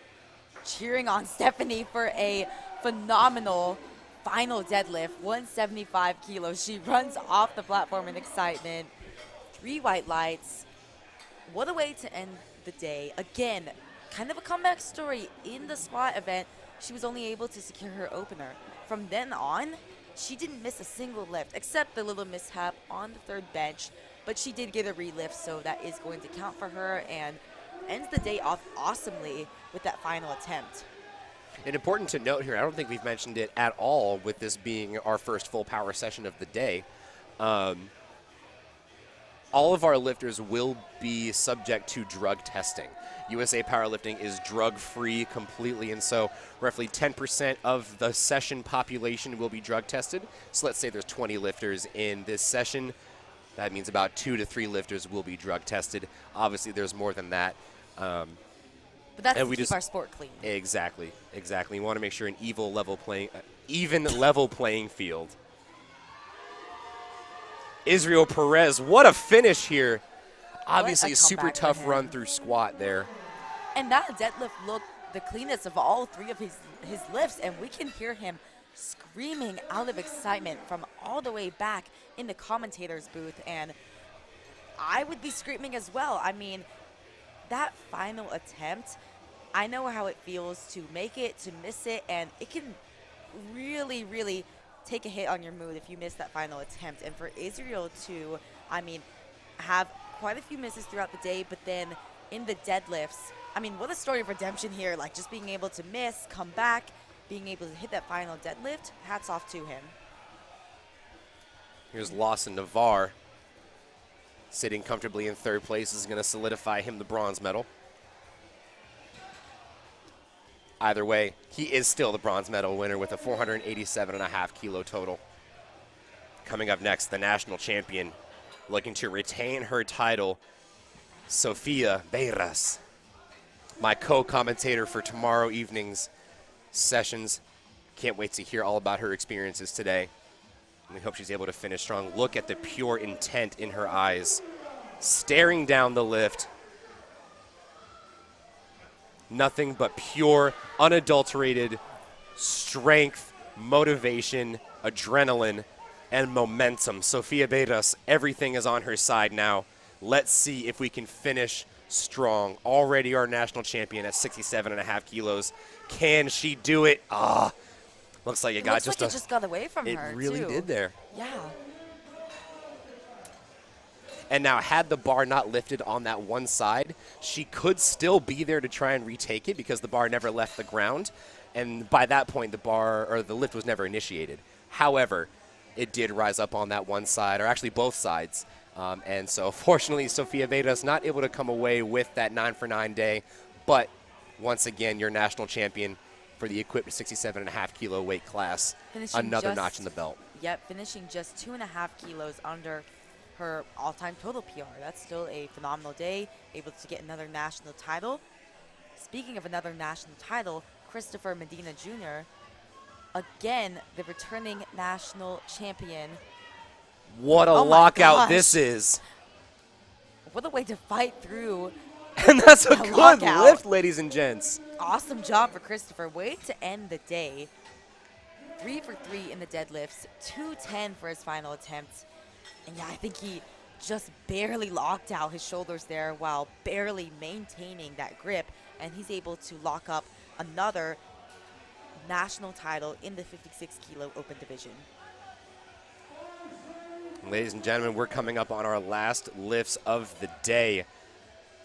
cheering on Stephanie for a phenomenal final deadlift, 175 kilos. She runs off the platform in excitement. 3 white lights. What a way to end the day. Again, kind of a comeback story. In the squat event, she was only able to secure her opener. From then on, she didn't miss a single lift, except the little mishap on the third bench. But she did get a relift, so that is going to count for her, and ends the day off awesomely with that final attempt. And important to note here, I don't think we've mentioned it at all with this being our first full power session of the day. All of our lifters will be subject to drug testing. USA Powerlifting is drug-free completely, and so roughly 10% of the session population will be drug tested. So let's say there's 20 lifters in this session. That means about 2 to 3 lifters will be drug tested. Obviously, there's more than that. But that's to keep our sport clean. Exactly. We want to make sure an even level playing field. Israel Perez, what a finish here. Obviously a super tough run through squat there. And that deadlift looked the cleanest of all 3 of his lifts, and we can hear him screaming out of excitement from all the way back in the commentator's booth, and I would be screaming as well. I mean, that final attempt, I know how it feels to make it, to miss it, and it can really, really take a hit on your mood if you miss that final attempt. And for Israel to, I mean, have quite a few misses throughout the day, but then in the deadlifts, I mean, what a story of redemption here. Like, just being able to miss, come back, being able to hit that final deadlift, hats off to him. Here's Lawson Navarre sitting comfortably in third place. This is going to solidify him the bronze medal. Either way, he is still the bronze medal winner with a 487.5 kilo total. Coming up next, the national champion looking to retain her title, Sofia Beiras. My co-commentator for tomorrow evening's sessions. Can't wait to hear all about her experiences today. And we hope she's able to finish strong. Look at the pure intent in her eyes. Staring down the lift. Nothing but pure, unadulterated strength, motivation, adrenaline, and momentum. Sofia Beiras, everything is on her side now. Let's see if we can finish strong. Already our national champion at 67.5 kilos. Can she do it? Looks like it just got away from her. It really did there. Yeah. And now, had the bar not lifted on that one side, she could still be there to try and retake it because the bar never left the ground. And by that point, the lift was never initiated. However, it did rise up on that one side, or actually both sides. And so, fortunately, Sofia Beiras not able to come away with that 9-for-9 day. But once again, your national champion for the equipped 67.5 kilo weight class. Another notch in the belt. Yep, finishing just 2.5 kilos under her all-time total PR. That's still a phenomenal day, able to get another national title. Speaking of another national title, Christopher Medina Jr., again, the returning national champion. What a lockout this is. What a way to fight through. And that's a good lift, ladies and gents. Awesome job for Christopher. Way to end the day. 3 for 3 in the deadlifts, 210 for his final attempt. And yeah, I think he just barely locked out his shoulders there while barely maintaining that grip. And he's able to lock up another national title in the 56 kilo open division. Ladies and gentlemen, we're coming up on our last lifts of the day.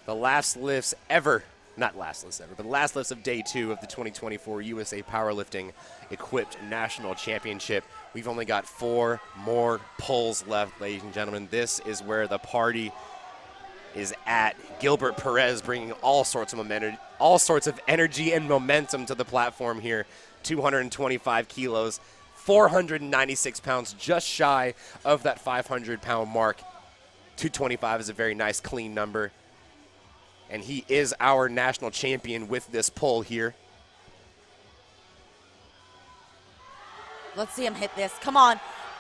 The last lifts ever, not last lifts ever, but the last lifts of day 2 of the 2024 USA Powerlifting Equipped National Championship. We've only got 4 more pulls left, ladies and gentlemen. This is where the party is at. Gilbert Perez bringing all sorts of energy and momentum to the platform here. 225 kilos, 496 pounds, just shy of that 500-pound mark. 225 is a very nice, clean number. And he is our national champion with this pull here. Let's see him hit this. Come on.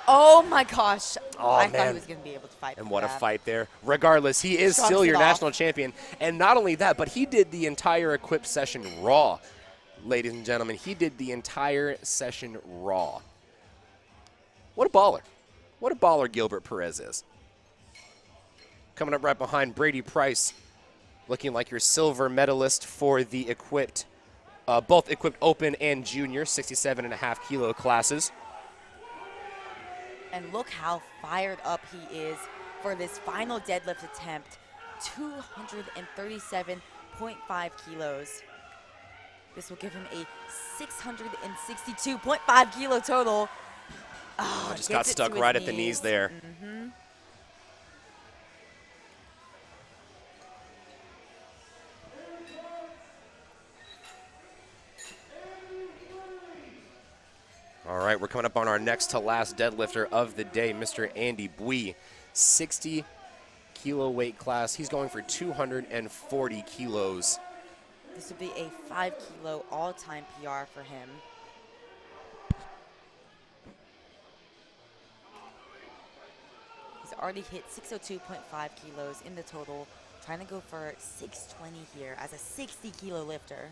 Oh, my gosh. Oh, I man. thought he was going to be able to fight. And for what a that. fight there. Regardless, he is Shrugs still it your off. national champion. And not only that, but he did the entire equip session raw, ladies and gentlemen. He did the entire session raw. What a baller. What a baller Gilbert Perez is. Coming up right behind Brady Price, looking like your silver medalist for the equipped, both equipped open and junior 67.5 kilo classes. And look how fired up he is for this final deadlift attempt. 237.5 kilos. This will give him a 662.5 kilo total. Oh, Just got stuck right at the knees there. Mm-hmm. All right, we're coming up on our next to last deadlifter of the day, Mr. Andy Bui, 60 kilo weight class. He's going for 240 kilos. This would be a 5 kilo all-time PR for him. He's already hit 602.5 kilos in the total, trying to go for 620 here as a 60 kilo lifter.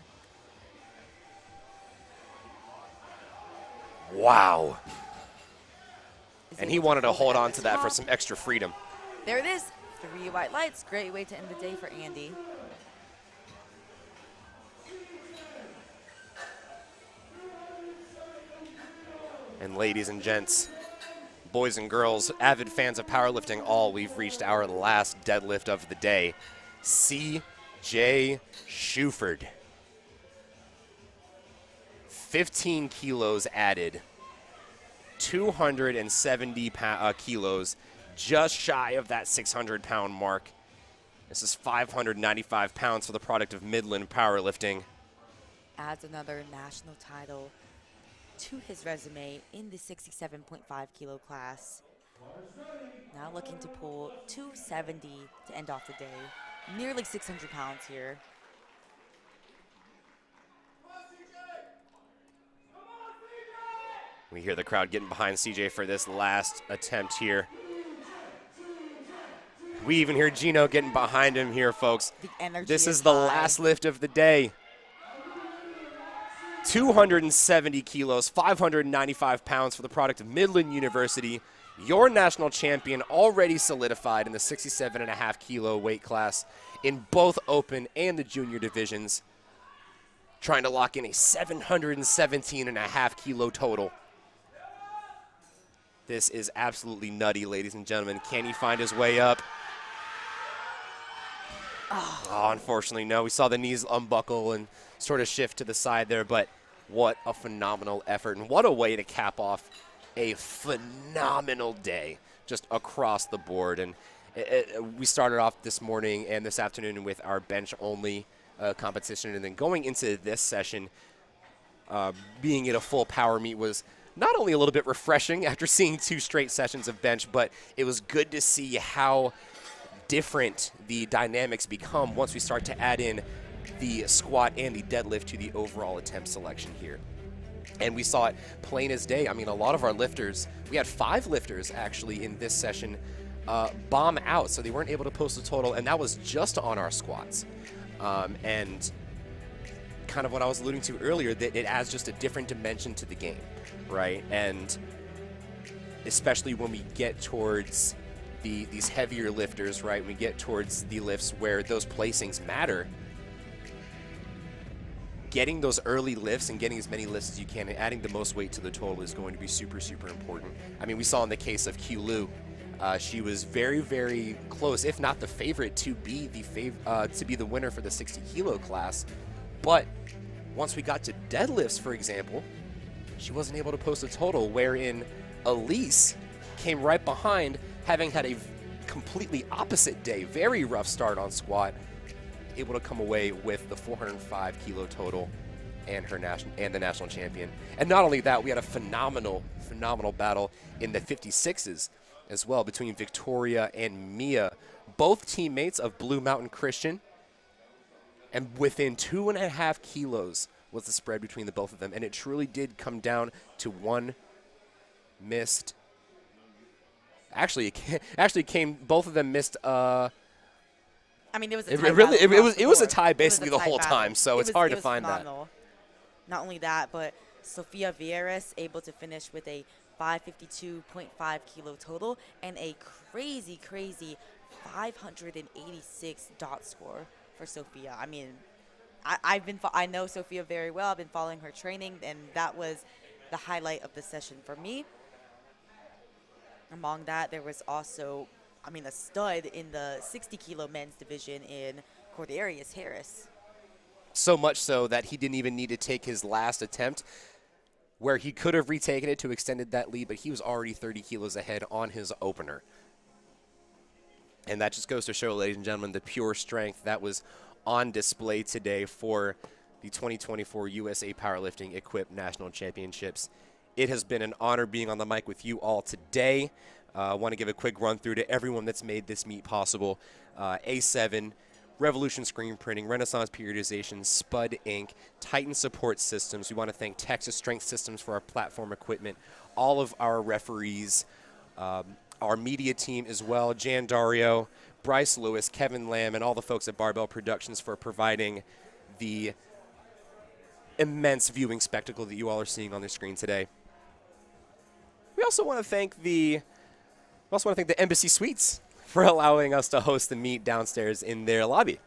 Wow. And he able wanted to hold it hold at on the to that for top. some extra freedom. There it is. 3 white lights. Great way to end the day for Andy. And ladies and gents, boys and girls, avid fans of powerlifting all, we've reached our last deadlift of the day. C.J. Shuford. 15 kilos added. 270 kilos, just shy of that 600-pound mark. This is 595 pounds for the product of Midland Powerlifting. Adds another national title to his resume in the 67.5 kilo class. Now looking to pull 270 to end off the day. Nearly 600 pounds here. We hear the crowd getting behind CJ for this last attempt here. We even hear Gino getting behind him here, folks. The energy This is the high. last lift of the day. 270 kilos, 595 pounds for the product of Midland University. Your national champion already solidified in the 67.5 kilo weight class in both open and the junior divisions. Trying to lock in a 717.5 kilo total. This is absolutely nutty, ladies and gentlemen. Can he find his way up? Oh, unfortunately, no. We saw the knees unbuckle and sort of shift to the side there, but what a phenomenal effort. And what a way to cap off a phenomenal day just across the board. And we started off this morning and this afternoon with our bench-only competition, and then going into this session, being at a full power meet was not only a little bit refreshing after seeing 2 straight sessions of bench, but it was good to see how different the dynamics become once we start to add in the squat and the deadlift to the overall attempt selection here. And we saw it plain as day. I mean, a lot of our lifters, we had 5 lifters actually in this session bomb out, so they weren't able to post a total, and that was just on our squats. And kind of what I was alluding to earlier, that it adds just a different dimension to the game, right? And especially when we get towards these heavier lifters, right? We get towards the lifts where those placings matter. Getting those early lifts and getting as many lifts as you can and adding the most weight to the total is going to be super, super important. I mean, we saw in the case of Q Lu, she was very, very close, if not the favorite, to be the winner for the 60 kilo class. But once we got to deadlifts, for example, she wasn't able to post a total, wherein Elise came right behind, having had a completely opposite day, very rough start on squat, able to come away with the 405 kilo total and the national champion. And not only that, we had a phenomenal battle in the 56s as well between Victoria and Mia, both teammates of Blue Mountain Christian. And within 2.5 kilos was the spread between the both of them. And it truly did come down to one missed. Actually, both of them missed. I mean, it was a tie it was a tie basically the whole time. So it's hard to find phenomenal. Not only that, but Sofia Vieras able to finish with a 552.5 kilo total and a crazy 586 dot score for Sofia. I mean, I know Sofia very well. I've been following her training, and that was the highlight of the session for me. Among that, there was also, I mean, a stud in the 60 kilo men's division in Cordarius Harris. So much so that he didn't even need to take his last attempt, where he could have retaken it to extended that lead, but he was already 30 kilos ahead on his opener. And that just goes to show, ladies and gentlemen, the pure strength that was on display today for the 2024 USA Powerlifting Equipped National Championships. It has been an honor being on the mic with you all today. I want to give a quick run through to everyone that's made this meet possible. A7, Revolution Screen Printing, Renaissance Periodization, Spud Inc., Titan Support Systems. We want to thank Texas Strength Systems for our platform equipment, all of our referees, our media team as well, Jan Dario, Bryce Lewis, Kevin Lamb, and all the folks at Barbell Productions for providing the immense viewing spectacle that you all are seeing on the screen today. We also want to thank the Embassy Suites for allowing us to host the meet downstairs in their lobby.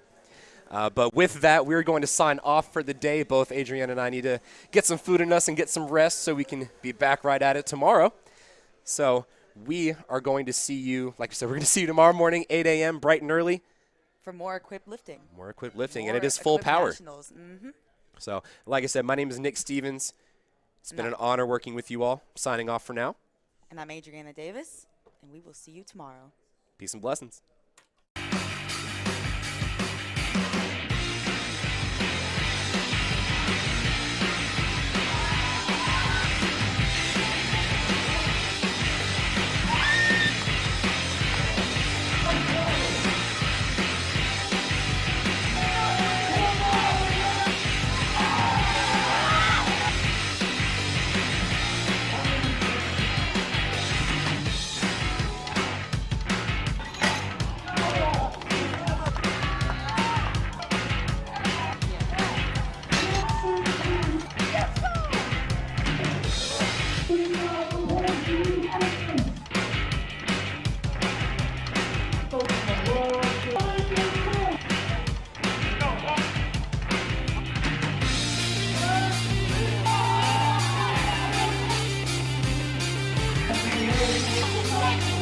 But with that, we're going to sign off for the day. Both Adrienne and I need to get some food in us and get some rest so we can be back right at it tomorrow. So we are going to see you, like I said, we're going to see you tomorrow morning, 8 a.m., bright and early. For more equipped lifting. More equipped lifting, and it is full power. Mm-hmm. So, like I said, my name is Nick Stevens. It's been an honor working with you all. Signing off for now. And I'm Adriana Davis, and we will see you tomorrow. Peace and blessings. Thank you.